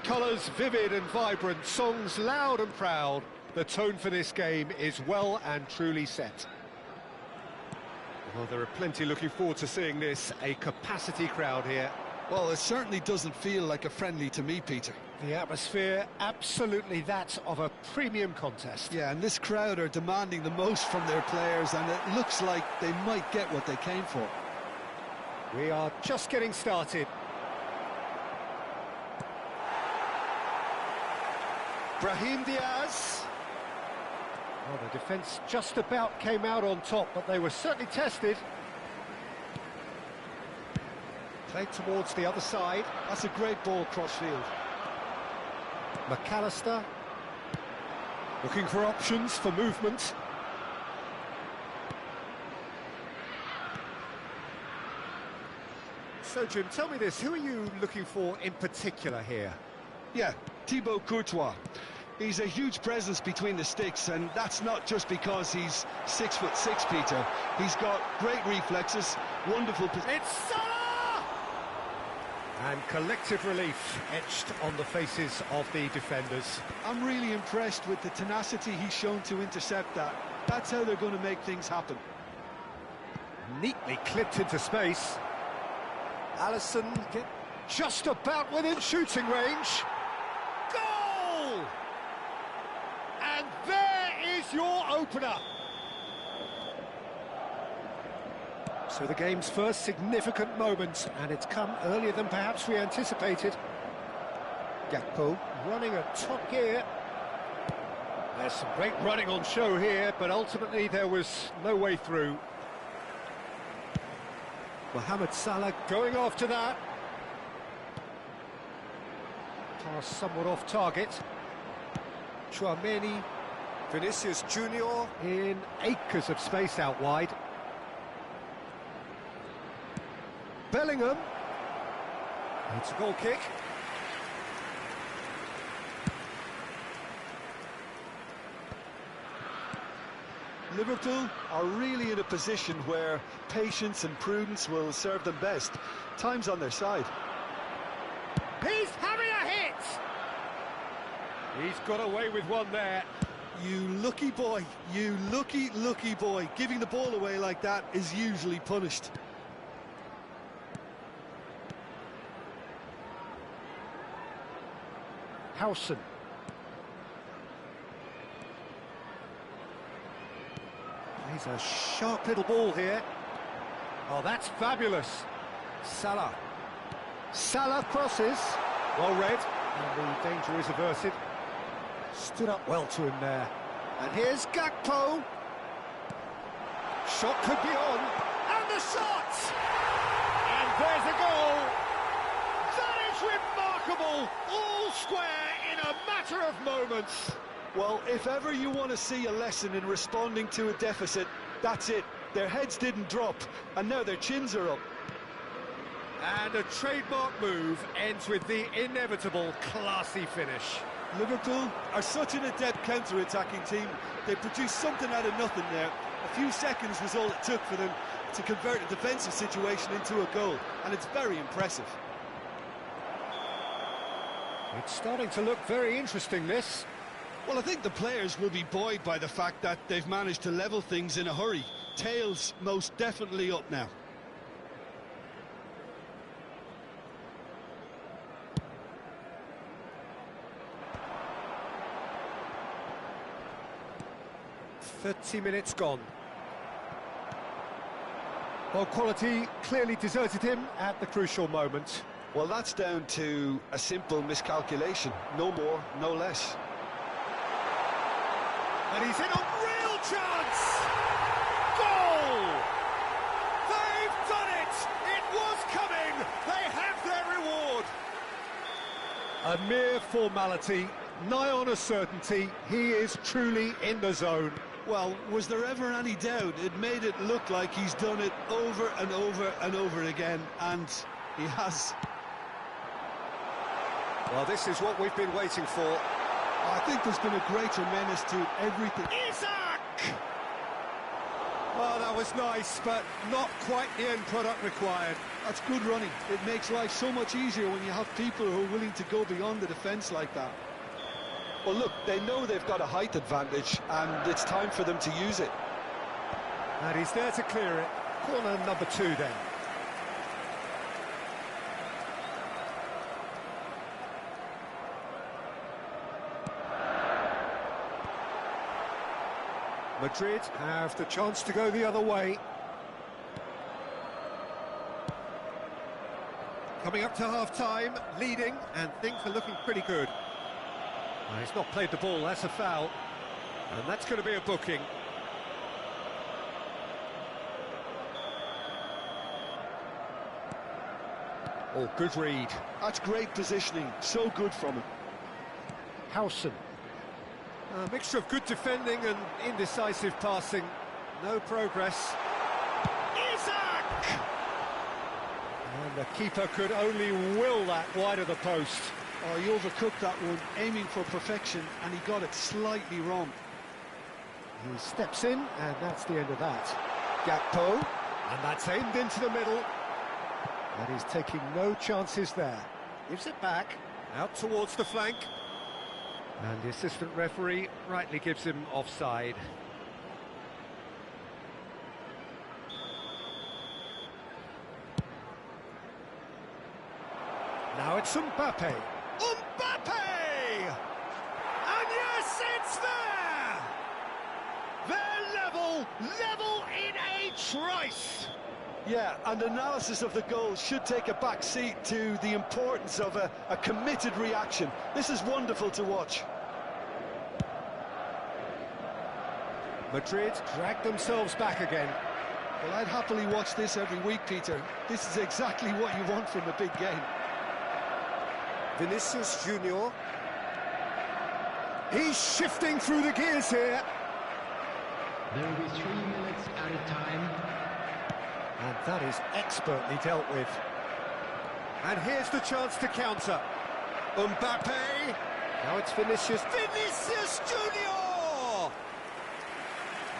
Colours vivid and vibrant, songs loud and proud. The tone for this game is well and truly set. Well, there are plenty looking forward to seeing this, a capacity crowd here. Well, it certainly doesn't feel like a friendly to me, Peter. The atmosphere, absolutely that of a premium contest. Yeah, and this crowd are demanding the most from their players, and it looks like they might get what they came for. We are just getting started. Brahim Diaz. Well, the defence just about came out on top, but they were certainly tested. Played towards the other side. That's a great ball cross field. McAllister. Looking for options for movement. So, Jim, tell me this, who are you looking for in particular here? Yeah, Thibaut Courtois. He's a huge presence between the sticks, and that's not just because he's 6'6", Peter. He's got great reflexes, wonderful... It's Salah! And collective relief etched on the faces of the defenders. I'm really impressed with the tenacity he's shown to intercept that. That's how they're going to make things happen. Neatly clipped into space. Alisson just about within shooting range. Goal! And there is your opener. So the game's first significant moment, and it's come earlier than perhaps we anticipated. Gakpo running at top gear. There's some great running on show here, but ultimately there was no way through. Mohamed Salah going after that. Pass somewhat off target. Tchouaméni. Vinicius Junior in acres of space out wide. Bellingham. It's a goal kick. Liverpool are really in a position where patience and prudence will serve them best. Time's on their side. He's having a hit! He's got away with one there. You lucky boy, you lucky boy. Giving the ball away like that is usually punished. Howson. He's a sharp little ball here. Oh, that's fabulous. Salah. Salah crosses. Well read. And the danger is averted. Stood up well to him there. And here's Gakpo. Shot could be on. And the shot! And there's a goal. That is remarkable. All square in a matter of moments. Well, if ever you want to see a lesson in responding to a deficit, that's it. Their heads didn't drop, and now their chins are up. And a trademark move ends with the inevitable classy finish. Liverpool are such an adept counter-attacking team. They produced something out of nothing there. A few seconds was all it took for them to convert a defensive situation into a goal, and it's very impressive. It's starting to look very interesting, this. Well, I think the players will be buoyed by the fact that they've managed to level things in a hurry. Tails most definitely up now. "30 minutes gone. Well, quality clearly deserted him at the crucial moment. Well, that's down to a simple miscalculation. No more, no less. And he's in a real chance! Goal! They've done it! It was coming! They have their reward! A mere formality, nigh on a certainty. He is truly in the zone. Well, was there ever any doubt? It made it look like he's done it over and over and over again, and he has. Well, this is what we've been waiting for. I think there's been a greater menace to everything. Isaac! Well, that was nice, but not quite the end product required. That's good running. It makes life so much easier when you have people who are willing to go beyond the defence like that. Well, look, they know they've got a height advantage, and it's time for them to use it. And he's there to clear it. Corner number 2 then. Madrid have the chance to go the other way. Coming up to half-time, leading, and things are looking pretty good. He's not played the ball, that's a foul. And that's going to be a booking. Oh, good read. That's great positioning, so good from him. Howson. A mixture of good defending and indecisive passing. No progress. Isaac! And the keeper could only will that wide of the post. Oh, he overcooked that one, aiming for perfection, and he got it slightly wrong. He steps in, and that's the end of that. Gakpo, and that's aimed into the middle. And he's taking no chances there. Gives it back, out towards the flank. And the assistant referee rightly gives him offside. Now it's Mbappe. Mbappe! And yes, it's there! They're level in a trice! Yeah, and analysis of the goal should take a back seat to the importance of a committed reaction. This is wonderful to watch. Madrid drag themselves back again. Well, I'd happily watch this every week, Peter. This is exactly what you want from a big game. Vinicius Junior. He's shifting through the gears here. There will be 3 minutes added time. And that is expertly dealt with. And here's the chance to counter. Mbappe. Now it's Vinicius. Vinicius Junior!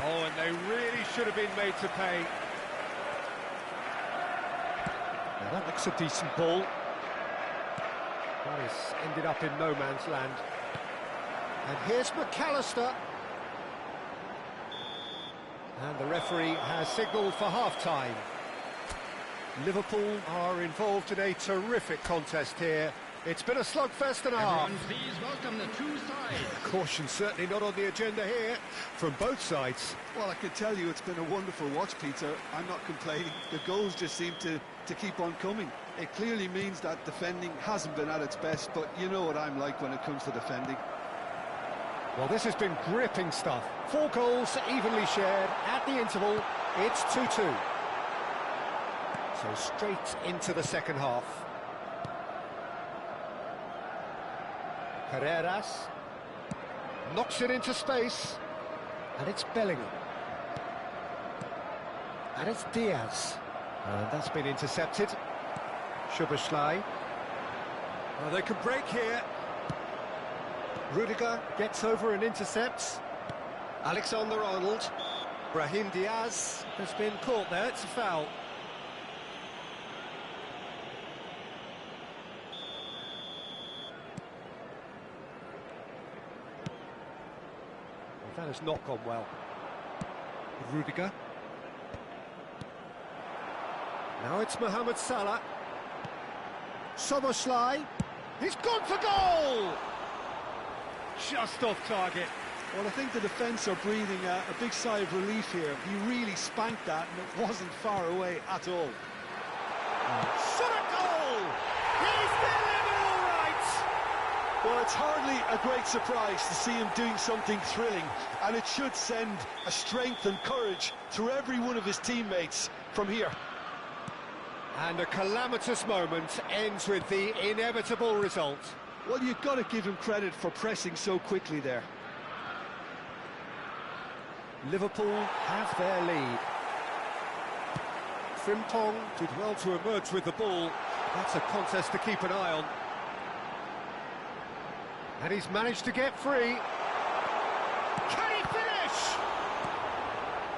Oh, and they really should have been made to pay. Now that looks a decent ball. That has ended up in no man's land. And here's McAllister. And the referee has signalled for half-time. Liverpool are involved in a terrific contest here. It's been a slugfest and a half. Everyone, please welcome the two sides. Caution certainly not on the agenda here from both sides. Well, I can tell you it's been a wonderful watch, Peter. I'm not complaining. The goals just seem to keep on coming. It clearly means that defending hasn't been at its best, but you know what I'm like when it comes to defending. Well, this has been gripping stuff. 4 goals evenly shared at the interval. It's 2-2. So straight into the second half. Carreras knocks it into space, and it's Bellingham. And it's Diaz. And that's been intercepted. Szoboszlai. Well, they can break here. Rudiger gets over and intercepts. Alexander-Arnold. Brahim Diaz has been caught there. It's a foul. That has not gone well. Rudiger. Now it's Mohamed Salah. Szoboszlai. He's gone for goal! Just off target. Well, I think the defence are breathing a big sigh of relief here. He really spanked that, and it wasn't far away at all. Shot a goal! He's delivered all right! Well, it's hardly a great surprise to see him doing something thrilling, and it should send a strength and courage through every one of his teammates from here. And a calamitous moment ends with the inevitable result. Well, you've got to give him credit for pressing so quickly there. Liverpool have their lead. Frimpong did well to emerge with the ball. That's a contest to keep an eye on. And he's managed to get free. Can he finish?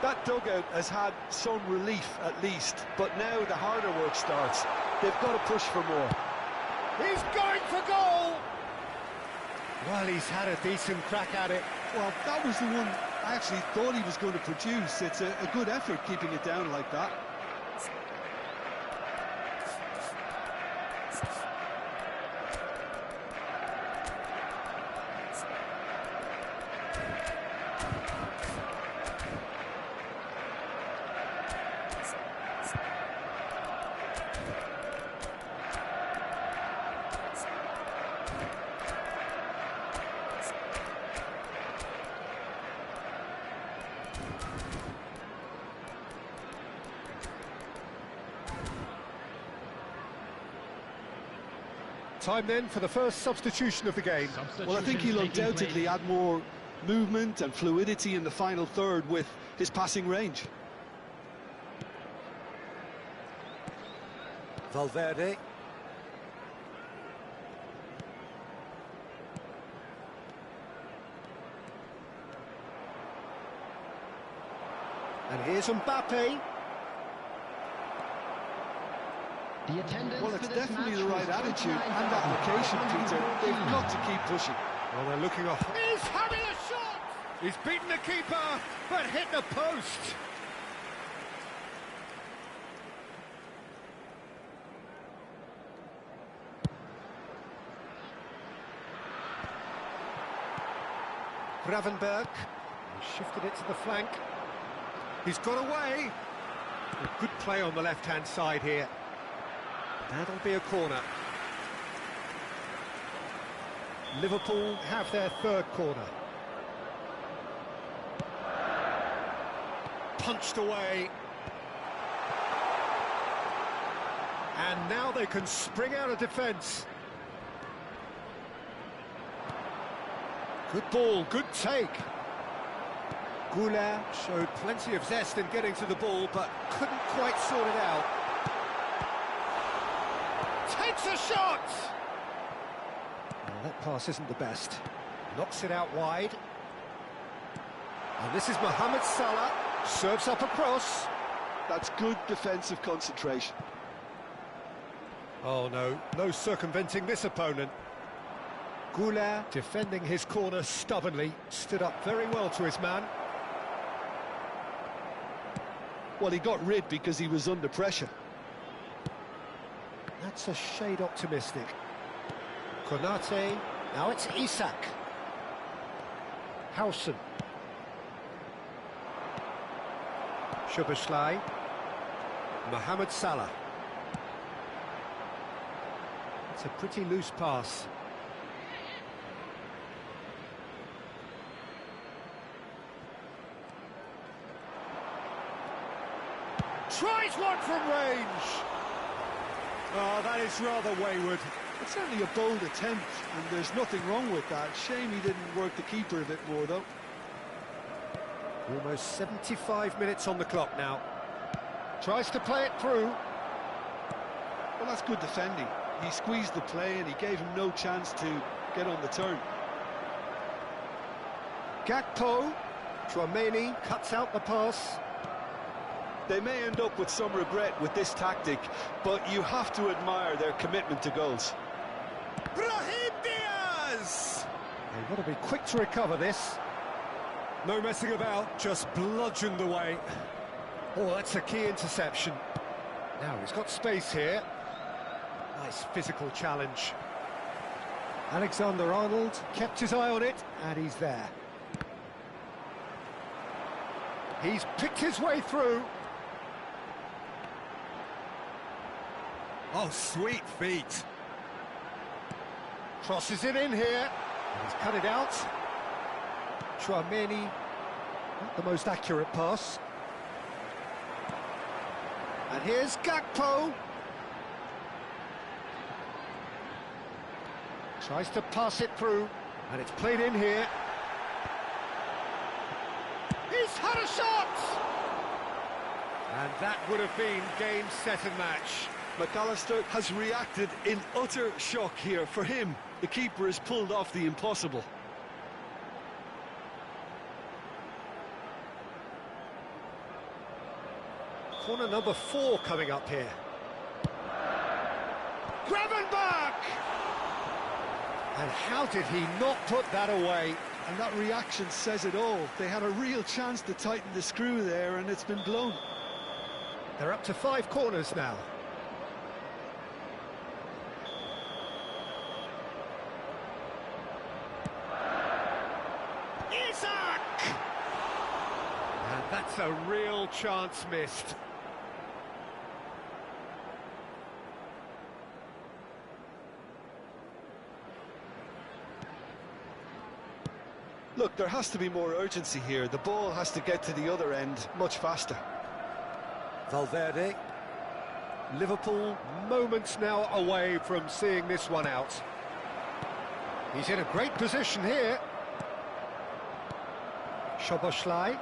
That dugout has had some relief at least, but now the harder work starts. They've got to push for more. He's going for goal! Well, he's had a decent crack at it. Well, that was the one I actually thought he was going to produce. It's a good effort keeping it down like that. Time then for the first substitution of the game. Well, I think he'll undoubtedly add more movement and fluidity in the final third with his passing range. Valverde. And here's Mbappe. The attendance Well, it's for this definitely match the was right attitude and 29,000. application, Peter. They've got to keep pushing. Well, they're looking off. He's having a shot! He's beaten the keeper, but hit the post. Gravenberg. He shifted it to the flank. He's got away. A good play on the left-hand side here. That'll be a corner. Liverpool have their third corner. Punched away. And now they can spring out of defence. Good ball, good take. Goulart showed plenty of zest in getting to the ball, but couldn't quite sort it out. Takes a shot! Well, that pass isn't the best. Knocks it out wide. And this is Mohamed Salah. Serves up a cross. That's good defensive concentration. Oh no, no circumventing this opponent. Goulart defending his corner stubbornly. Stood up very well to his man. Well, he got rid because he was under pressure. That's a shade optimistic. Konate, now it's Isak. Howson. Szoboszlai. Mohamed Salah. It's a pretty loose pass. Tries one from range. Oh, that is rather wayward. It's certainly a bold attempt, and there's nothing wrong with that. Shame he didn't work the keeper a bit more, though. Almost 75 minutes on the clock now. Tries to play it through. Well, that's good defending. He squeezed the play and he gave him no chance to get on the turn. Gakpo. Tchouaméni cuts out the pass. They may end up with some regret with this tactic, but you have to admire their commitment to goals. Brahim Diaz! They've got to be quick to recover this. No messing about, just bludgeoned away. Oh, that's a key interception. Now he's got space here. Nice physical challenge. Alexander-Arnold kept his eye on it, and he's there. He's picked his way through. Oh, sweet feet. Crosses it in here. And he's cut it out. Tchouaméni, not the most accurate pass. And here's Gakpo. Tries to pass it through, and it's played in here. He's had a shot! And that would have been game, set and match. McAllister has reacted in utter shock here. For him, the keeper has pulled off the impossible. Corner number 4 coming up here. Gravenberg! And how did he not put that away? And that reaction says it all. They had a real chance to tighten the screw there, and it's been blown. They're up to 5 corners now. Isak! And that's a real chance missed. Look, there has to be more urgency here. The ball has to get to the other end much faster. Valverde. Liverpool moments now away from seeing this one out. He's in a great position here. Szoboszlai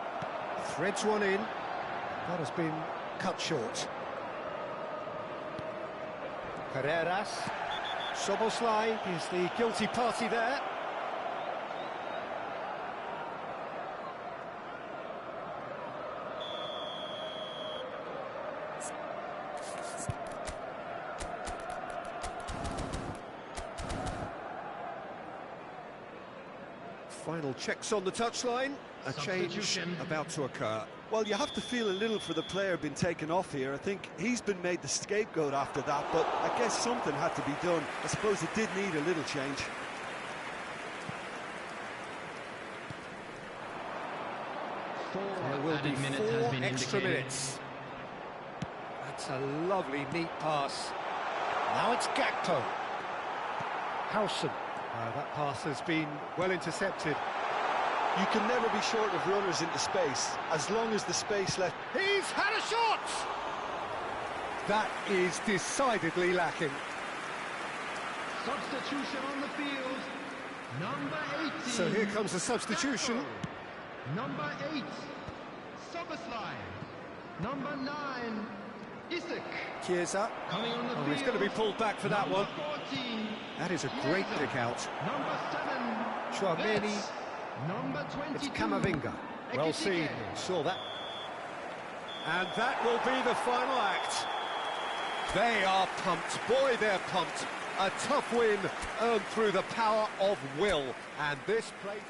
threads one in. That has been cut short. Carreras. Szoboszlai is the guilty party there. Final checks on the touchline. A change about to occur. Well, you have to feel a little for the player being taken off here. I think he's been made the scapegoat after that, but I guess something had to be done. I suppose it did need a little change. There will be 4 extra minutes. That's a lovely, neat pass. Now it's Gakpo. Howson. That pass has been well intercepted. You can never be short of runners into space, as long as the space left. He's had a shot! That is decidedly lacking. Substitution on the field. Number 18. So here comes the substitution. Number 8, Szoboszlai. Number 9, Isak. Chiesa. Coming on the field. He's going to be pulled back for that one. 14. That is a great kick out. Number 7, Chouameni. Betts. Number 22. It's Camavinga. Well Ekitike. seen. Saw that. And that will be the final act. They are pumped. Boy, they're pumped. A tough win earned through the power of will. And this place...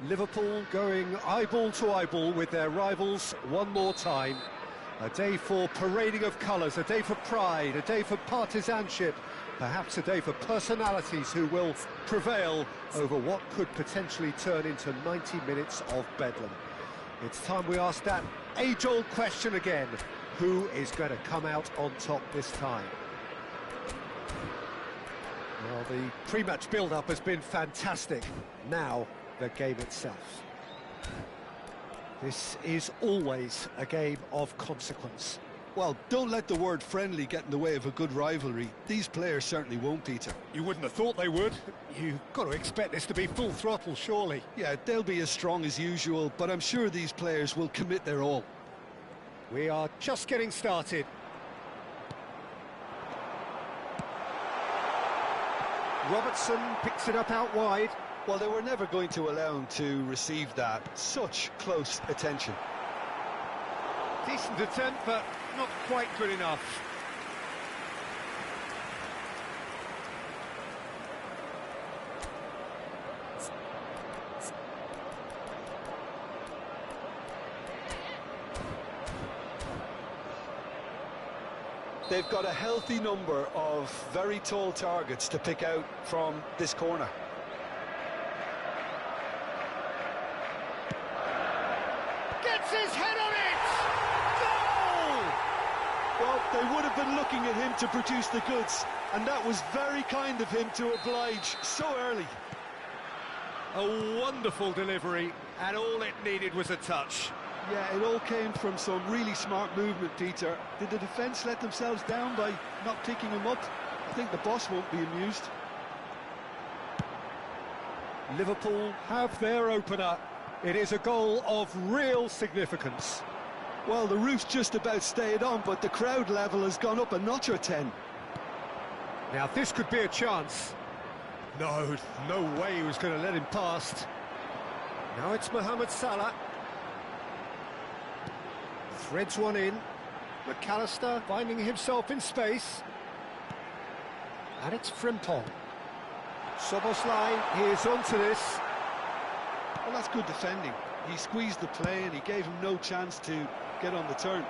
Liverpool going eyeball to eyeball with their rivals one more time. A day for parading of colours, a day for pride, a day for partisanship, perhaps a day for personalities who will prevail over what could potentially turn into 90 minutes of bedlam. It's time we ask that age-old question again. Who is going to come out on top this time? Well, the pre-match build-up has been fantastic. Now, the game itself. This is always a game of consequence. Well, don't let the word friendly get in the way of a good rivalry. These players certainly won't, Peter. You wouldn't have thought they would. You've got to expect this to be full throttle, surely. Yeah, they'll be as strong as usual, but I'm sure these players will commit their all. We are just getting started. Robertson picks it up out wide. Well, they were never going to allow him to receive that. Such close attention. Decent attempt, but not quite good enough. They've got a healthy number of very tall targets to pick out from this corner. Gets his head on it! Goal! Well, they would have been looking at him to produce the goods, and that was very kind of him to oblige so early. A wonderful delivery, and all it needed was a touch. Yeah, it all came from some really smart movement, Peter. Did the defence let themselves down by not picking him up? I think the boss won't be amused. Liverpool have their opener. It is a goal of real significance. Well, the roof's just about stayed on, but the crowd level has gone up a notch or 10. Now this could be a chance. No way he was going to let him past. Now it's Mohamed Salah. Threads one in. McAllister finding himself in space. And it's Frimpong. Soboslai, he is onto this. Well, that's good defending. He squeezed the play and he gave him no chance to get on the turn.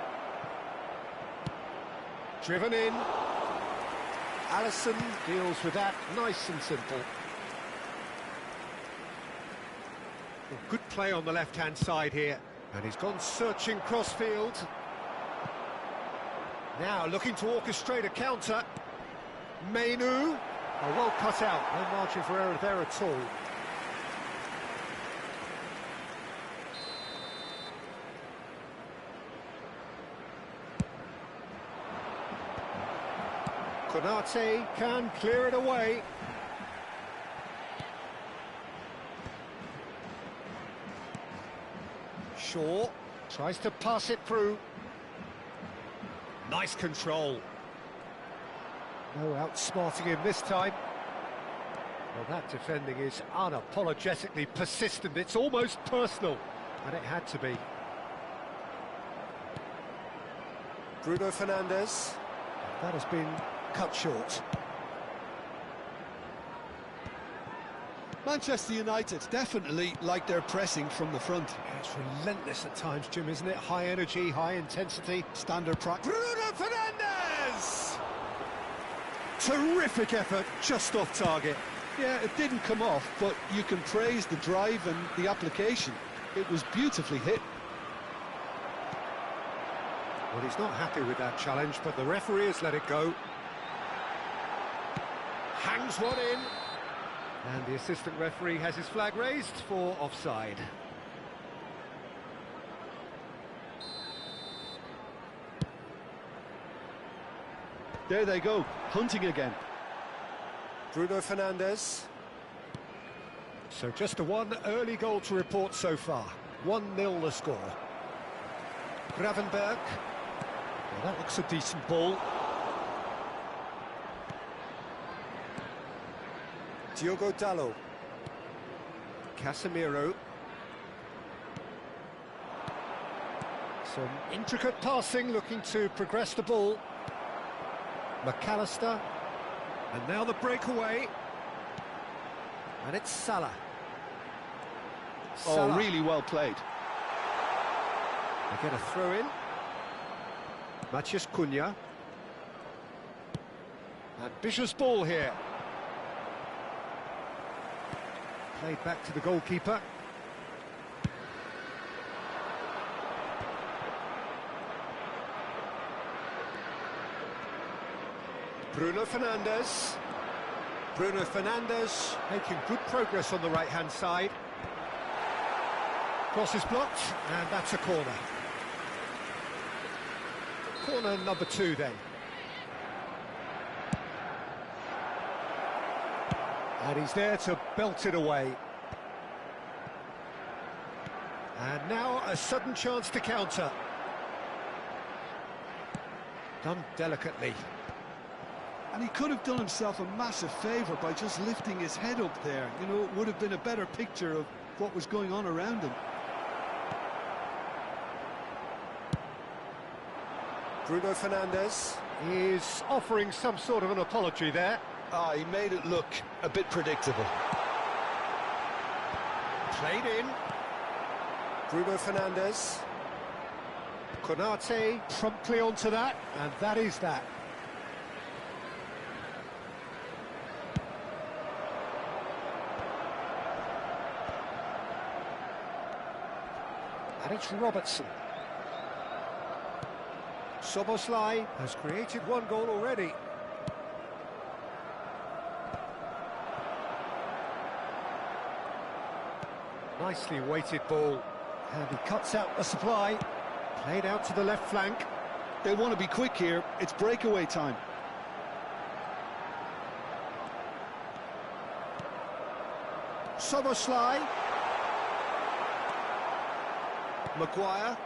Driven in. Alisson deals with that nice and simple. Well, good play on the left-hand side here. And he's gone searching crossfield. Now looking to orchestrate a counter. Mainu. Oh, well cut out. No margin for error there at all. Konate can clear it away. Shaw tries to pass it through. Nice control. No outsmarting him this time. Well, that defending is unapologetically persistent. It's almost personal, and it had to be. Bruno Fernandes. That has been cut short. Manchester United definitely like their pressing from the front. Yeah, it's relentless at times, Jim, isn't it? High energy, high intensity. Standard practice. Bruno Fernandes! Terrific effort, just off target. Yeah, it didn't come off, but you can praise the drive and the application. It was beautifully hit. Well, he's not happy with that challenge, but the referee has let it go. Hangs one in. And the assistant referee has his flag raised for offside. There they go, hunting again. Bruno Fernandes. So just the one early goal to report so far. 1-0 the score. Gravenberg. Well, that looks a decent ball. Diogo Dalot. Casemiro. Some intricate passing, looking to progress the ball. McAllister. And now the breakaway. And it's Salah. Oh, really well played. They get a throw in. Matheus Cunha. Ambitious ball here. Played back to the goalkeeper. Bruno Fernandes. Bruno Fernandes making good progress on the right-hand side. Cross is blocked, and that's a corner. Corner number 2 then. And he's there to belt it away. And now a sudden chance to counter. Done delicately. And he could have done himself a massive favour by just lifting his head up there. You know, it would have been a better picture of what was going on around him. Bruno Fernandes is offering some sort of an apology there. He made it look a bit predictable. Played in. Bruno Fernandes. Konate promptly onto that, and that is that. And it's Robertson. Szoboszlai has created 1 goal already. Nicely weighted ball. And he cuts out the supply. Played out to the left flank. They want to be quick here. It's breakaway time. Szoboszlai. Maguire.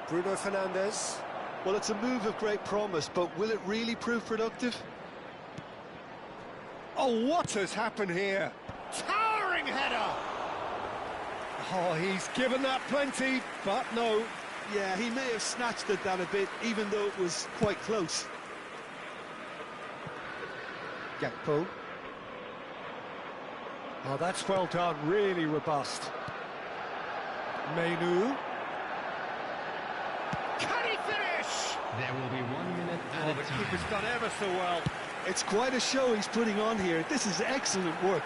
Bruno Fernandes. Well, it's a move of great promise, but will it really prove productive? Oh, what has happened here? Towering header! Oh, he's given that plenty, but no. Yeah, he may have snatched at that a bit, even though it was quite close. Gakpo. Oh, that's well done, really robust. Menu. Can he finish? There will be 1 minute Oh, added the time. keeper's done ever so well. It's quite a show he's putting on here. This is excellent work.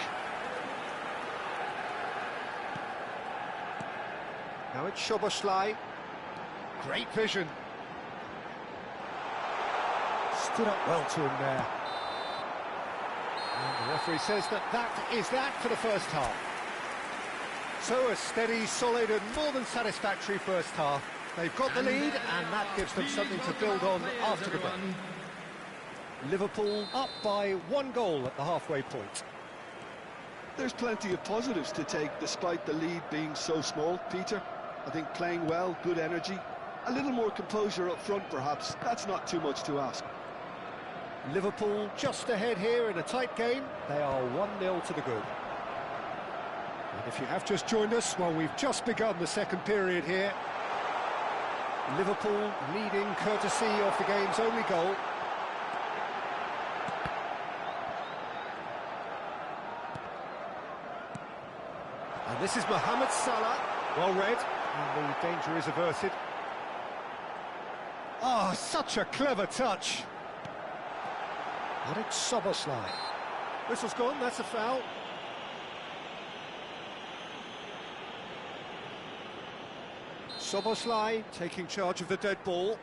Now it's Szoboszlai. Great vision. Stood up well to him there. And the referee says that is that for the first half. So a steady, solid and more than satisfactory first half. They've got the lead and that gives them something to build on after the break. Liverpool up by 1 goal at the halfway point. There's plenty of positives to take despite the lead being so small, Peter. I think playing well, good energy, a little more composure up front perhaps. That's not too much to ask. Liverpool just ahead here in a tight game. They are 1-0 to the good. And if you have just joined us, well, we've just begun the second period here. Liverpool leading courtesy of the game's only goal. And this is Mohamed Salah, well read, and the danger is averted. Oh, such a clever touch. And it's Szoboszlai. Whistle's gone, that's a foul. Szoboszlai taking charge of the dead ball.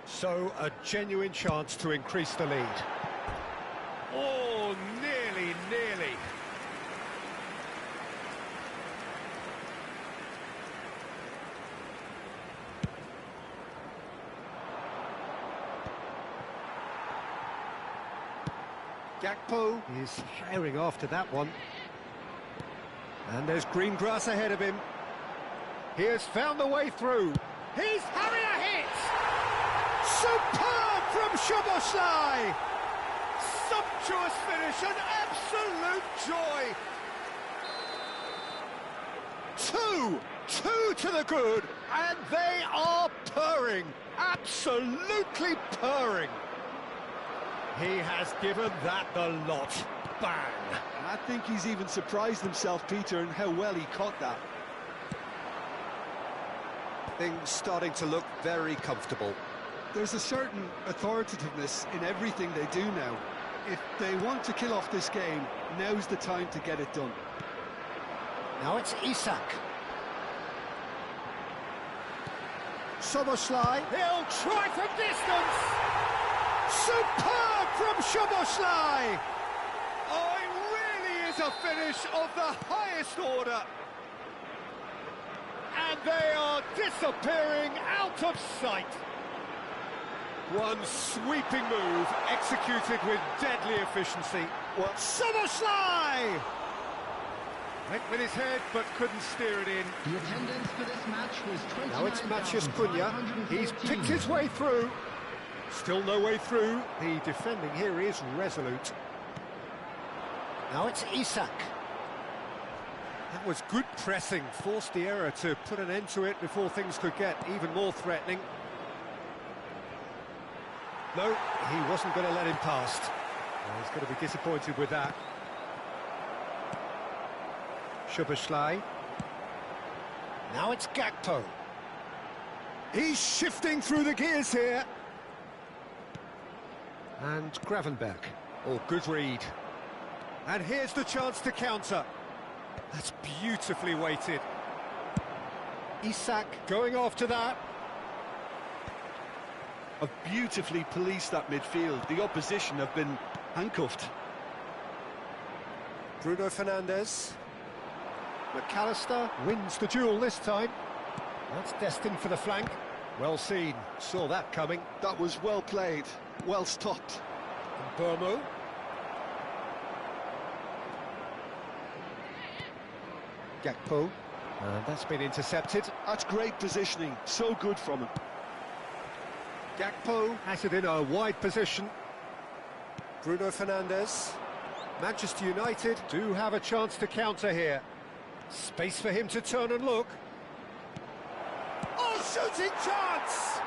So a genuine chance to increase the lead. Oh, nearly. Gakpo is herring after that one. And there's green grass ahead of him. He has found the way through. He's having a hit! Superb from Szoboszlai! Sumptuous finish, an absolute joy! Two to the good, and they are purring, absolutely purring. He has given that the lot. Bang! And I think he's even surprised himself, Peter, in how well he caught that. Things starting to look very comfortable. There's a certain authoritativeness in everything they do now. If they want to kill off this game, now's the time to get it done. Now it's Isak. Szoboszlai, he'll try from distance! Superb from Szoboszlai! Oh, it really is a finish of the highest order. And they are disappearing out of sight. One sweeping move, executed with deadly efficiency. Well, Somersley! Went with his head, but couldn't steer it in. The attendance for this match was 29,514. Now it's Maciej Cunha. He's picked his way through. Still no way through. The defending here is resolute. Now it's Isak. That was good pressing, forced the error to put an end to it before things could get even more threatening. No, he wasn't going to let him past. Well, he's going to be disappointed with that. Szoboszlai. Now it's Gakpo. He's shifting through the gears here. And Gravenberch. Oh, good read. And here's the chance to counter. That's beautifully weighted. Isak going after that. have beautifully policed that midfield. The opposition have been handcuffed. Bruno Fernandes. McAllister wins the duel this time. That's destined for the flank. Well seen, saw that coming. That was well played, well stopped. And Burmo. Gakpo. And that's been intercepted. That's great positioning, so good from him. Gakpo has it in a wide position. Bruno Fernandes. Manchester United do have a chance to counter here. Space for him to turn and look. Oh, shooting chance!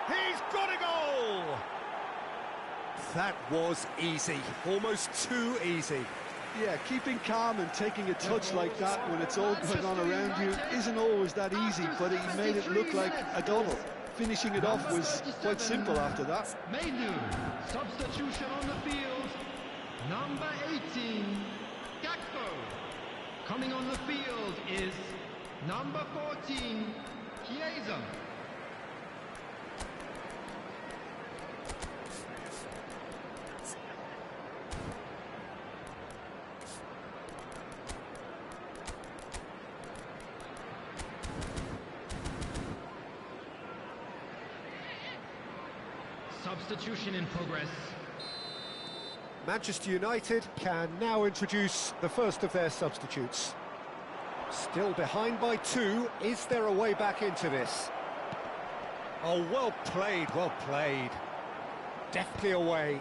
He's got a goal! That was easy, almost too easy. Yeah, keeping calm and taking a touch like that when it's all going on around you isn't always that easy, but he made it look like a goal. Finishing it off was quite simple after that. Pildun, substitution on the field, number 18, Gakpo. Coming on the field is number 14, Chiesa. Substitution in progress. Manchester United can now introduce the first of their substitutes. Still behind by 2. Is there a way back into this? Oh, well played, well played. Deftly away.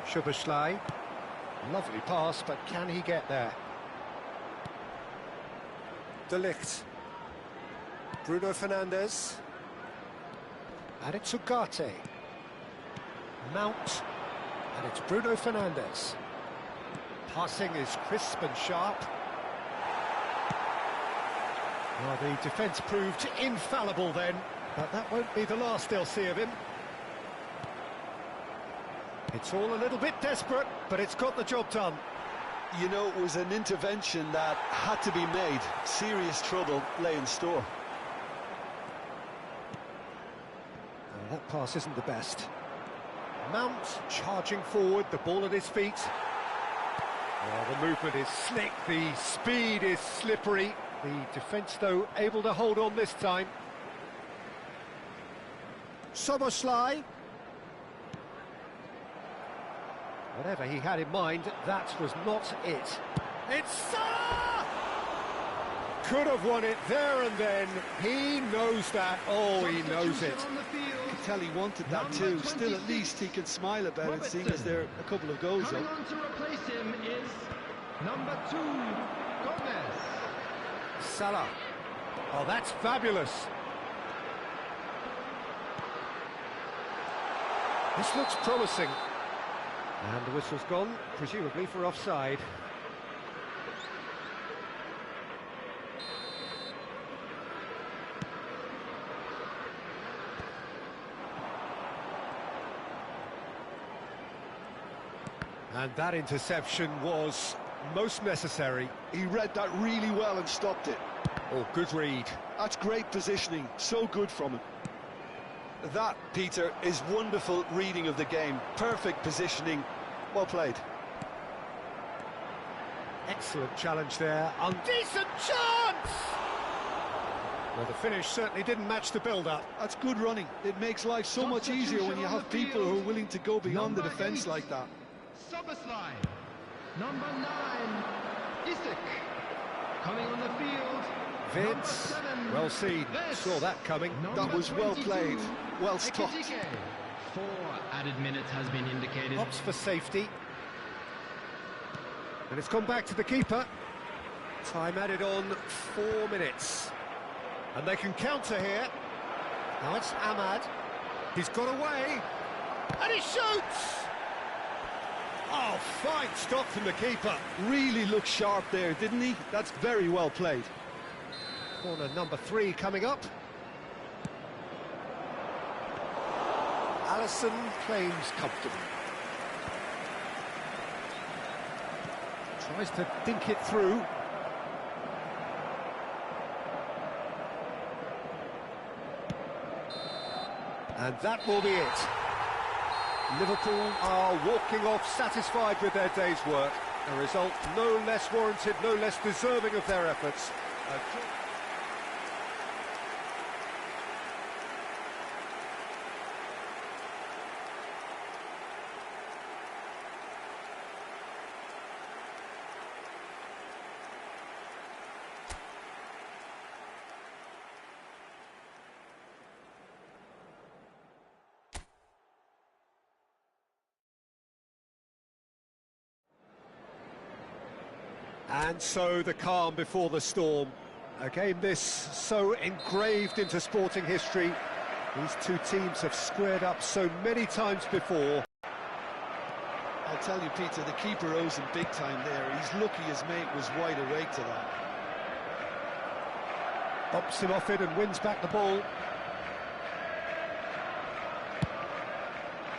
Szoboszlai. Lovely pass, but can he get there? De Ligt. Bruno Fernandes. And it's Ugarte. Mount. And it's Bruno Fernandes. Passing is crisp and sharp. Well, the defence proved infallible then, but that won't be the last they'll see of him. It's all a little bit desperate, but it's got the job done. You know, it was an intervention that had to be made. Serious trouble lay in store. That pass isn't the best. Mount charging forward, the ball at his feet. Oh, the movement is slick, the speed is slippery. The defence, though, able to hold on this time. Szoboszlai. Whatever he had in mind, that was not it. It's Salah! Could have won it there and then. He knows that. Oh, he knows it. You can tell he wanted that too. Still, at least he can smile about it, seeing as there are a couple of goals Coming up. on to replace him is number 2, Gomez. Salah. Oh, that's fabulous. This looks promising. And the whistle's gone, presumably for offside. And that interception was most necessary. He read that really well and stopped it. Oh, good read. That's great positioning, so good from him. That, Peter, is wonderful reading of the game. Perfect positioning, well played. Excellent challenge there. Decent chance! Well, the finish certainly didn't match the build-up. That's good running. It makes life so much easier when you have people who are willing to go beyond the defence like that. Soboslai. Number 9, Isaac. Coming on the field. Vince, well seen. Saw that coming. That was well played, well stopped. 4 added minutes has been indicated. Opts for safety. And it's gone back to the keeper. Time added on 4 minutes. And they can counter here. Now it's Ahmad. He's got away. And he shoots! Oh, fine stop from the keeper. Really looked sharp there, didn't he? That's very well played. Corner number 3 coming up. Allison claims comfortably. Tries to dink it through. And that will be it. Liverpool are walking off satisfied with their day's work. A result no less warranted, no less deserving of their efforts. And so the calm before the storm. A game this so engraved into sporting history. These two teams have squared up so many times before. I'll tell you, Peter, the keeper owes him big time there. He's lucky his mate was wide awake to that. Bumps him off it and wins back the ball.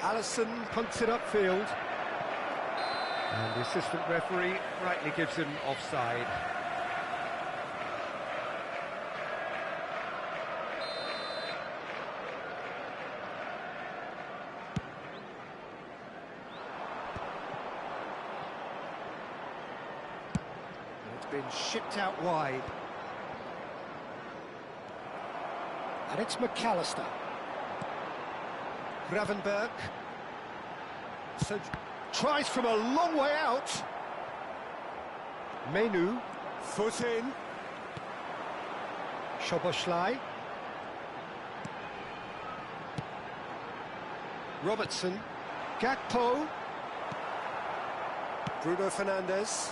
Allison punts it upfield. And the assistant referee rightly gives him offside. It's been shipped out wide. And it's McAllister. Gravenberg. So tries from a long way out. Menu, foot in. Soboslai. Robertson. Gakpo. Bruno Fernandes.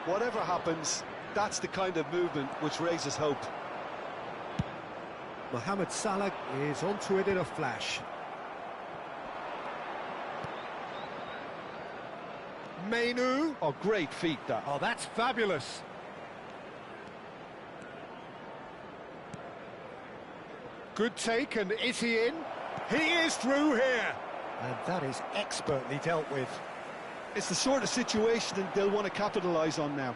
Whatever happens, that's the kind of movement which raises hope. Mohamed Salah is onto it in a flash. Menu. Oh, great feat, that. Oh, that's fabulous. Good take, and is he in? He is through here. And that is expertly dealt with. It's the sort of situation that they'll want to capitalise on now.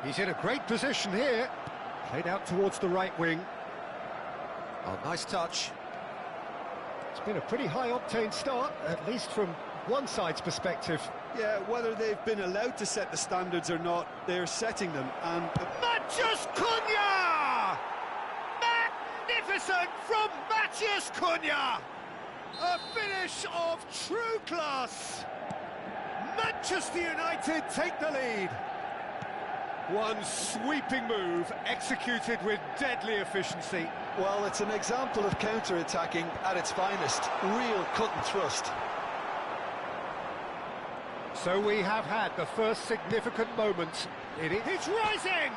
He's in a great position here. Played out towards the right wing. Oh, nice touch. It's been a pretty high-octane start, at least from one side's perspective. Yeah, whether they've been allowed to set the standards or not, they're setting them, and... Matheus Cunha! Magnificent from Matheus Cunha! A finish of true class! Manchester United take the lead. One sweeping move, executed with deadly efficiency. Well, it's an example of counter-attacking at its finest. Real cut and thrust. So we have had the first significant moment. It's rising!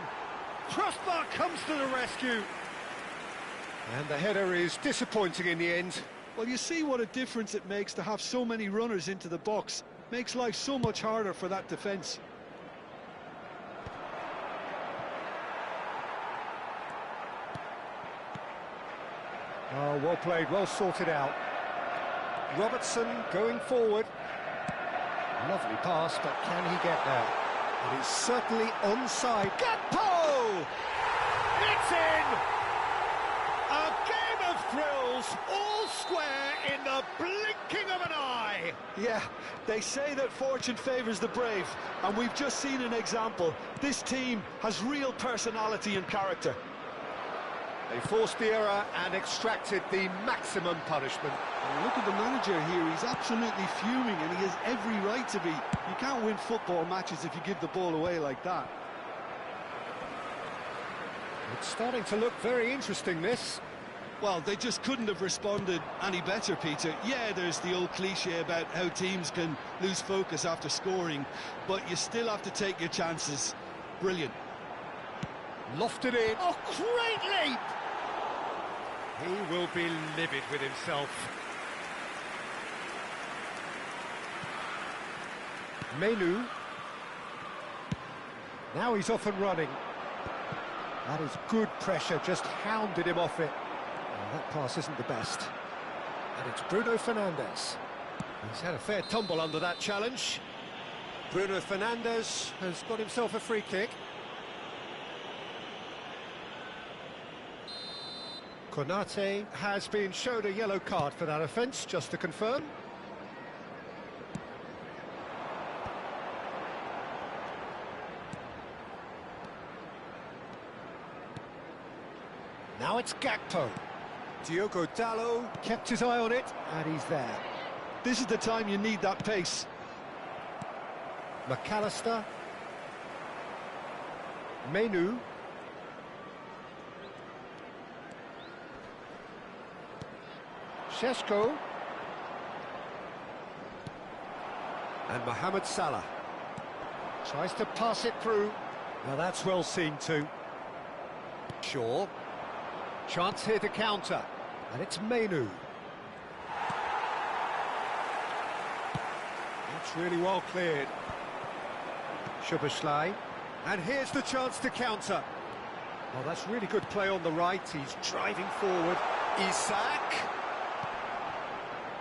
Crossbar comes to the rescue. And the header is disappointing in the end. Well, you see what a difference it makes to have so many runners into the box. Makes life so much harder for that defence. Oh, well played, well sorted out. Robertson going forward. Lovely pass, but can he get there? It is certainly onside. Gakpo! It's in! A game of thrills goals, all square in the blinking of an eye. Yeah, they say that fortune favours the brave, and we've just seen an example. This team has real personality and character. They forced the error and extracted the maximum punishment. And look at the manager here, he's absolutely fuming, and he has every right to be. You can't win football matches if you give the ball away like that. It's starting to look very interesting, this. Well, they just couldn't have responded any better, Peter. Yeah, there's the old cliche about how teams can lose focus after scoring, but you still have to take your chances. Brilliant. Lofted in. Oh, great leap! He will be livid with himself. Menu. Now he's off and running. That is good pressure, just hounded him off it. Oh, that pass isn't the best. And it's Bruno Fernandes. He's had a fair tumble under that challenge. Bruno Fernandes has got himself a free kick. Konate has been shown a yellow card for that offence, just to confirm. Now it's Gakpo. Diogo Dalot kept his eye on it, and he's there. This is the time you need that pace. McAllister. Menu. Šeško. And Mohamed Salah. Tries to pass it through. Now that's well seen too. Shaw. Chance here to counter. And it's Menu. That's really well cleared. Szoboszlai. And here's the chance to counter. Well, that's really good play on the right. He's driving forward. Isak.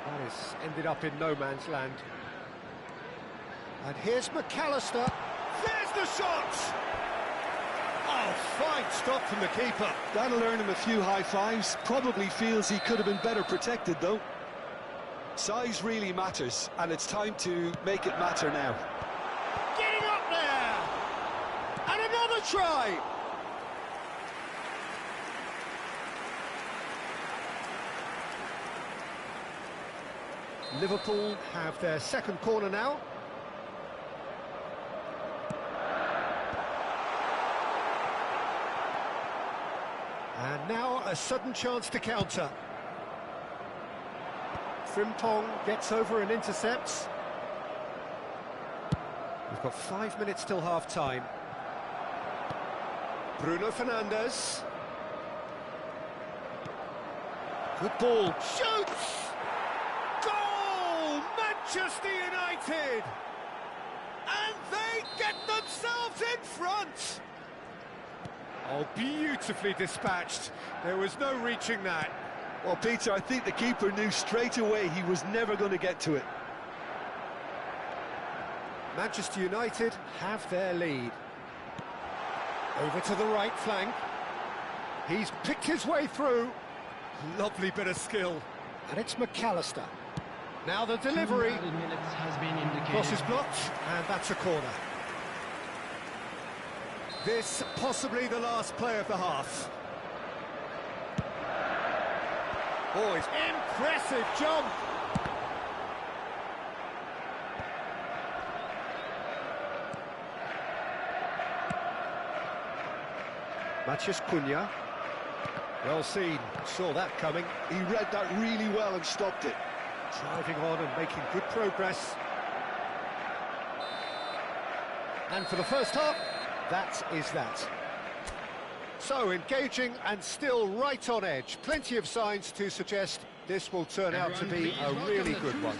That has ended up in no man's land. And here's McAllister. There's the shot! Oh, fine stop from the keeper. That'll earn him a few high fives. Probably feels he could have been better protected, though. Size really matters, and it's time to make it matter now. Getting up there! And another try! Liverpool have their second corner now. And now a sudden chance to counter. Frimpong gets over and intercepts. We've got 5 minutes till half-time. Bruno Fernandes. Good ball. Shoots! Goal! Manchester United! And they get themselves in front! Oh, beautifully dispatched. There was no reaching that. Well, Peter, I think the keeper knew straight away he was never going to get to it. Manchester United have their lead. Over to the right flank. He's picked his way through. Lovely bit of skill. And it's McAllister. Now the delivery. Cross is blocked, and that's a corner. This possibly the last play of the half. Boys, impressive jump. Matheus Cunha. Well seen, saw that coming. He read that really well and stopped it. Driving on and making good progress. And for the first half, that is that. So, engaging and still right on edge. Plenty of signs to suggest this will turn out to be a really good one.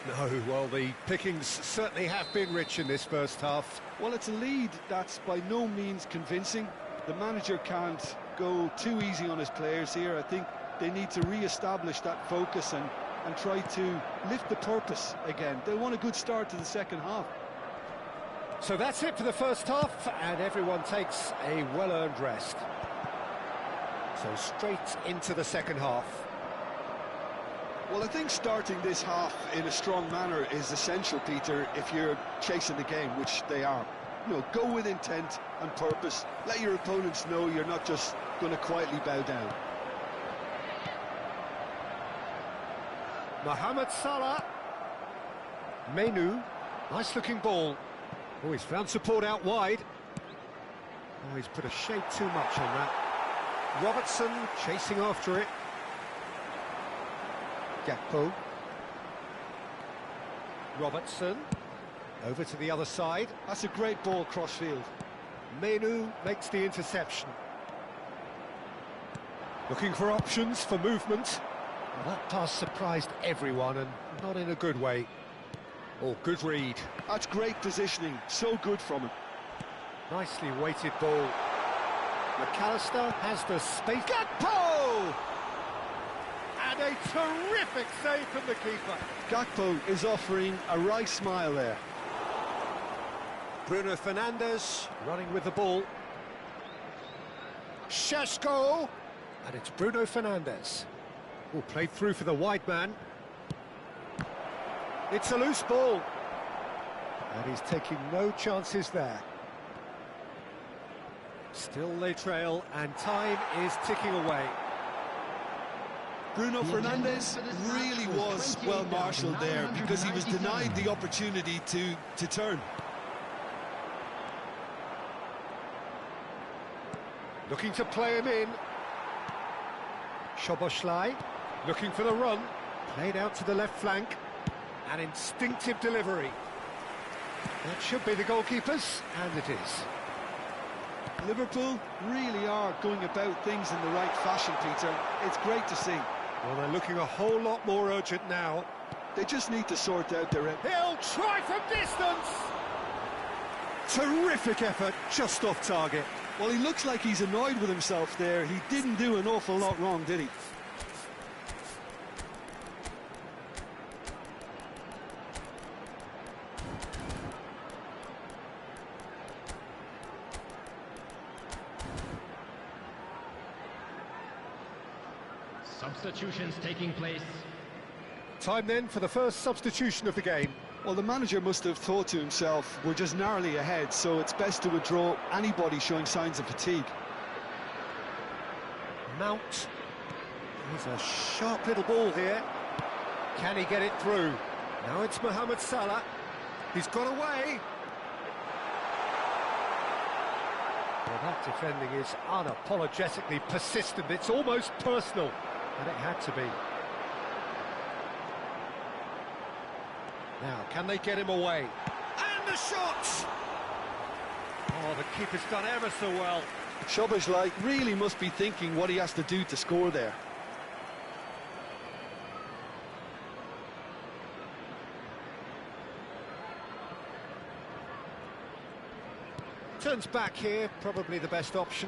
No, well, the pickings certainly have been rich in this first half. Well, it's a lead that's by no means convincing. The manager can't go too easy on his players here. I think they need to re-establish that focus and try to lift the purpose again. They want a good start to the second half. So that's it for the first half, and everyone takes a well-earned rest. So straight into the second half. Well, I think starting this half in a strong manner is essential, Peter, if you're chasing the game, which they are. You know, go with intent and purpose. Let your opponents know you're not just going to quietly bow down. Mohamed Salah. Menu. Nice looking ball. Oh, he's found support out wide. Oh, he's put a shade too much on that. Robertson chasing after it. Gakpo. Robertson. Over to the other side. That's a great ball cross-field. Menu makes the interception. Looking for options for movement. Well, that pass surprised everyone, and not in a good way. Oh, good read. That's great positioning, so good from him. Nicely weighted ball. McAllister has the space. Gakpo! And a terrific save from the keeper. Gakpo is offering a wry smile there. Bruno Fernandes running with the ball. Šeško! And it's Bruno Fernandes. Oh, played through for the wide man. It's a loose ball. And he's taking no chances there. Still they trail, and time is ticking away. Bruno Fernandes really was well marshalled there because he was denied the opportunity to turn. Looking to play him in. Szoboszlai looking for the run. Played out to the left flank. An instinctive delivery. That should be the goalkeeper's, and it is. Liverpool really are going about things in the right fashion, Peter. It's great to see. Well, they're looking a whole lot more urgent now. They just need to sort out their... He'll try from distance! Terrific effort, just off target. Well, he looks like he's annoyed with himself there. He didn't do an awful lot wrong, did he? Substitutions taking place. Time then for the first substitution of the game. Well, the manager must have thought to himself, we're just narrowly ahead, so it's best to withdraw anybody showing signs of fatigue. Mount. There's a sharp little ball here. Can he get it through? Now it's Mohamed Salah. He's got away. Well, that defending is unapologetically persistent. It's almost personal, and it had to be. Now, can they get him away? And the shot! Oh, the keeper's done ever so well. Szoboszlai really must be thinking what he has to do to score there. Turns back here, probably the best option.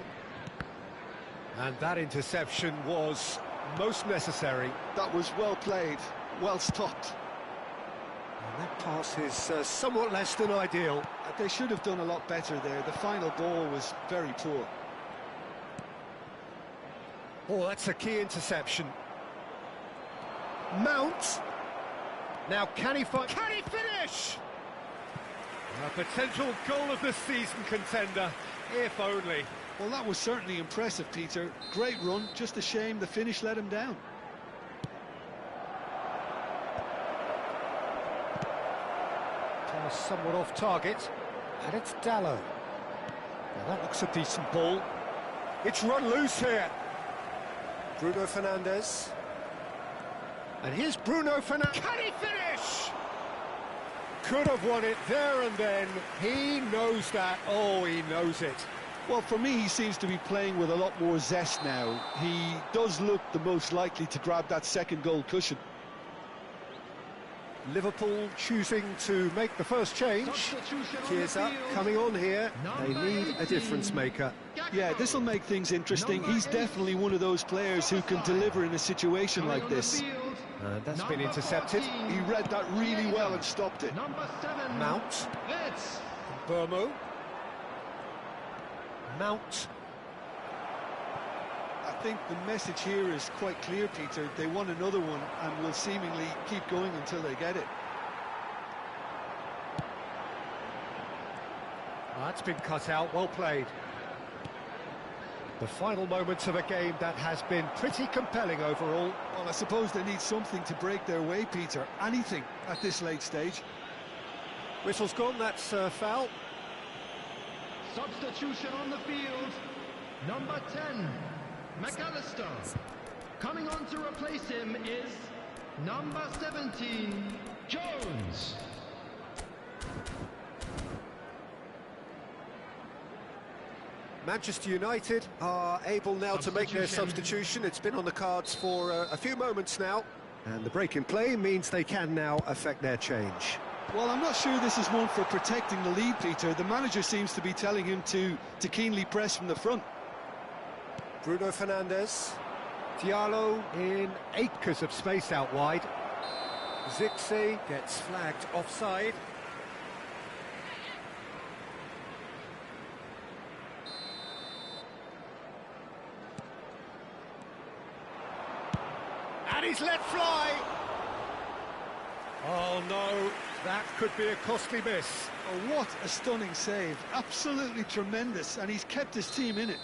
And that interception was most necessary. That was well played, well stopped. And that pass is somewhat less than ideal. They should have done a lot better there. The final ball was very poor. Oh, that's a key interception. Mount. Now can he finish? A potential goal of the season contender, if only. Well, that was certainly impressive, Peter. Great run, just a shame the finish let him down. Pass somewhat off target, and it's Dallo. Now that looks a decent ball. It's run loose here. Bruno Fernandes. And here's Bruno Fernandes. Can he finish? Could have won it there and then. He knows that. Oh, he knows it. Well, for me, he seems to be playing with a lot more zest now. He does look the most likely to grab that second goal cushion. Liverpool choosing to make the first change. Chiesa coming on here. They need a difference maker. Yeah, this will make things interesting. He's definitely one of those players who can deliver in a situation like this. And that's been intercepted. He read that really well and stopped it. Mount. Burmo. Mount. think the message here is quite clear, Peter. They want another one and will seemingly keep going until they get it. That's been cut out, well played. The final moments of a game that has been pretty compelling overall. Well, I suppose they need something to break their way, Peter. Anything at this late stage. Whistle's gone, that's foul. Substitution on the field. Number 10, McAllister. Coming on to replace him is number 17, Jones. Manchester United are able now to make their substitution. It's been on the cards for a few moments now. And the break in play means they can now affect their change. Well, I'm not sure this is one for protecting the lead, Peter. The manager seems to be telling him to keenly press from the front. Bruno Fernandes. Diallo in acres of space out wide. Zixi gets flagged offside. And he's let fly. Oh no, that could be a costly miss. Oh, what a stunning save. Absolutely tremendous, and he's kept his team in it.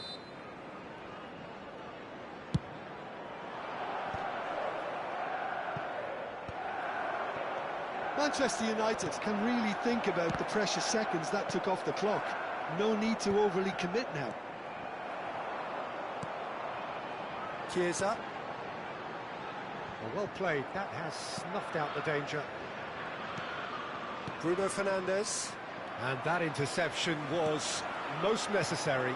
Manchester United can really think about the precious seconds that took off the clock. No need to overly commit now. Chiesa. Well played, that has snuffed out the danger. Bruno Fernandes. And that interception was most necessary.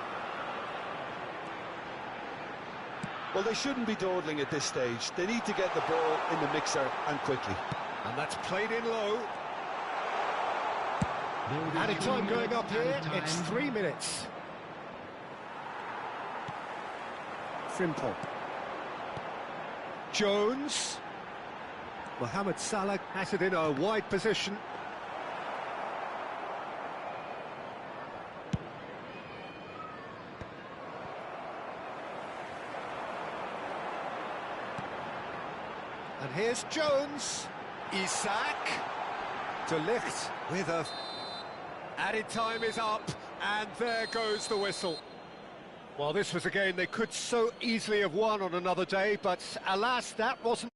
Well, they shouldn't be dawdling at this stage. They need to get the ball in the mixer and quickly. And that's played in low. Added time going up here, it's 3 minutes. Frimpong. Jones. Mohamed Salah has it in a wide position. And here's Jones. Isak. De Ligt with a... Added time is up, and there goes the whistle. Well, this was a game they could so easily have won on another day, but alas, that wasn't...